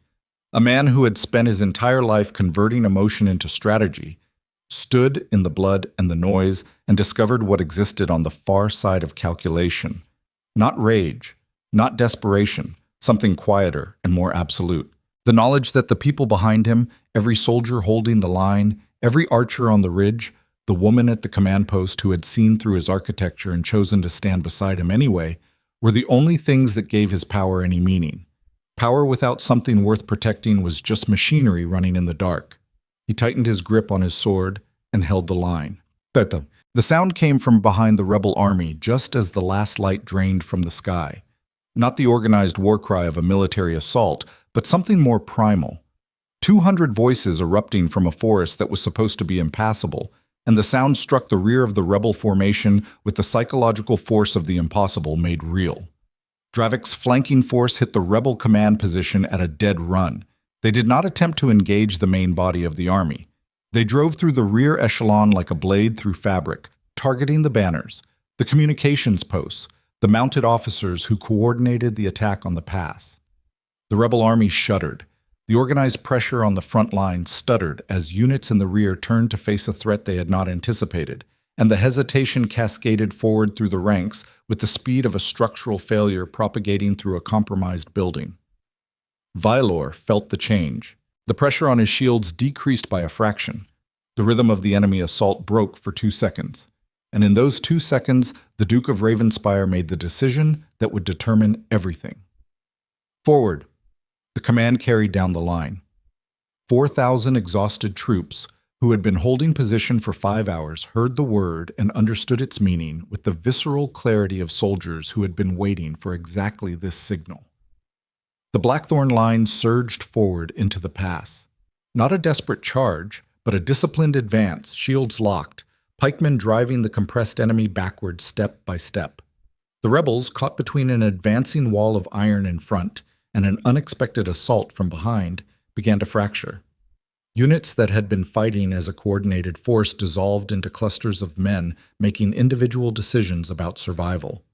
A man who had spent his entire life converting emotion into strategy stood in the blood and the noise and discovered what existed on the far side of calculation. Not rage, not desperation, something quieter and more absolute. The knowledge that the people behind him, every soldier holding the line, every archer on the ridge, the woman at the command post who had seen through his architecture and chosen to stand beside him anyway, were the only things that gave his power any meaning. Power without something worth protecting was just machinery running in the dark. He tightened his grip on his sword and held the line. The sound came from behind the rebel army just as the last light drained from the sky. Not the organized war cry of a military assault, but something more primal. 200 voices erupting from a forest that was supposed to be impassable, and the sound struck the rear of the rebel formation with the psychological force of the impossible made real. Drevek's flanking force hit the rebel command position at a dead run. They did not attempt to engage the main body of the army. They drove through the rear echelon like a blade through fabric, targeting the banners, the communications posts, the mounted officers who coordinated the attack on the pass. The rebel army shuddered. The organized pressure on the front line stuttered as units in the rear turned to face a threat they had not anticipated, and the hesitation cascaded forward through the ranks with the speed of a structural failure propagating through a compromised building. Vaelor felt the change. The pressure on his shields decreased by a fraction. The rhythm of the enemy assault broke for 2 seconds. And in those 2 seconds, the Duke of Ravenspire made the decision that would determine everything. Forward! The command carried down the line. 4,000 exhausted troops, who had been holding position for 5 hours, heard the word and understood its meaning with the visceral clarity of soldiers who had been waiting for exactly this signal. The Blackthorne line surged forward into the pass. Not a desperate charge, but a disciplined advance, shields locked, pikemen driving the compressed enemy backward step by step. The rebels, caught between an advancing wall of iron in front and an unexpected assault from behind, began to fracture. Units that had been fighting as a coordinated force dissolved into clusters of men making individual decisions about survival.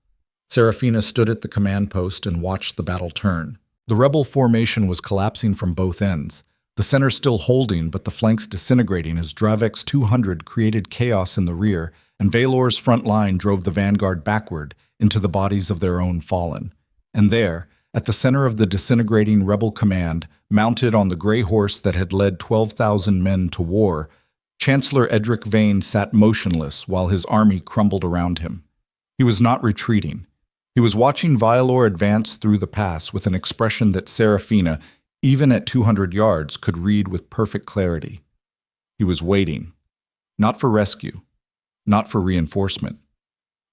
Serafina stood at the command post and watched the battle turn. The rebel formation was collapsing from both ends, the center still holding but the flanks disintegrating as Dravek's 200 created chaos in the rear, and Vaelor's front line drove the vanguard backward into the bodies of their own fallen. And there, at the center of the disintegrating rebel command, mounted on the gray horse that had led 12,000 men to war, Chancellor Edric Vane sat motionless while his army crumbled around him. He was not retreating. He was watching Vaelor advance through the pass with an expression that Serafina, even at 200 yards, could read with perfect clarity. He was waiting, not for rescue, not for reinforcement,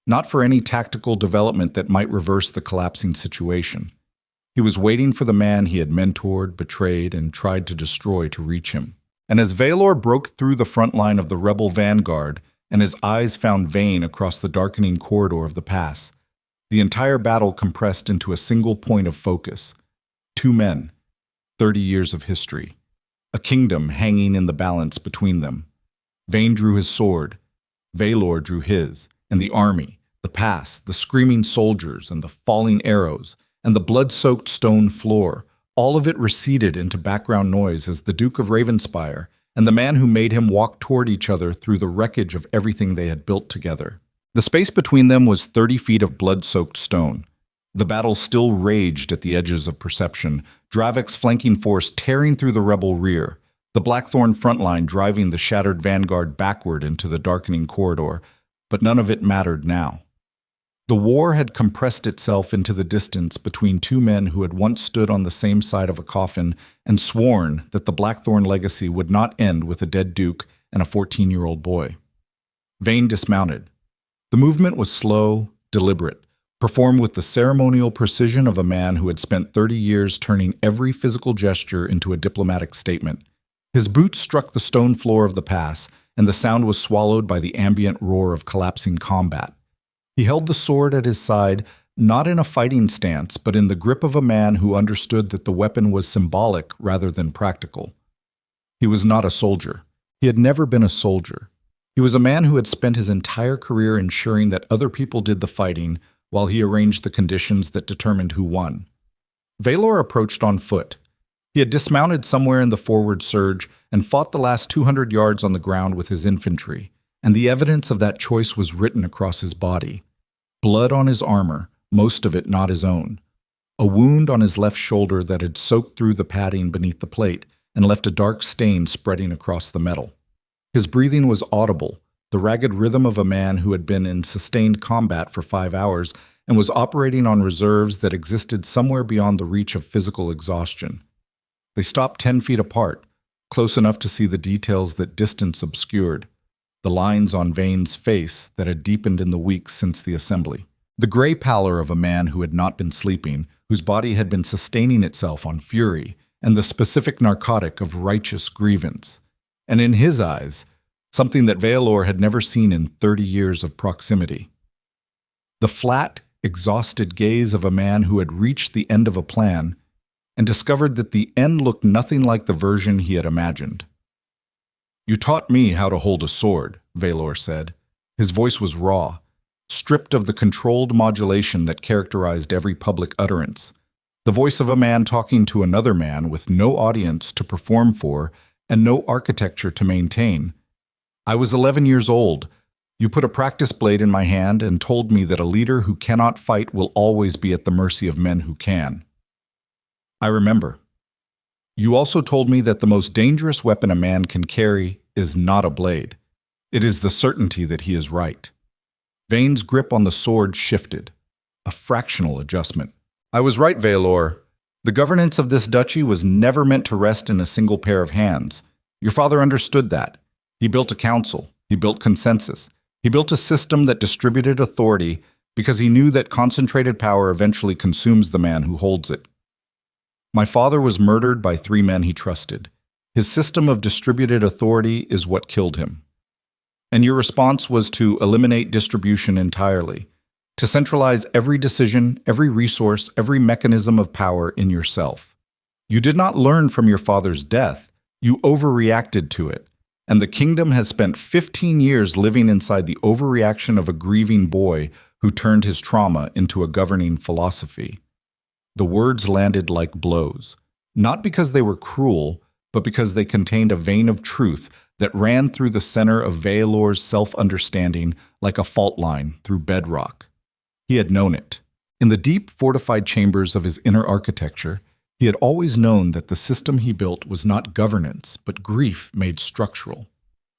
not for any tactical development that might reverse the collapsing situation. He was waiting for the man he had mentored, betrayed, and tried to destroy to reach him. And as Vaelor broke through the front line of the rebel vanguard, and his eyes found Vane across the darkening corridor of the pass, the entire battle compressed into a single point of focus. 2 men, 30 years of history, a kingdom hanging in the balance between them. Vane drew his sword, Vaelor drew his, and the army, the pass, the screaming soldiers, and the falling arrows, and the blood-soaked stone floor, all of it receded into background noise as the Duke of Ravenspire and the man who made him walk toward each other through the wreckage of everything they had built together. The space between them was 30 feet of blood-soaked stone. The battle still raged at the edges of perception, Dravek's flanking force tearing through the rebel rear, the Blackthorne front line driving the shattered vanguard backward into the darkening corridor, but none of it mattered now. The war had compressed itself into the distance between 2 men who had once stood on the same side of a coffin and sworn that the Blackthorne legacy would not end with a dead duke and a 14-year-old boy. Vane dismounted. The movement was slow, deliberate, performed with the ceremonial precision of a man who had spent 30 years turning every physical gesture into a diplomatic statement. His boots struck the stone floor of the pass, and the sound was swallowed by the ambient roar of collapsing combat. He held the sword at his side, not in a fighting stance, but in the grip of a man who understood that the weapon was symbolic rather than practical. He was not a soldier. He had never been a soldier. He was a man who had spent his entire career ensuring that other people did the fighting while he arranged the conditions that determined who won. Vaelor approached on foot. He had dismounted somewhere in the forward surge and fought the last 200 yards on the ground with his infantry, and the evidence of that choice was written across his body. Blood on his armor, most of it not his own. A wound on his left shoulder that had soaked through the padding beneath the plate and left a dark stain spreading across the metal. His breathing was audible, the ragged rhythm of a man who had been in sustained combat for 5 hours and was operating on reserves that existed somewhere beyond the reach of physical exhaustion. They stopped 10 feet apart, close enough to see the details that distance obscured. The lines on Vane's face that had deepened in the weeks since the assembly. The gray pallor of a man who had not been sleeping, whose body had been sustaining itself on fury, and the specific narcotic of righteous grievance. And in his eyes, something that Vaelor had never seen in 30 years of proximity. The flat, exhausted gaze of a man who had reached the end of a plan and discovered that the end looked nothing like the version he had imagined. "You taught me how to hold a sword," Vaelor said. His voice was raw, stripped of the controlled modulation that characterized every public utterance. The voice of a man talking to another man with no audience to perform for and no architecture to maintain. "I was 11 years old. You put a practice blade in my hand and told me that a leader who cannot fight will always be at the mercy of men who can. I remember. You also told me that the most dangerous weapon a man can carry is not a blade. It is the certainty that he is right." Vane's grip on the sword shifted, a fractional adjustment. "I was right, Vaelor. The governance of this duchy was never meant to rest in a single pair of hands. Your father understood that. He built a council. He built consensus. He built a system that distributed authority because he knew that concentrated power eventually consumes the man who holds it. My father was murdered by 3 men he trusted. His system of distributed authority is what killed him. And your response was to eliminate distribution entirely, to centralize every decision, every resource, every mechanism of power in yourself. You did not learn from your father's death. You overreacted to it. And the kingdom has spent 15 years living inside the overreaction of a grieving boy who turned his trauma into a governing philosophy. The words landed like blows, not because they were cruel, but because they contained a vein of truth that ran through the center of Vaelor's self-understanding like a fault line through bedrock. He had known it. In the deep, fortified chambers of his inner architecture, he had always known that the system he built was not governance, but grief made structural.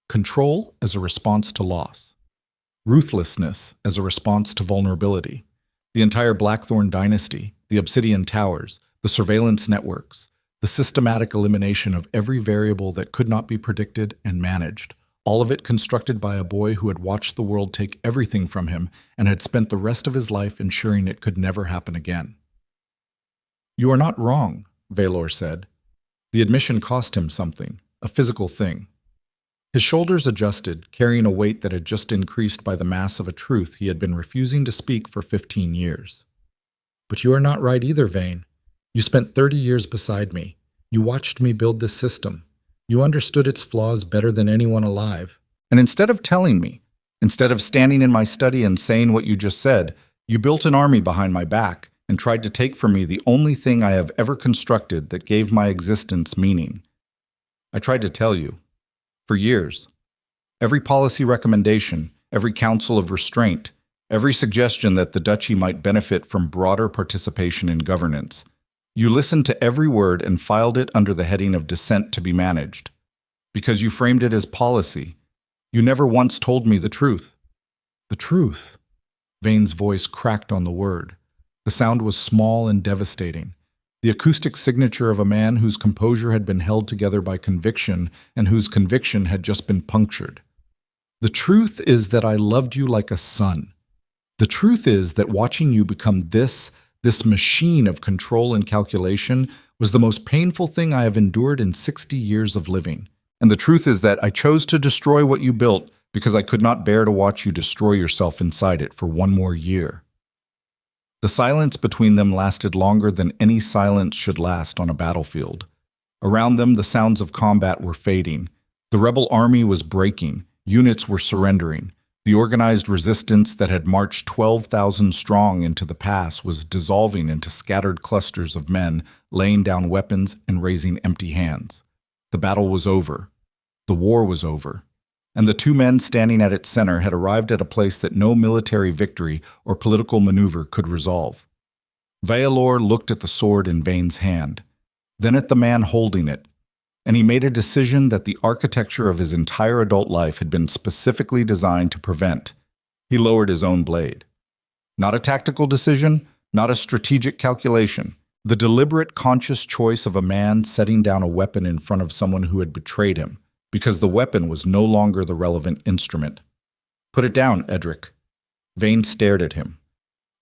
Control as a response to loss. Ruthlessness as a response to vulnerability. The entire Blackthorne dynasty, the Obsidian Towers, the surveillance networks, the systematic elimination of every variable that could not be predicted and managed, all of it constructed by a boy who had watched the world take everything from him and had spent the rest of his life ensuring it could never happen again. You are not wrong, Vaelor said. The admission cost him something, a physical thing. His shoulders adjusted, carrying a weight that had just increased by the mass of a truth he had been refusing to speak for 15 years. But you are not right either, Vane. You spent 30 years beside me. You watched me build this system. You understood its flaws better than anyone alive. And instead of telling me, instead of standing in my study and saying what you just said, you built an army behind my back and tried to take from me the only thing I have ever constructed that gave my existence meaning. I tried to tell you. For years. Every policy recommendation, every council of restraint, every suggestion that the duchy might benefit from broader participation in governance. You listened to every word and filed it under the heading of dissent to be managed. Because you framed it as policy. You never once told me the truth. The truth. Vane's voice cracked on the word. The sound was small and devastating. The acoustic signature of a man whose composure had been held together by conviction and whose conviction had just been punctured. The truth is that I loved you like a son. The truth is that watching you become this machine of control and calculation was the most painful thing I have endured in 60 years of living. And the truth is that I chose to destroy what you built because I could not bear to watch you destroy yourself inside it for one more year. The silence between them lasted longer than any silence should last on a battlefield. Around them, the sounds of combat were fading. The rebel army was breaking. Units were surrendering. The organized resistance that had marched 12,000 strong into the pass was dissolving into scattered clusters of men laying down weapons and raising empty hands. The battle was over. The war was over. And the 2 men standing at its center had arrived at a place that no military victory or political maneuver could resolve. Vaelor looked at the sword in Vane's hand, then at the man holding it, and he made a decision that the architecture of his entire adult life had been specifically designed to prevent. He lowered his own blade. Not a tactical decision, not a strategic calculation. The deliberate, conscious choice of a man setting down a weapon in front of someone who had betrayed him, because the weapon was no longer the relevant instrument. Put it down, Edric. Vane stared at him.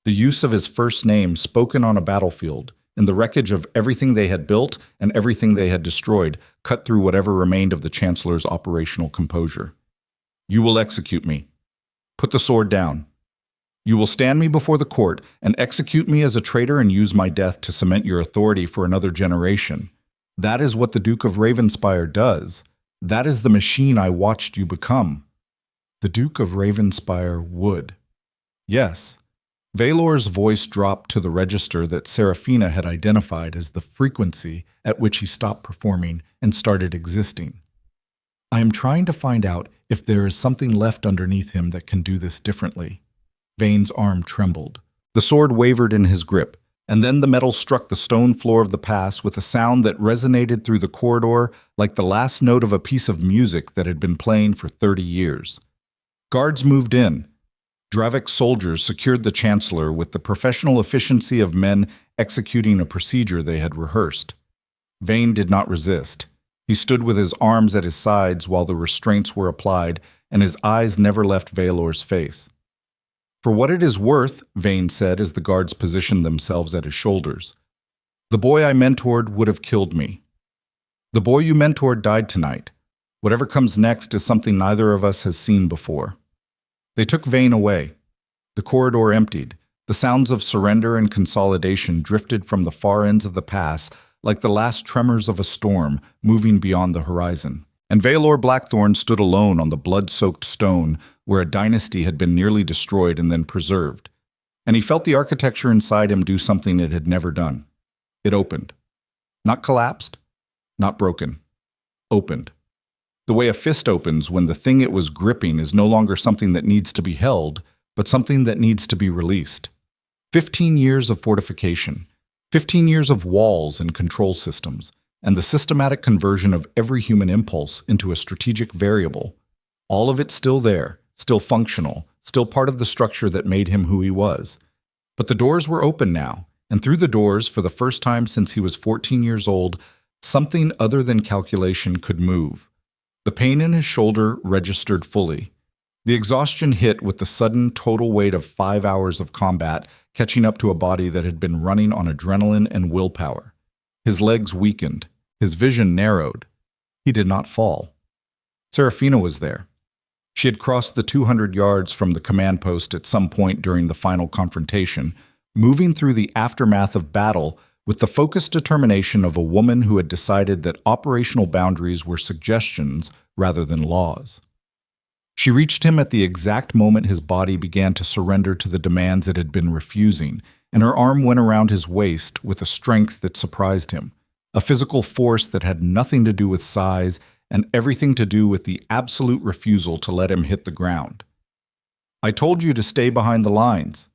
The use of his first name spoken on a battlefield, in the wreckage of everything they had built and everything they had destroyed, cut through whatever remained of the Chancellor's operational composure. You will execute me. Put the sword down. You will stand me before the court and execute me as a traitor and use my death to cement your authority for another generation. That is what the Duke of Ravenspire does. That is the machine I watched you become. The Duke of Ravenspire would. Yes. Vaelor's voice dropped to the register that Seraphina had identified as the frequency at which he stopped performing and started existing. I am trying to find out if there is something left underneath him that can do this differently. Vane's arm trembled. The sword wavered in his grip, and then the metal struck the stone floor of the pass with a sound that resonated through the corridor like the last note of a piece of music that had been playing for 30 years. Guards moved in. Dravic's soldiers secured the Chancellor with the professional efficiency of men executing a procedure they had rehearsed. Vane did not resist. He stood with his arms at his sides while the restraints were applied, and his eyes never left Vaelor's face. "For what it is worth," Vane said as the guards positioned themselves at his shoulders, "the boy I mentored would have killed me. The boy you mentored died tonight. Whatever comes next is something neither of us has seen before." They took Vane away. The corridor emptied. The sounds of surrender and consolidation drifted from the far ends of the pass like the last tremors of a storm moving beyond the horizon. And Vaelor Blackthorne stood alone on the blood-soaked stone where a dynasty had been nearly destroyed and then preserved. And he felt the architecture inside him do something it had never done. It opened. Not collapsed, not broken. Opened. The way a fist opens when the thing it was gripping is no longer something that needs to be held, but something that needs to be released. 15 years of fortification, 15 years of walls and control systems, and the systematic conversion of every human impulse into a strategic variable. All of it still there, still functional, still part of the structure that made him who he was. But the doors were open now, and through the doors, for the first time since he was 14 years old, something other than calculation could move. The pain in his shoulder registered fully. The exhaustion hit with the sudden total weight of 5 hours of combat, catching up to a body that had been running on adrenaline and willpower. His legs weakened. His vision narrowed. He did not fall. Serafina was there. She had crossed the 200 yards from the command post at some point during the final confrontation, moving through the aftermath of battle with the focused determination of a woman who had decided that operational boundaries were suggestions rather than laws. She reached him at the exact moment his body began to surrender to the demands it had been refusing, and her arm went around his waist with a strength that surprised him, a physical force that had nothing to do with size and everything to do with the absolute refusal to let him hit the ground. "I told you to stay behind the lines,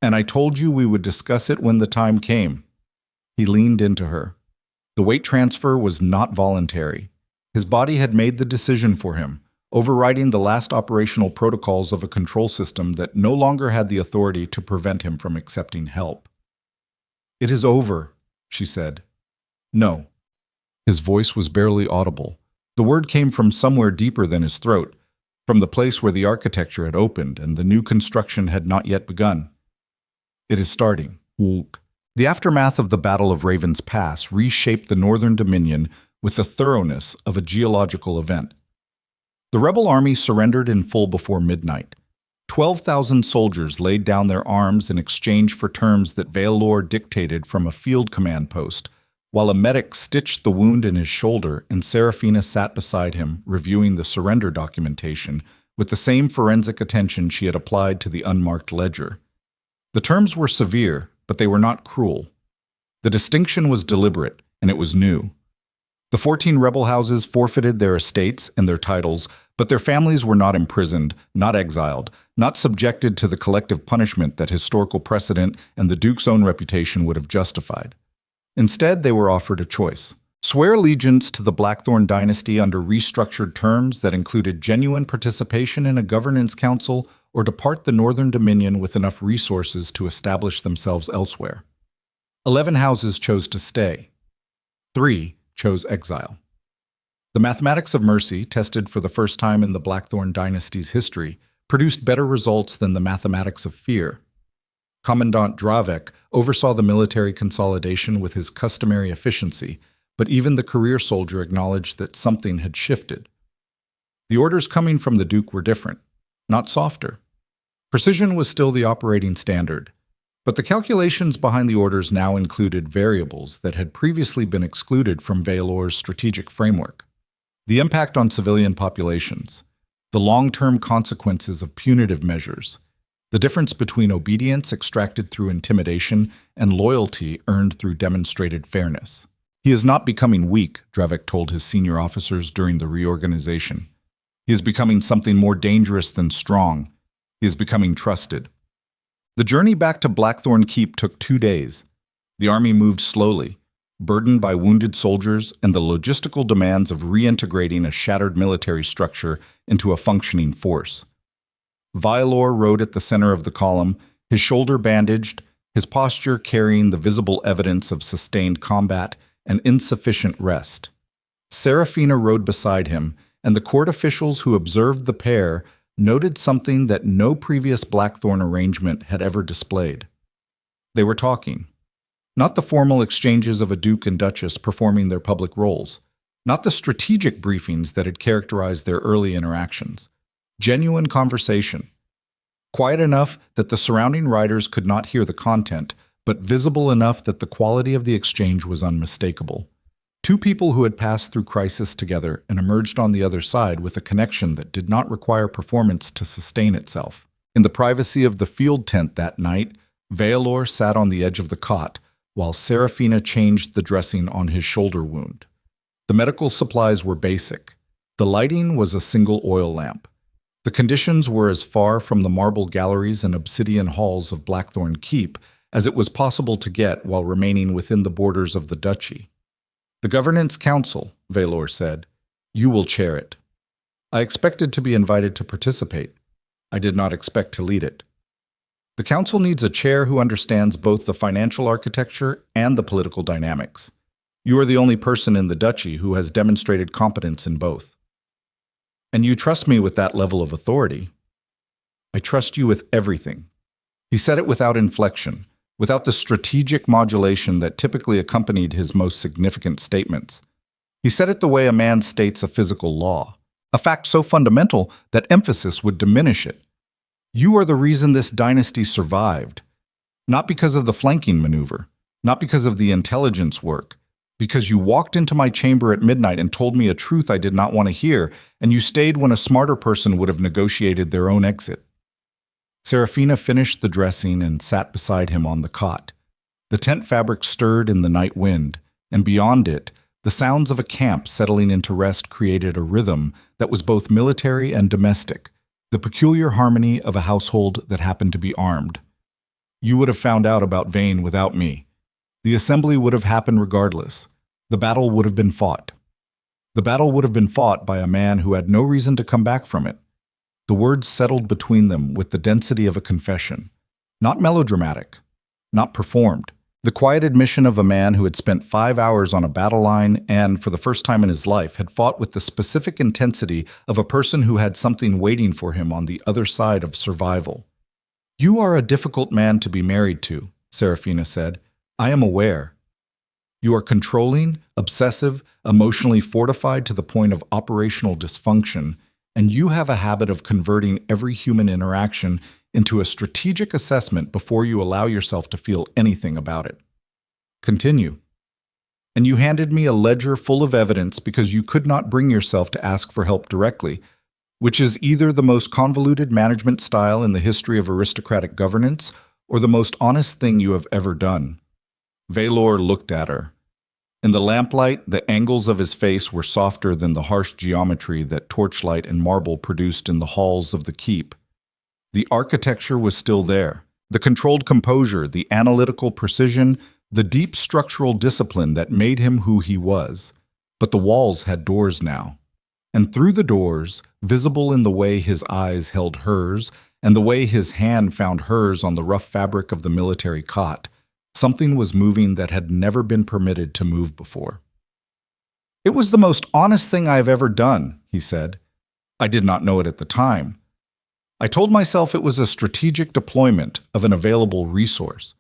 and I told you we would discuss it when the time came." He leaned into her. The weight transfer was not voluntary. His body had made the decision for him, overriding the last operational protocols of a control system that no longer had the authority to prevent him from accepting help. "It is over," she said. "No." His voice was barely audible. The word came from somewhere deeper than his throat, from the place where the architecture had opened and the new construction had not yet begun. "It is starting." The aftermath of the Battle of Raven's Pass reshaped the Northern Dominion with the thoroughness of a geological event. The rebel army surrendered in full before midnight. 12,000 soldiers laid down their arms in exchange for terms that Vaelor dictated from a field command post, while a medic stitched the wound in his shoulder and Serafina sat beside him, reviewing the surrender documentation with the same forensic attention she had applied to the unmarked ledger. The terms were severe, but they were not cruel. The distinction was deliberate, and it was new. The 14 rebel houses forfeited their estates and their titles, but their families were not imprisoned, not exiled, not subjected to the collective punishment that historical precedent and the Duke's own reputation would have justified. Instead, they were offered a choice. Swear allegiance to the Blackthorne dynasty under restructured terms that included genuine participation in a governance council, or depart the Northern Dominion with enough resources to establish themselves elsewhere. 11 houses chose to stay. 3 chose exile. The mathematics of mercy, tested for the first time in the Blackthorne dynasty's history, produced better results than the mathematics of fear. Commandant Dravek oversaw the military consolidation with his customary efficiency, but even the career soldier acknowledged that something had shifted. The orders coming from the Duke were different, not softer. Precision was still the operating standard, but the calculations behind the orders now included variables that had previously been excluded from Vaelor's strategic framework. The impact on civilian populations, the long-term consequences of punitive measures, the difference between obedience extracted through intimidation and loyalty earned through demonstrated fairness. "He is not becoming weak," Dravek told his senior officers during the reorganization. "He is becoming something more dangerous than strong. He is becoming trusted." The journey back to Blackthorne Keep took 2 days. The army moved slowly, burdened by wounded soldiers and the logistical demands of reintegrating a shattered military structure into a functioning force. Vaelor rode at the center of the column, his shoulder bandaged, his posture carrying the visible evidence of sustained combat and insufficient rest. Serafina rode beside him, and the court officials who observed the pair noted something that no previous Blackthorne arrangement had ever displayed. They were talking. Not the formal exchanges of a duke and duchess performing their public roles, not the strategic briefings that had characterized their early interactions. Genuine conversation. Quiet enough that the surrounding riders could not hear the content, but visible enough that the quality of the exchange was unmistakable. Two people who had passed through crisis together and emerged on the other side with a connection that did not require performance to sustain itself. In the privacy of the field tent that night, Vaelor sat on the edge of the cot, while Serafina changed the dressing on his shoulder wound. The medical supplies were basic. The lighting was a single oil lamp. The conditions were as far from the marble galleries and obsidian halls of Blackthorne Keep as it was possible to get while remaining within the borders of the duchy. "The Governance Council," Vaelor said. "You will chair it." I expected to be invited to participate. I did not expect to lead it. The council needs a chair who understands both the financial architecture and the political dynamics. You are the only person in the duchy who has demonstrated competence in both. And you trust me with that level of authority. I trust you with everything. He said it without inflection, without the strategic modulation that typically accompanied his most significant statements. He said it the way a man states a physical law, a fact so fundamental that emphasis would diminish it. You are the reason this dynasty survived, not because of the flanking maneuver, not because of the intelligence work, because you walked into my chamber at midnight and told me a truth I did not want to hear, and you stayed when a smarter person would have negotiated their own exit. Serafina finished the dressing and sat beside him on the cot. The tent fabric stirred in the night wind, and beyond it, the sounds of a camp settling into rest created a rhythm that was both military and domestic, the peculiar harmony of a household that happened to be armed. You would have found out about Vane without me. The assembly would have happened regardless. The battle would have been fought. The battle would have been fought by a man who had no reason to come back from it. The words settled between them with the density of a confession. Not melodramatic, not performed. The quiet admission of a man who had spent 5 hours on a battle line and, for the first time in his life, had fought with the specific intensity of a person who had something waiting for him on the other side of survival. "You are a difficult man to be married to," Serafina said. "I am aware. You are controlling, obsessive, emotionally fortified to the point of operational dysfunction, and you have a habit of converting every human interaction into a strategic assessment before you allow yourself to feel anything about it. Continue. And you handed me a ledger full of evidence because you could not bring yourself to ask for help directly, which is either the most convoluted management style in the history of aristocratic governance or the most honest thing you have ever done." Vaelor looked at her. In the lamplight, the angles of his face were softer than the harsh geometry that torchlight and marble produced in the halls of the keep. The architecture was still there, the controlled composure, the analytical precision, the deep structural discipline that made him who he was. But the walls had doors now. And through the doors, visible in the way his eyes held hers and the way his hand found hers on the rough fabric of the military cot, something was moving that had never been permitted to move before. "It was the most honest thing I have ever done," he said. "I did not know it at the time. I told myself it was a strategic deployment of an available resource.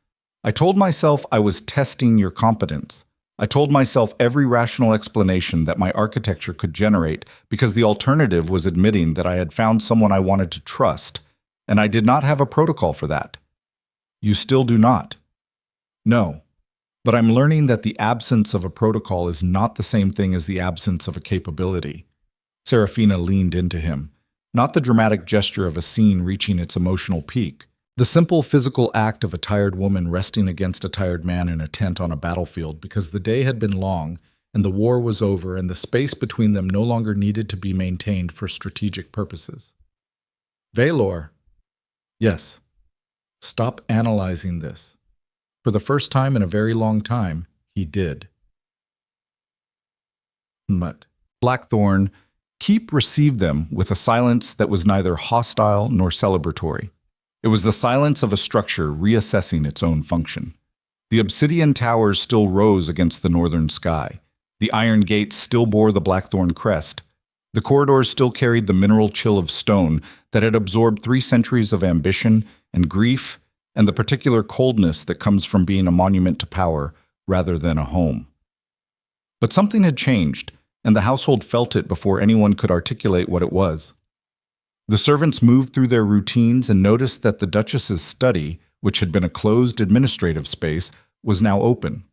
I told myself I was testing your competence. I told myself every rational explanation that my architecture could generate because the alternative was admitting that I had found someone I wanted to trust, and I did not have a protocol for that. You still do not. No, but I'm learning that the absence of a protocol is not the same thing as the absence of a capability." Serafina leaned into him. Not the dramatic gesture of a scene reaching its emotional peak. The simple physical act of a tired woman resting against a tired man in a tent on a battlefield because the day had been long and the war was over and the space between them no longer needed to be maintained for strategic purposes. "Vaelor." "Yes. Stop analyzing this." For the first time in a very long time, he did. But Blackthorne Keep received them with a silence that was neither hostile nor celebratory. It was the silence of a structure reassessing its own function. The obsidian towers still rose against the northern sky. The iron gates still bore the Blackthorne crest. The corridors still carried the mineral chill of stone that had absorbed 3 centuries of ambition and grief and the particular coldness that comes from being a monument to power rather than a home. But something had changed, and the household felt it before anyone could articulate what it was. The servants moved through their routines and noticed that the Duchess's study, which had been a closed administrative space, was now open.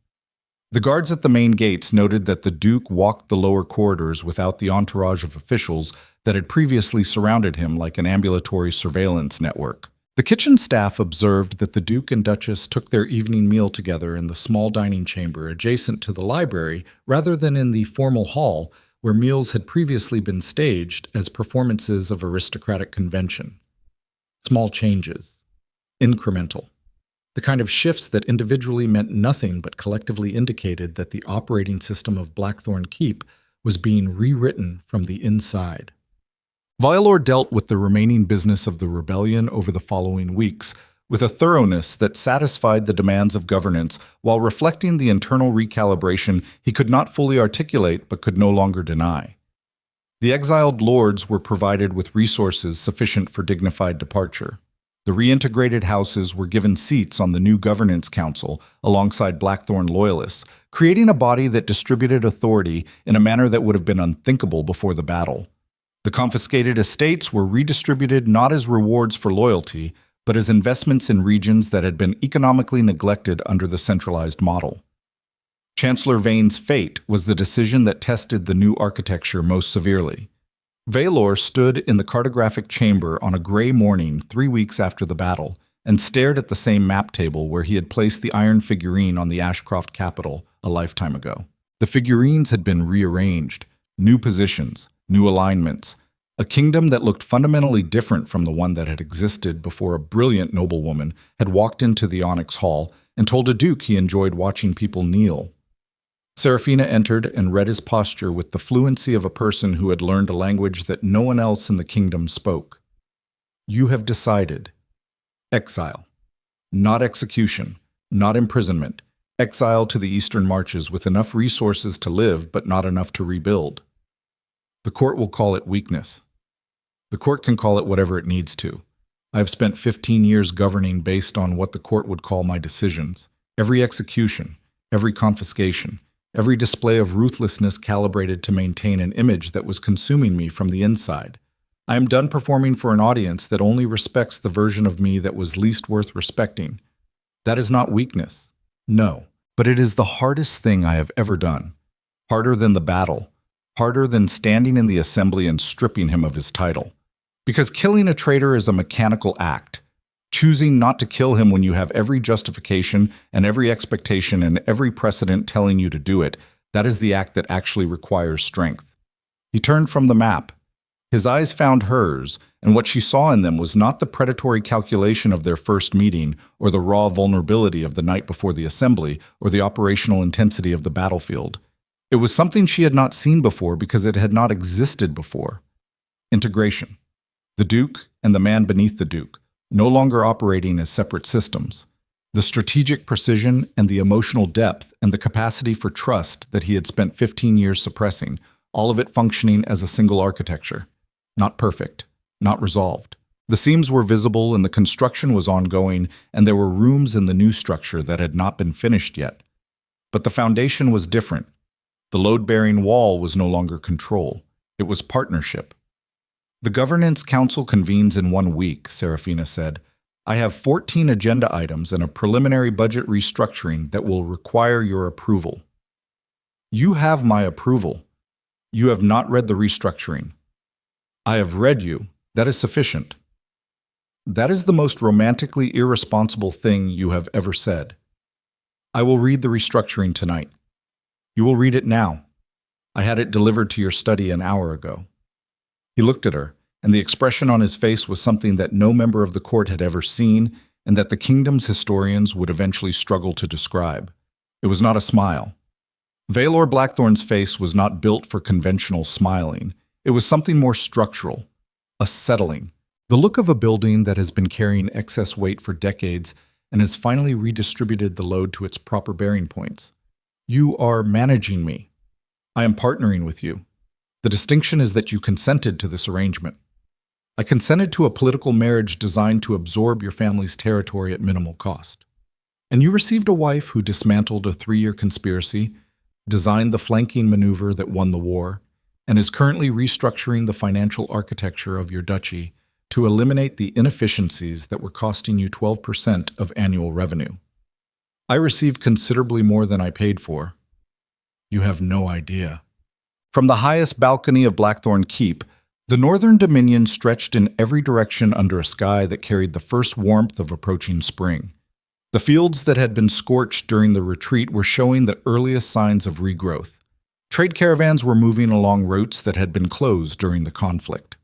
The guards at the main gates noted that the Duke walked the lower corridors without the entourage of officials that had previously surrounded him like an ambulatory surveillance network. The kitchen staff observed that the Duke and Duchess took their evening meal together in the small dining chamber adjacent to the library rather than in the formal hall where meals had previously been staged as performances of aristocratic convention. Small changes. Incremental. The kind of shifts that individually meant nothing but collectively indicated that the operating system of Blackthorne Keep was being rewritten from the inside. Vaelor dealt with the remaining business of the rebellion over the following weeks with a thoroughness that satisfied the demands of governance while reflecting the internal recalibration he could not fully articulate but could no longer deny. The exiled lords were provided with resources sufficient for dignified departure. The reintegrated houses were given seats on the new governance council alongside Blackthorne loyalists, creating a body that distributed authority in a manner that would have been unthinkable before the battle. The confiscated estates were redistributed not as rewards for loyalty, but as investments in regions that had been economically neglected under the centralized model. Chancellor Vane's fate was the decision that tested the new architecture most severely. Vaelor stood in the cartographic chamber on a gray morning 3 weeks after the battle and stared at the same map table where he had placed the iron figurine on the Ashcroft capital a lifetime ago. The figurines had been rearranged, new positions, new alignments, a kingdom that looked fundamentally different from the one that had existed before a brilliant noblewoman had walked into the Onyx Hall and told a duke he enjoyed watching people kneel. Serafina entered and read his posture with the fluency of a person who had learned a language that no one else in the kingdom spoke. You have decided. Exile. Not execution, not imprisonment. Exile to the eastern marches with enough resources to live but not enough to rebuild. The court will call it weakness. The court can call it whatever it needs to. I have spent 15 years governing based on what the court would call my decisions. Every execution, every confiscation, every display of ruthlessness calibrated to maintain an image that was consuming me from the inside. I am done performing for an audience that only respects the version of me that was least worth respecting. That is not weakness. No, but it is the hardest thing I have ever done. Harder than the battle. Harder than standing in the assembly and stripping him of his title. Because killing a traitor is a mechanical act. Choosing not to kill him when you have every justification and every expectation and every precedent telling you to do it, that is the act that actually requires strength. He turned from the map. His eyes found hers, and what she saw in them was not the predatory calculation of their first meeting or the raw vulnerability of the night before the assembly or the operational intensity of the battlefield. It was something she had not seen before because it had not existed before. Integration. The Duke and the man beneath the Duke, no longer operating as separate systems. The strategic precision and the emotional depth and the capacity for trust that he had spent 15 years suppressing, all of it functioning as a single architecture. Not perfect, not resolved. The seams were visible and the construction was ongoing, and there were rooms in the new structure that had not been finished yet. But the foundation was different. The load-bearing wall was no longer control. It was partnership. The Governance Council convenes in 1 week, Serafina said. I have 14 agenda items and a preliminary budget restructuring that will require your approval. You have my approval. You have not read the restructuring. I have read you. That is sufficient. That is the most romantically irresponsible thing you have ever said. I will read the restructuring tonight. You will read it now. I had it delivered to your study an hour ago. He looked at her, and the expression on his face was something that no member of the court had ever seen and that the kingdom's historians would eventually struggle to describe. It was not a smile. Vaelor Blackthorne's face was not built for conventional smiling. It was something more structural, a settling, the look of a building that has been carrying excess weight for decades and has finally redistributed the load to its proper bearing points. You are managing me. I am partnering with you. The distinction is that you consented to this arrangement. I consented to a political marriage designed to absorb your family's territory at minimal cost. And you received a wife who dismantled a 3-year conspiracy, designed the flanking maneuver that won the war, and is currently restructuring the financial architecture of your duchy to eliminate the inefficiencies that were costing you 12% of annual revenue. I received considerably more than I paid for. You have no idea. From the highest balcony of Blackthorne Keep, the northern dominion stretched in every direction under a sky that carried the first warmth of approaching spring. The fields that had been scorched during the retreat were showing the earliest signs of regrowth. Trade caravans were moving along routes that had been closed during the conflict.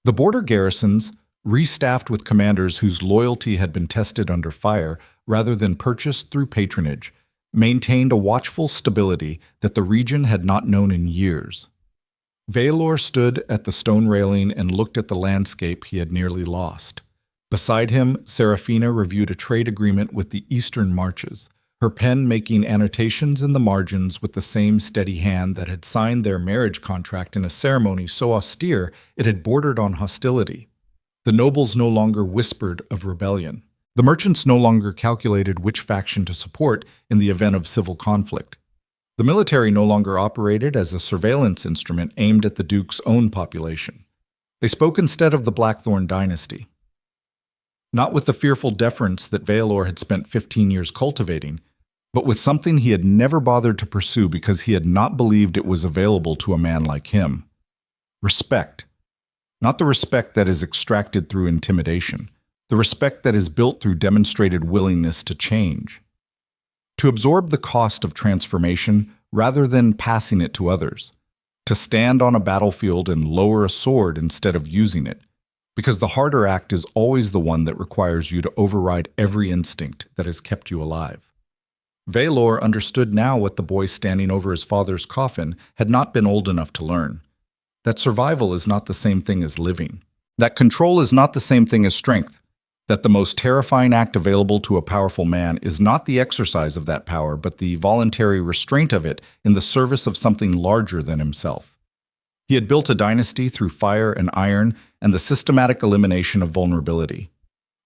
The border garrisons, restaffed with commanders whose loyalty had been tested under fire rather than purchased through patronage, maintained a watchful stability that the region had not known in years. Vaelor stood at the stone railing and looked at the landscape he had nearly lost. Beside him, Seraphina reviewed a trade agreement with the Eastern Marches, her pen making annotations in the margins with the same steady hand that had signed their marriage contract in a ceremony so austere it had bordered on hostility. The nobles no longer whispered of rebellion. The merchants no longer calculated which faction to support in the event of civil conflict. The military no longer operated as a surveillance instrument aimed at the Duke's own population. They spoke instead of the Blackthorne dynasty. Not with the fearful deference that Vaelor had spent 15 years cultivating, but with something he had never bothered to pursue because he had not believed it was available to a man like him. Respect. Not the respect that is extracted through intimidation, the respect that is built through demonstrated willingness to change. To absorb the cost of transformation rather than passing it to others. To stand on a battlefield and lower a sword instead of using it, because the harder act is always the one that requires you to override every instinct that has kept you alive. Vaelor understood now what the boy standing over his father's coffin had not been old enough to learn. That survival is not the same thing as living. That control is not the same thing as strength. That the most terrifying act available to a powerful man is not the exercise of that power, but the voluntary restraint of it in the service of something larger than himself. He had built a dynasty through fire and iron and the systematic elimination of vulnerability.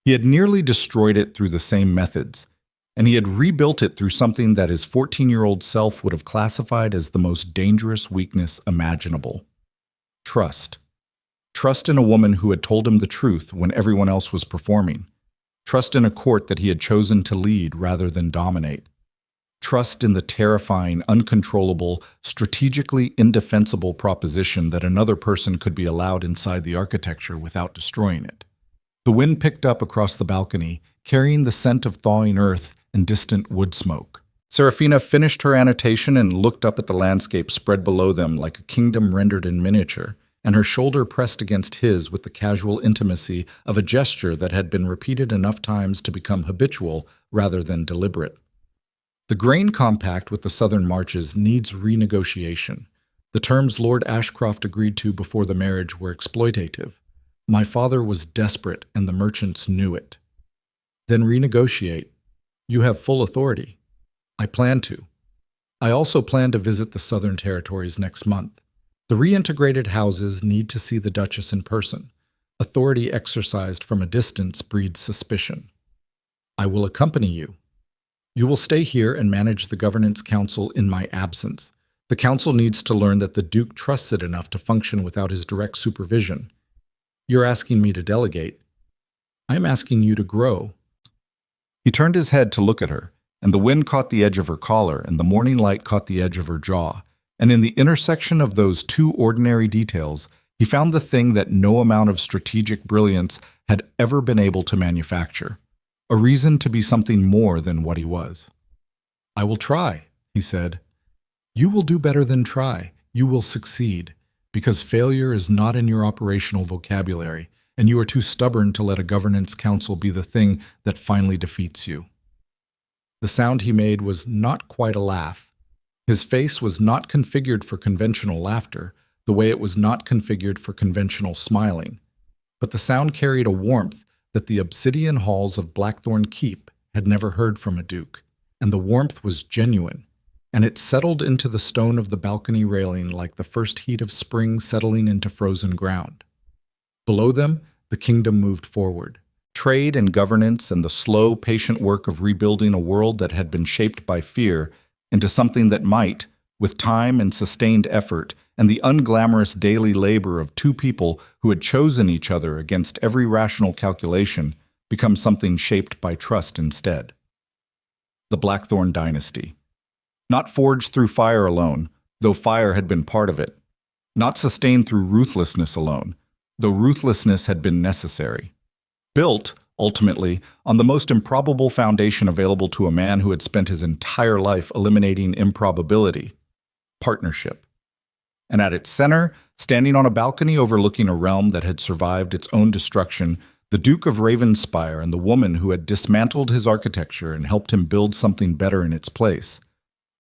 He had nearly destroyed it through the same methods, and he had rebuilt it through something that his 14-year-old self would have classified as the most dangerous weakness imaginable. Trust. Trust in a woman who had told him the truth when everyone else was performing. Trust in a court that he had chosen to lead rather than dominate. Trust in the terrifying, uncontrollable, strategically indefensible proposition that another person could be allowed inside the architecture without destroying it. The wind picked up across the balcony, carrying the scent of thawing earth and distant wood smoke. Seraphina finished her annotation and looked up at the landscape spread below them like a kingdom rendered in miniature, and her shoulder pressed against his with the casual intimacy of a gesture that had been repeated enough times to become habitual rather than deliberate. The grain compact with the Southern Marches needs renegotiation. The terms Lord Ashcroft agreed to before the marriage were exploitative. My father was desperate, and the merchants knew it. Then renegotiate. You have full authority. I plan to. I also plan to visit the Southern Territories next month. The reintegrated houses need to see the Duchess in person. Authority exercised from a distance breeds suspicion. I will accompany you. You will stay here and manage the governance council in my absence. The council needs to learn that the Duke trusts it enough to function without his direct supervision. You're asking me to delegate. I'm asking you to grow. He turned his head to look at her, and the wind caught the edge of her collar, and the morning light caught the edge of her jaw, and in the intersection of those two ordinary details, he found the thing that no amount of strategic brilliance had ever been able to manufacture. A reason to be something more than what he was. I will try, he said. You will do better than try. You will succeed, because failure is not in your operational vocabulary, and you are too stubborn to let a governance council be the thing that finally defeats you. The sound he made was not quite a laugh. His face was not configured for conventional laughter, the way it was not configured for conventional smiling. But the sound carried a warmth that the obsidian halls of Blackthorne Keep had never heard from a duke, and the warmth was genuine. and it settled into the stone of the balcony railing like the first heat of spring settling into frozen ground. Below them, the kingdom moved forward. Trade and governance and the slow, patient work of rebuilding a world that had been shaped by fear into something that might, with time and sustained effort and the unglamorous daily labor of two people who had chosen each other against every rational calculation, become something shaped by trust instead. The Blackthorne dynasty. Not forged through fire alone, though fire had been part of it. Not sustained through ruthlessness alone, though ruthlessness had been necessary. Built, ultimately, on the most improbable foundation available to a man who had spent his entire life eliminating improbability: partnership. And at its center, standing on a balcony overlooking a realm that had survived its own destruction, the Duke of Ravenspire and the woman who had dismantled his architecture and helped him build something better in its place,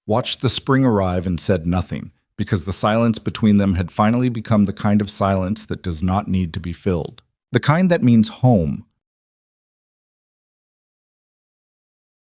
watched the spring arrive and said nothing, because the silence between them had finally become the kind of silence that does not need to be filled. The kind that means home,